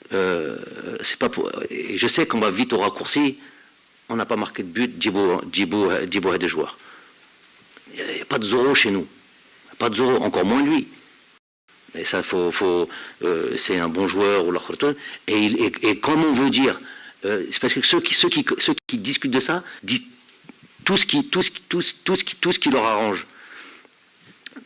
C'est pas pour. Et je sais qu'on va vite au raccourci. On n'a pas marqué de but, Djibo a des joueurs. Il n'y a pas de Zoro chez nous. Pas de Zoro, encore moins lui. Mais ça, c'est un bon joueur ou l'autre. Et comme on veut dire, c'est parce que ceux qui discutent de ça disent tout ce qui leur arrange.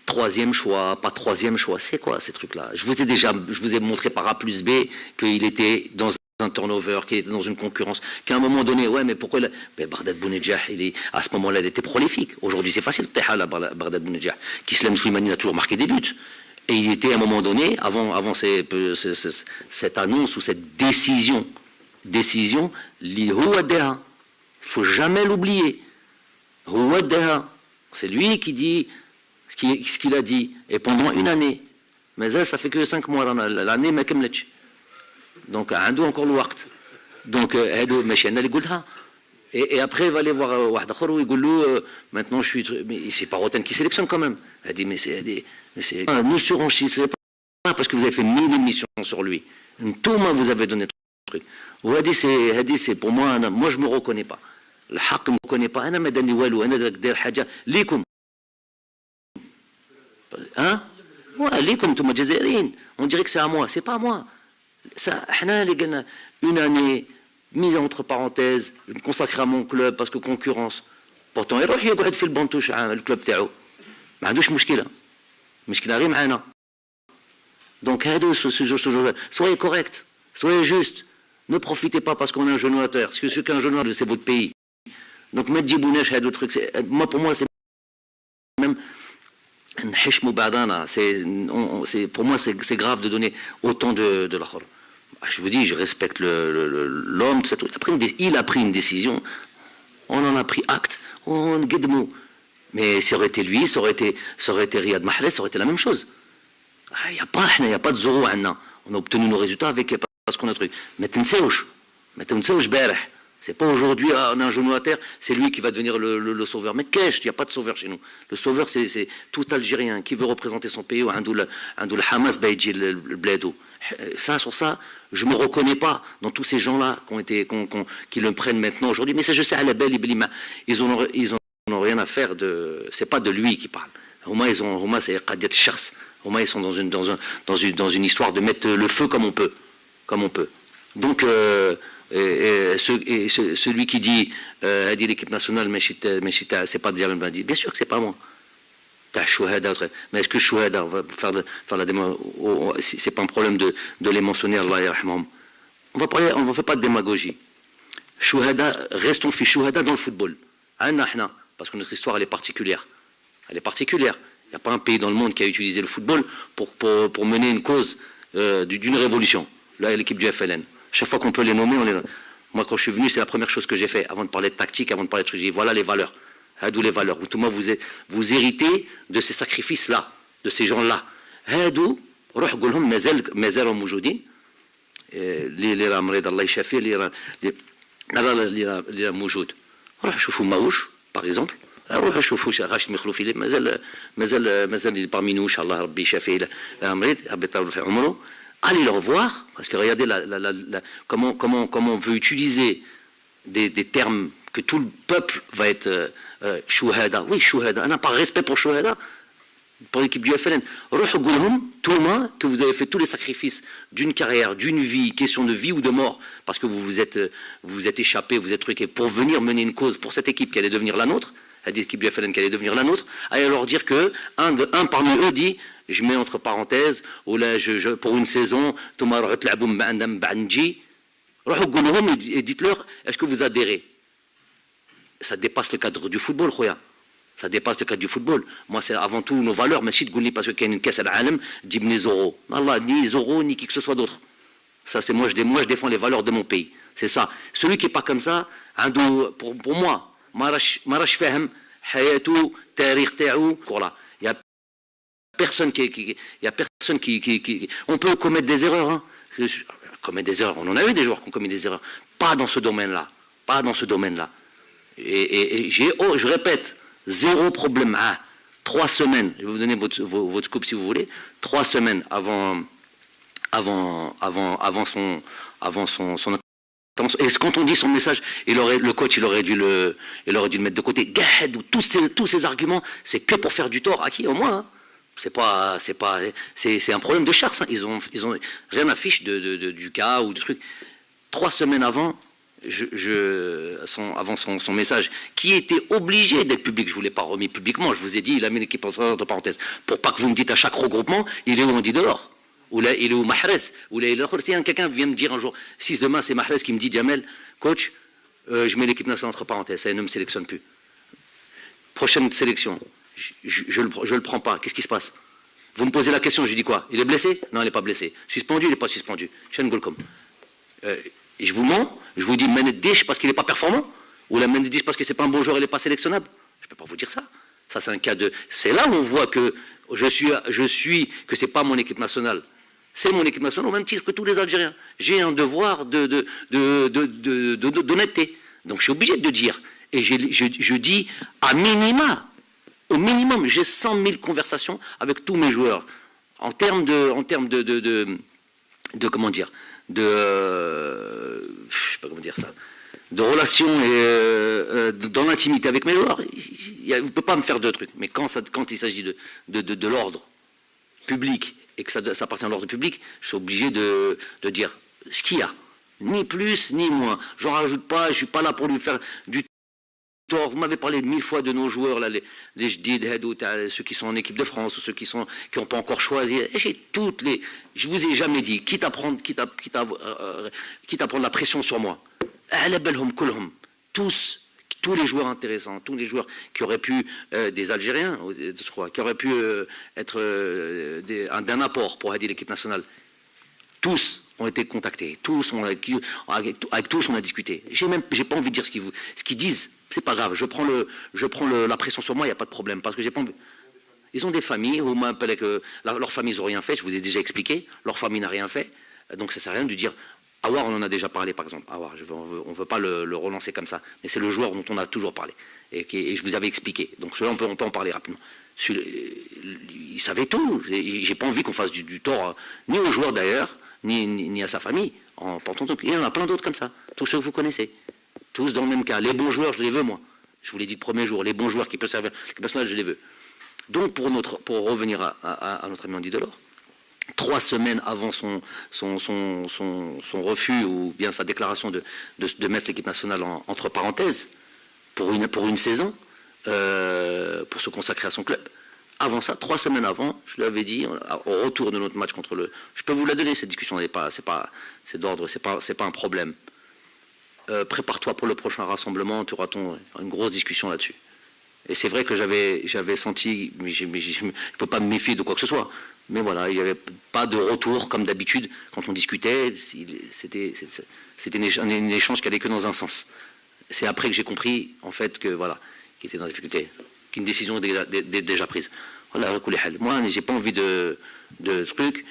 Troisième choix, pas troisième choix, c'est quoi ces trucs-là? Je vous ai montré par A plus B qu'il était dans un turnover, qu'il était dans une concurrence, qu'à un moment donné, ouais, mais pourquoi Bardad Bounedjah, à ce moment-là, il était prolifique. Aujourd'hui, c'est facile, Bardad Bounedjah. Kislam Slimani a toujours marqué des buts. Et il était à un moment donné, avant cette annonce ou cette décision, il ne faut jamais l'oublier. C'est lui qui dit ce qu'il a dit. Et pendant une année, mais ça fait que 5 mois, l'année, mais donc, عنده encore le وقت. Donc, et après, il va aller voir واحد آخر ويقول له maintenant je suis. Mais c'est pas Roten qui sélectionne quand même. Elle dit mais c'est ne surenchissez pas parce que vous avez fait 1000 émissions sur lui. Tout le monde vous avez donné truc. Hadi c'est pour moi je me reconnais pas. Le حق me reconnais pas. أنا ما داني والو أنا داير حاجة ليكم. Hein? Ouais, ليكم انتم جزائريين. On dirait que c'est à moi, c'est pas à moi. Ça, une année mise entre parenthèses, consacrée à mon club parce que concurrence. Pourtant, il يقعد في البنطوش le club تاعو. ما عندوش مشكلة غير معانا. Donc, soyez correct, soyez juste. Ne profitez pas parce qu'on est un jeune notaire. Parce que ce qu'un jeune notaire, c'est votre pays. Donc, mettre Djibounesh à d'autres trucs, moi, pour moi, c'est même. Pour moi, c'est grave de donner autant de l'achor. Je vous dis, je respecte l'homme, il a pris une décision, on en a pris acte, on guedmou. Mais ça aurait été lui, ça aurait été Riyad Mahrez, ça aurait été la même chose. Il n'y a pas de Zoro, on a obtenu nos résultats parce qu'on a truc. Mais t'enseuch berh. C'est pas aujourd'hui, on a un genou à terre, c'est lui qui va devenir le sauveur. Mais qu'est-ce, il n'y a pas de sauveur chez nous. Le sauveur, c'est tout Algérien qui veut représenter son pays, ou un Hamas, le Blédo. Ça, sur ça, je ne me reconnais pas dans tous ces gens-là qui le prennent maintenant aujourd'hui. Mais ça, je sais, à la belle, ils n'ont rien à faire de. C'est pas de lui qui parle. Au moins, c'est Qadiat Chars. Au moins, ils sont dans une histoire de mettre le feu comme on peut. Donc. Et celui qui dit l'équipe nationale, c'est pas Diamel Bandi. Bien sûr que c'est pas moi. Mais est-ce que Chouhada va faire la démo? C'est pas un problème de les mentionner, Allah yarhamhum. On va faire pas de démagogie. Chouhada, restons fi Chouhada dans le football. Parce que notre histoire elle est particulière. Il n'y a pas un pays dans le monde qui a utilisé le football pour mener une cause d'une révolution. Là, l'équipe du FLN. Chaque fois qu'on peut les nommer, on les nomme. Moi, quand je suis venu, c'est la première chose que j'ai fait. Avant de parler de tactique, avant de parler de trucs, j'ai dit voilà les valeurs. D'où les valeurs. Vous héritez de ces sacrifices-là, de ces gens-là. D'où, روح قولهم مازالهم موجودين. اللي راه مريض الله يشافيه اللي موجود. روح شوفوا ماوش, par exemple. روحوا شوفوا راشد مخلوفي مازال parmi nous, الله ربي يشافيه مريض ربي يطول في عمره. Allez le revoir, parce que regardez comment on veut utiliser des termes que tout le peuple va être Chouhada. Oui, Chouhada. On n'a pas respect pour Chouhada, pour l'équipe du FLN. Tout le monde, que vous avez fait tous les sacrifices d'une carrière, d'une vie, question de vie ou de mort, parce que vous vous êtes échappé, vous êtes truqué, pour venir mener une cause pour cette équipe qui allait devenir la nôtre, l'équipe du FLN qui allait devenir la nôtre, allez leur dire que un parmi eux dit. Je mets entre parenthèses, ou là, pour une saison, et dites-leur, est-ce que vous adhérez? Ça dépasse le cadre du football, khoya. Ça dépasse le cadre du football. Moi, c'est avant tout nos valeurs. Mais si tu parce qu'il y a une caisse à l'Alam, dis-moi Zoro. Allah, ni Zoro, ni qui que ce soit d'autre. Ça, c'est moi, je défends les valeurs de mon pays. C'est ça. Celui qui n'est pas comme ça, pour moi, marash fahem, hayatou, tariq ta'ou, voilà. Il y a personne qui, on peut commettre des erreurs, hein. Commettre des erreurs. On en a eu des joueurs qui ont commis des erreurs. Pas dans ce domaine-là. Pas dans ce domaine-là. Et je répète, zéro problème. 3 semaines, je vais vous donner votre scoop si vous voulez, 3 semaines avant son et quand on dit son message, le coach il aurait dû le mettre de côté. Tous ces arguments, c'est que pour faire du tort à qui? Au moins. Hein. C'est un problème de charce. Hein. Ils ont rien à fiche du cas ou du truc. 3 semaines avant. Avant son message, qui était obligé d'être public, je ne vous l'ai pas remis publiquement, je vous ai dit, il a mis l'équipe entre parenthèses, pour pas que vous me dites à chaque regroupement, il est où on dit dehors, ou là, il est où Mahrez, ou là, il est où. Si quelqu'un vient me dire un jour, si demain c'est Mahrez qui me dit, Jamel, coach, je mets l'équipe nationale entre parenthèses, ça ne me sélectionne plus. Prochaine sélection, je le prends pas, qu'est-ce qui se passe? Vous me posez la question, je dis quoi? Il est blessé? Non, il n'est pas blessé. Suspendu? Il n'est pas suspendu. Shen Golkom. Et je vous mens, je vous dis Menedish parce qu'il n'est pas performant, ou la Menedish parce que c'est pas un bon joueur, il n'est pas sélectionnable. Je ne peux pas vous dire ça. Ça, c'est un cas de. C'est là où on voit que que c'est pas mon équipe nationale. C'est mon équipe nationale au même titre que tous les Algériens. J'ai un devoir d'honnêteté. Donc je suis obligé de dire. Et je dis à minima, au minimum, j'ai 100 000 conversations avec tous mes joueurs. En termes de comment dire, je sais pas comment dire ça, de relations et dans l'intimité avec mes joueurs, vous ne pouvez pas me faire deux trucs. Mais quand il s'agit de l'ordre public et que ça appartient à l'ordre public, je suis obligé de dire ce qu'il y a, ni plus ni moins. J'en rajoute pas, je ne suis pas là pour lui faire du tort. Vous m'avez parlé 1000 fois de nos joueurs, là, les Jdid, ceux qui sont en équipe de France ou ceux qui n'ont pas encore choisi. Et je vous ai jamais dit, quitte à prendre la pression sur moi. Tous les joueurs intéressants, tous les joueurs qui auraient pu, des Algériens, qui auraient pu être d'un apport pour aider l'équipe nationale, tous ont été contactés, avec tous on a discuté. J'ai pas envie de dire ce qu'ils disent, c'est pas grave, je prends la pression sur moi, il n'y a pas de problème, parce que j'ai pas envie. Ils ont des familles, vous m'appelez que leur famille, ils n'ont rien fait, je vous ai déjà expliqué, leur famille n'a rien fait, donc ça ne sert à rien de dire. Awar, on en a déjà parlé par exemple. Awar, on ne veut pas le relancer comme ça. Mais c'est le joueur dont on a toujours parlé. Et je vous avais expliqué. Donc celui-là, on peut en parler rapidement. Il savait tout. J'ai pas envie qu'on fasse du tort, ni aux joueurs d'ailleurs, ni à sa famille. En portant tout. Il y en a plein d'autres comme ça. Tous ceux que vous connaissez. Tous dans le même cas. Les bons joueurs, je les veux moi. Je vous l'ai dit le premier jour. Les bons joueurs qui peuvent servir l'équipe nationale, je les veux. Donc pour revenir à notre ami Andy Delors, 3 semaines avant son refus ou bien sa déclaration de mettre l'équipe nationale entre parenthèses pour une saison, pour se consacrer à son club. Avant ça, 3 semaines avant, je lui avais dit, au retour de notre match contre le... Je peux vous la donner, cette discussion, c'est d'ordre, c'est pas un problème. Prépare-toi pour le prochain rassemblement, tu auras une grosse discussion là-dessus. Et c'est vrai que j'avais senti, mais je ne peux pas me méfier de quoi que ce soit. Mais voilà, il n'y avait pas de retour comme d'habitude. Quand on discutait, c'était un échange qui allait que dans un sens. C'est après que j'ai compris, en fait, qu'il était dans la difficulté, qu'une décision est déjà prise. Voilà, moi, j'ai pas envie de trucs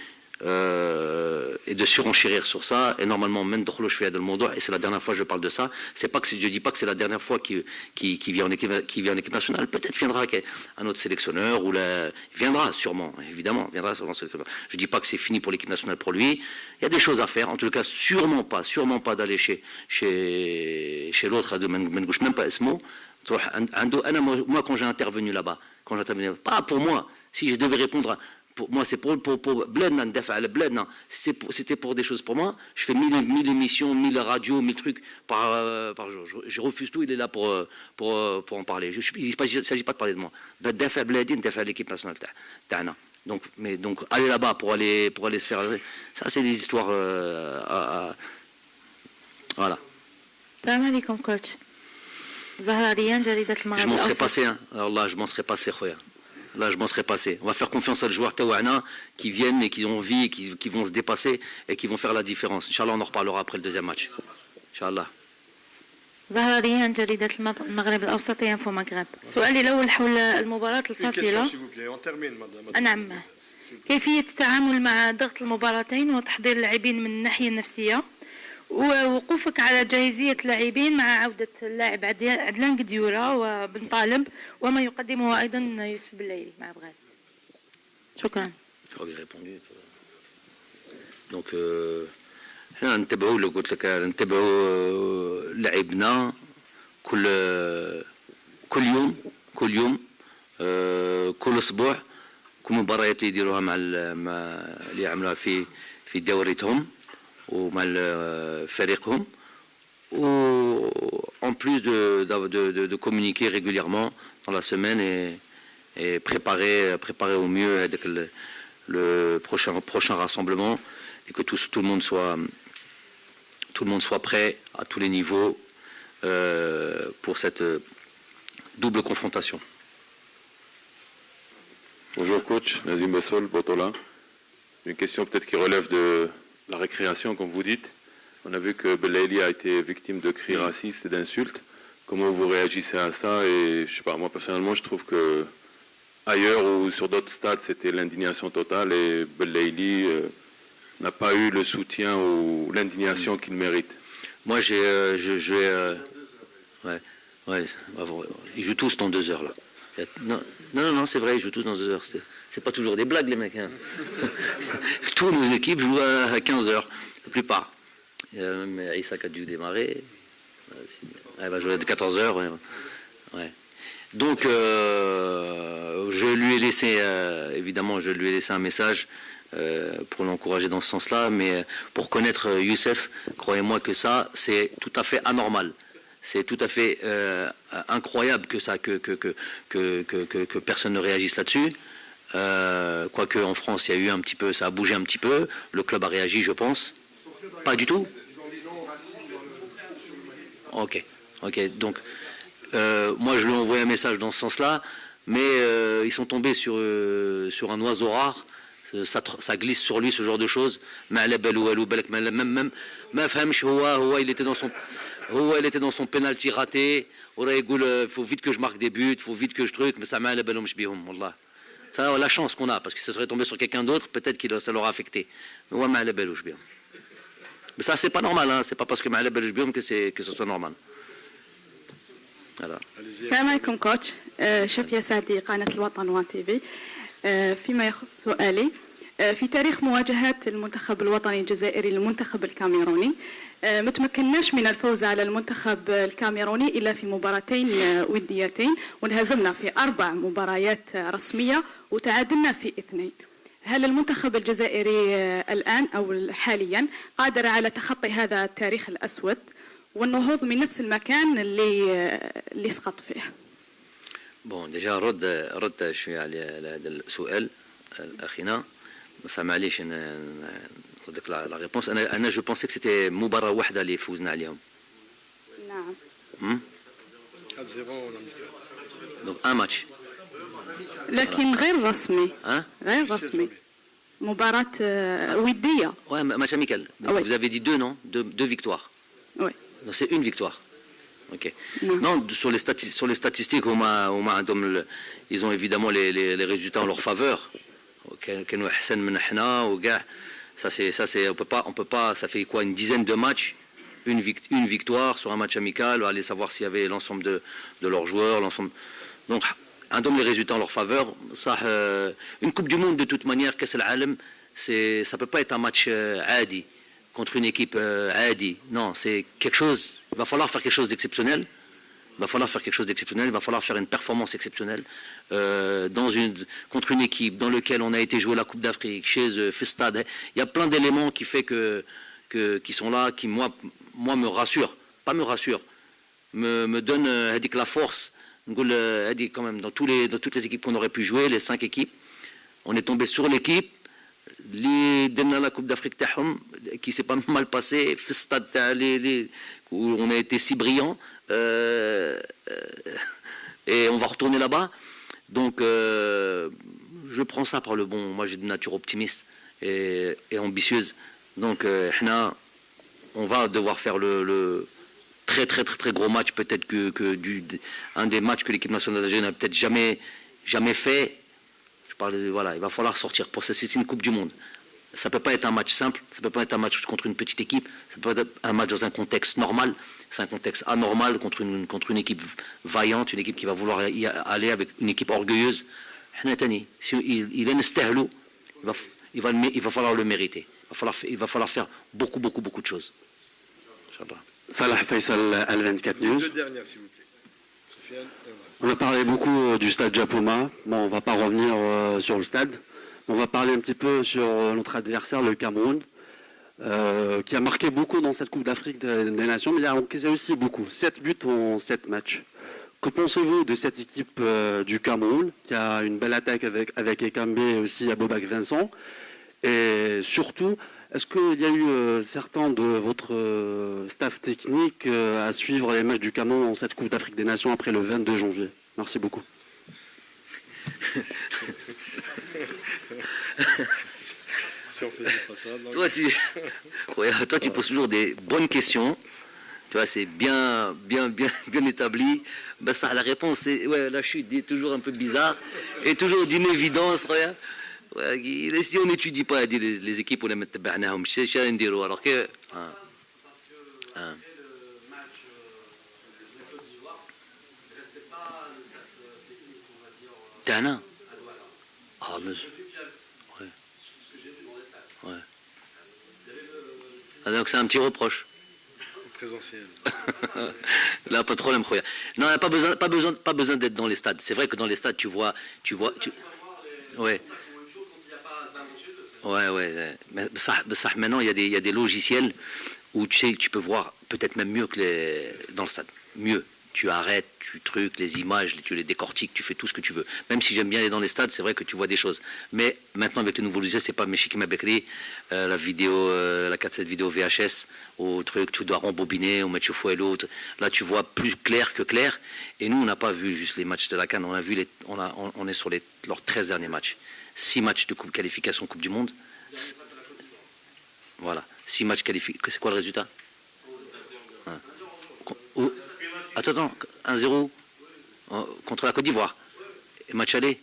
et de surenchérir sur ça. Et normalement, même je fais et c'est la dernière fois que je parle de ça. Je dis pas que c'est la dernière fois qu'il vient en équipe nationale. Peut-être viendra un autre sélectionneur ou il viendra sûrement, évidemment, viendra sûrement sélectionneur. Je dis pas que c'est fini pour l'équipe nationale pour lui. Il y a des choses à faire. En tout cas, sûrement pas d'aller chez l'autre de Mengouche, même pas ce mot. Moi, quand j'ai intervenu là-bas, pas pour moi. Si je devais répondre. Pour moi, c'est pour Bledna, c'était pour des choses pour moi. Je fais 1000 émissions, 1000 radios, 1000 trucs par jour. Je refuse tout, il est là pour en parler. Il ne s'agit pas de parler de moi. L'équipe nationale. Donc aller là-bas pour aller se faire... Ça, c'est des histoires... voilà. Salam alaikum, coach. Zahra Rian, Jaridat al-Maghreb. Je m'en serais passé, hein. Alors là, je m'en serais passé, khoya. là je m'en serais passé. On va faire confiance à les joueurs Taouana qui viennent et qui ont envie, qui vont se dépasser et qui vont faire la différence. Inch'Allah, on en reparlera après le deuxième match. Inch'Allah. زهرة ريان جريدة المغرب الأوسط ينفو مغرب. سؤالي الأول حول المباراة الفاصلة. نعم. كيفية التعامل مع ضغط المباراتين وتحضير اللاعبين من الناحية النفسية ووقوفك على جاهزية اللاعبين مع عودة اللاعب عدلان قديورة وبن طالب وما يقدمه أيضا يوسف بالليلي مع بغاز. شكرا. Donc, احنا نتبعوا اللي قلت لك نتبعوا لعبنا كل يوم كل اسبوع كل مباريات اللي يديروها مع اللي يعملوها في دوريتهم ومع فريقهم و en plus de communiquer régulièrement dans la semaine et préparer au mieux avec le prochain rassemblement et que tout le monde soit prêt à tous les niveaux pour cette double confrontation. Bonjour coach, Nazim Bassol, Botola. Une question peut-être qui relève de la récréation, comme vous dites. On a vu que Belaïli a été victime de cris racistes et d'insultes. Comment vous réagissez à ça? Et je sais pas, moi personnellement, je trouve que ailleurs ou sur d'autres stades, c'était l'indignation totale et Belaïli n'a pas eu le soutien ou l'indignation qu'il mérite. Moi, ils jouent tous dans 2 heures là. Non, c'est vrai, ils jouent tous dans 2 heures. C'est pas toujours des blagues, les mecs. Hein. Tous nos équipes jouent à 15 heures, la plupart. Même Issa qui a dû démarrer. Elle va jouer à 14 heures. Ouais. Donc, je lui ai laissé, évidemment, un message pour l'encourager dans ce sens-là, mais pour connaître Youssef, croyez-moi que ça, c'est tout à fait anormal. C'est tout à fait incroyable que personne ne réagisse là-dessus. Quoique en France, il y a eu un petit peu, ça a bougé un petit peu. Le club a réagi, je pense. Pas du tout. Ok. Donc, moi, je lui ai envoyé un message dans ce sens-là, mais ils sont tombés sur un oiseau rare. Ça glisse sur lui, ce genre de choses. Même, il était dans son penalty raté. Il faut vite que je marque des buts, il faut vite que je truc, mais ça m'a wallah. Ça, la chance qu'on a, parce que ça serait tombé sur quelqu'un d'autre, peut-être que ça l'aurait affecté. Mais ça, c'est pas normal, hein. C'est pas parce que que ce soit normal. Voilà. السلام عليكم كوتش شفية سعدي قناة الوطن وان تي في فيما يخص سؤالي في تاريخ مواجهات المنتخب الوطني الجزائري للمنتخب الكاميروني متمكناش من الفوز على المنتخب الكاميروني إلا في مباراتين وديتين وانهزمنا في 4 مباريات رسمية وتعادلنا في 2. هل المنتخب الجزائري الآن أو حاليا قادر على تخطي هذا التاريخ الأسود والنهوض من نفس المكان اللي سقط فيه؟ Bon, déjà رد شوية على هذا السؤال أخينا بس معليش نردك la réponse. أنا je pensais que c'était مباراة واحدة اللي فوزنا عليهم. نعم. Donc un match. لكن غير رسمي. غير رسمي. مباراة ودية. Ouais, match amical. Vous avez dit 2, non? 2 victoires. Oui. Non, c'est une victoire. Ok. Non, sur les statistiques, ils ont évidemment les résultats en leur faveur. Ça c'est, on peut pas. Ça fait quoi, une dizaine de matchs, une victoire sur un match amical. Aller savoir s'il y avait l'ensemble de leurs joueurs, l'ensemble. Donc, un donne les résultats en leur faveur. Ça, une Coupe du Monde de toute manière, Kass al-Alam, ça peut pas être un match adi contre une équipe adi. Non, c'est quelque chose. Il va falloir faire quelque chose d'exceptionnel. Il va falloir faire une performance exceptionnelle contre une équipe dans laquelle on a été jouer la Coupe d'Afrique, chez eux, fait stade. Il y a plein d'éléments qui fait qui sont là, qui moi me rassurent, pas me rassurent, me donnent la force. Quand même, dans toutes les équipes qu'on aurait pu jouer, les 5 équipes, on est tombé sur l'équipe. La Coupe d'Afrique qui s'est pas mal passée, stade où on a été si brillant, et on va retourner là-bas. Donc, je prends ça par le bon. Moi, j'ai de nature optimiste et ambitieuse. Donc, on va devoir faire le très gros match, peut-être un des matchs que l'équipe nationale d'Algérie n'a peut-être jamais fait. Voilà, il va falloir sortir. Pour ça, c'est une Coupe du Monde. Ça ne peut pas être un match simple, ça ne peut pas être un match contre une petite équipe, ça peut pas être un match dans un contexte normal, c'est un contexte anormal contre une équipe vaillante, une équipe qui va vouloir y aller avec une équipe orgueilleuse. Il va falloir le mériter. Il va falloir faire beaucoup de choses. Salah Faisal, Al24 News. Deux dernières, s'il vous plaît. Sofiane, On a parlé beaucoup du stade Japoma. Bon, on ne va pas revenir sur le stade. On va parler un petit peu sur notre adversaire, le Cameroun, qui a marqué beaucoup dans cette Coupe d'Afrique des Nations, mais il a encaissé aussi beaucoup. 7 buts en 7 matchs. Que pensez-vous de cette équipe du Cameroun, qui a une belle attaque avec Ekambe et aussi Abobak Vincent? Et surtout, est-ce qu'il y a eu certains de votre staff technique à suivre les matchs du Cameroun en cette Coupe d'Afrique des Nations après le 22 janvier? Merci beaucoup. Si on faisait pas ça, non. Toi, tu poses toujours des bonnes questions. Tu vois, c'est bien établi. Ben ça, la réponse, c'est la chute est toujours un peu bizarre et toujours d'une évidence. Regarde. Si on n'étudie pas les équipes, on les met alors que. Tana. Ah, mais. Ouais. Ouais. Ah, donc c'est un petit reproche. Présentiel. Là, pas de problème, Khoya. Non, pas besoin d'être dans les stades. C'est vrai que dans les stades, tu vois. Ouais. Ouais. Mais ça, maintenant, il y a des logiciels où tu peux voir peut-être même mieux que dans le stade. Mieux. Tu arrêtes, tu trucs, les images, tu les décortiques, tu fais tout ce que tu veux. Même si j'aime bien aller dans les stades, c'est vrai que tu vois des choses. Mais maintenant, avec les nouveaux logiciels, c'est pas Meshiki Mabekri, la vidéo, la 4-7 vidéo VHS, au truc, tu dois rembobiner, au match au et l'autre. Là, tu vois plus clair que clair. Et nous, on n'a pas vu juste les matchs de la CAN, on est sur leurs 13 derniers matchs. 6 matchs de qualification Coupe du Monde. Voilà. 6 matchs qualifiés. C'est quoi le résultat? Attends, 1-0 contre la Côte d'Ivoire. Et match aller?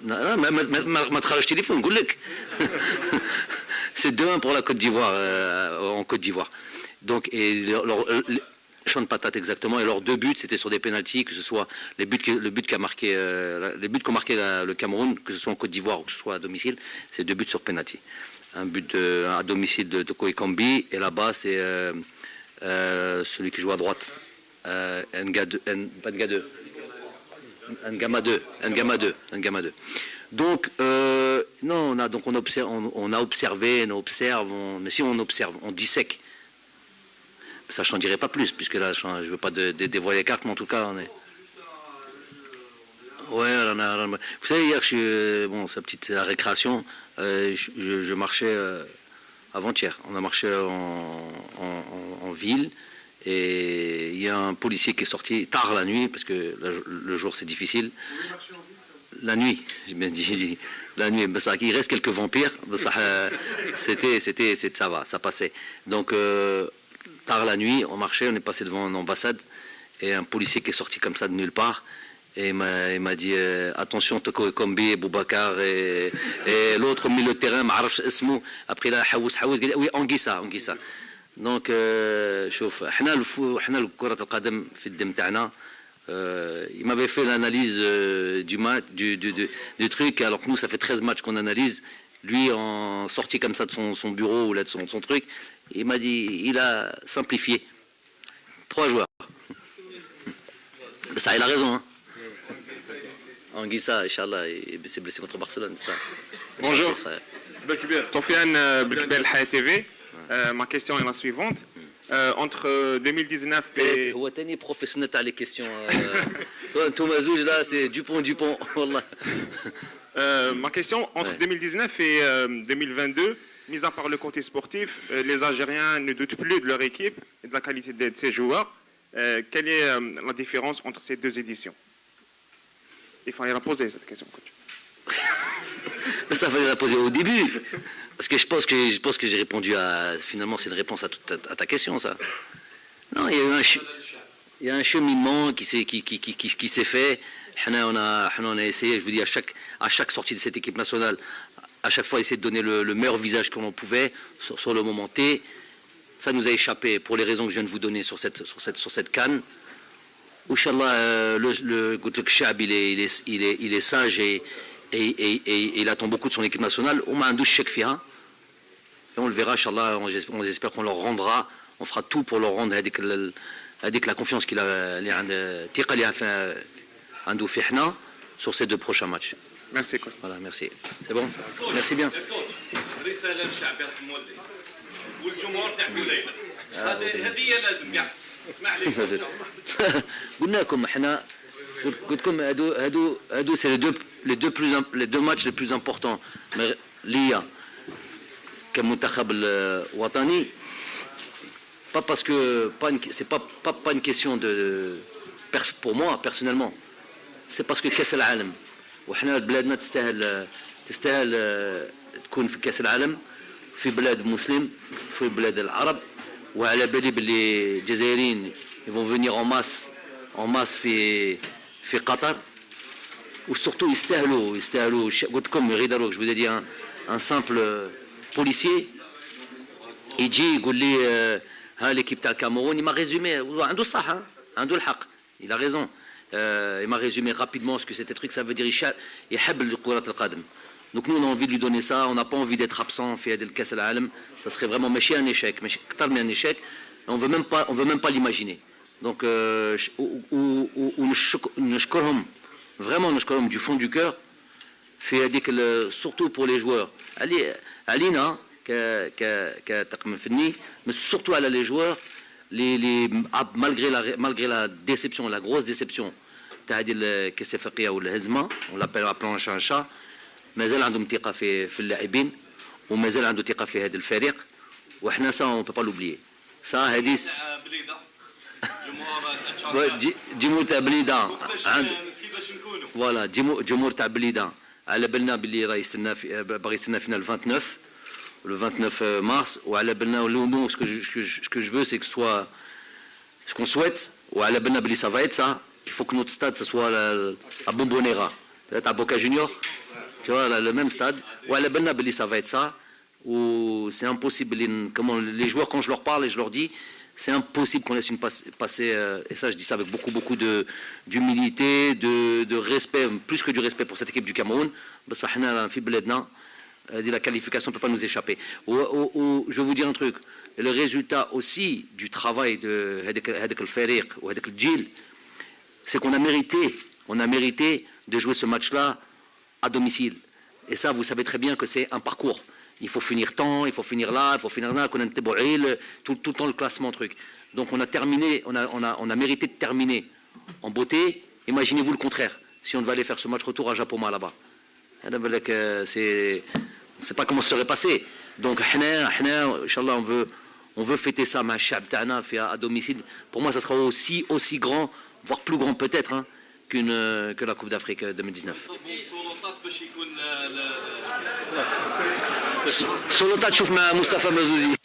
Non, je téléphone, c'est 2-1 pour la Côte d'Ivoire, en Côte d'Ivoire. Donc, et champ de patate exactement, et leurs 2 buts, c'était sur des pénaltys, que ce soit les buts qu'ont marqué le Cameroun, que ce soit en Côte d'Ivoire ou que ce soit à domicile, c'est 2 buts sur pénalty. Un but à domicile de Toko Ekambi, et là-bas, c'est celui qui joue à droite, Ngama 2. Donc, non, on observe, mais si on observe, on dissèque. Ça, je n'en dirai pas plus, puisque là, je ne veux pas dévoiler les cartes, mais en tout cas, on est... Ouais, vous savez, hier, c'est la récréation, je marchais avant-hier. On a marché en ville, et il y a un policier qui est sorti tard la nuit, parce que le jour, c'est difficile. La nuit, j'ai bien dit, la nuit, il reste quelques vampires, ça va, ça passait. Donc, tard la nuit, on marchait, on est passé devant une ambassade, et un policier qui est sorti comme ça de nulle part, et il m'a dit attention, Toko Ekambi, Boubacar et l'autre milieu de terrain, après là, oui, Anguissa. Donc, شوف احنا كرة القدم في الدم تاعنا. Il m'avait fait l'analyse du match, du truc, alors que nous, ça fait 13 matchs qu'on analyse. Lui, en sorti comme ça de son bureau ou là de son truc, il m'a dit, il a simplifié. 3 joueurs. Ça, il a raison. Hein. Anguissa, Inch'Allah, il s'est blessé contre Barcelone. Bonjour. Sofiane Belkbel Haya TV. Ma question est la suivante. Entre 2019 et... هو تاني professionnel تاع les questions. Toi, Thomas Zouj, là, c'est Dupont. Ma question, entre 2019 et 2022, mis à part le côté sportif, les Algériens ne doutent plus de leur équipe et de la qualité de ses joueurs. Quelle est la différence entre ces deux éditions? Il fallait la poser cette question, coach. Ça fallait la poser au début, parce que je pense que j'ai répondu à. Finalement, c'est une réponse à ta question, ça. Non, il y a un cheminement qui s'est fait. On a essayé, je vous dis, à chaque sortie de cette équipe nationale, à chaque fois, essayer de donner le meilleur visage que l'on pouvait sur le moment T. Ça nous a échappé pour les raisons que je viens de vous donner sur cette canne. Inch'Allah, le Kshab, il est sage et il attend beaucoup de son équipe nationale. On a un douche chèque fiha. Et on le verra, Inch'Allah, on espère qu'on leur rendra, on fera tout pour leur rendre avec la confiance qu'il a sur ces 2 prochains matchs. Merci, coach. Voilà, merci. C'est bon? Merci bien. قلنا لكم احنا قلت لكم هادو سي les deux matchs les plus importants ليا كمنتخب الوطني pas parce que c'est pas une question de pour moi personnellement, c'est parce que كاس العالم وحنا بلادنا تستاهل تكون في كاس العالم في بلاد مسلم في بلاد العرب. وعلى بالي باللي الجزائريين vont venir en masse في قطر وsurtout يستاهلوا قلت لكم غير دروك. Je vous ai dit un simple policier يجي يقول لي ها l'équipe تاع الكاميرون. il m'a résumé عنده الصح عنده الحق, il a raison. Il m'a résumé rapidement ce que c'était truc, ça veut dire يحب كرة القدم. Donc nous on a envie de lui donner ça, on n'a pas envie d'être absent في هذا الكاس العالم, ça serait vraiment ماشي un échec, ماشي اكثر من un échec, on veut même pas l'imaginer. Donc نشكرهم vraiment, نشكرهم du fond du cœur في هذيك surtout pour les joueurs علينا كطاقم فني, mais surtout على les joueurs malgré la déception, la grosse déception تاع هذه الكاس الافريقيه والهزمه, on l'appelle un chat un chat, مازال عندهم ثقه في اللاعبين ومازال عنده ثقه في هذا الفريق, وحنا ça on peut pas l'oublier. ça هذه جمهور تاع بليده كيفاش نكونوا فوالا جمهور تاع بليده على بالنا باللي راه يستنى باغي يستنى فينا le 29 mars, وعلى بالنا nous ce que je veux c'est que soit ce qu'on souhaite, وعلى بالنا باللي ça va être ça. Il faut que notre stade ce soit à Bombonera, à Boca Junior, tu vois, le même stade. وعلى بالنا باللي ça va être ça. Ou c'est impossible, comment les joueurs, quand je leur parle et je leur dis, c'est impossible qu'on laisse une passer, et ça je dis ça avec beaucoup d'humilité, de respect, plus que du respect pour cette équipe du Cameroun. La qualification ne peut pas nous échapper. Je vais vous dire un truc, le résultat aussi du travail de Hedek el-Fariq ou Hedek el-Djil, c'est qu'on a mérité de jouer ce match-là à domicile. Et ça, vous savez très bien que c'est un parcours. Il faut finir temps, il faut finir là, qu'on a tout le temps le classement truc. Donc on a terminé, on a mérité de terminer en beauté. Imaginez-vous le contraire, si on devait aller faire ce match retour à Japoma là-bas. On ne sait pas comment ça serait passé. Donc Inch'Allah, on veut fêter ça à domicile. Pour moi, ça sera aussi grand, voire plus grand peut-être, hein, que la Coupe d'Afrique 2019. سلطات شوف مع مصطفى مزوزي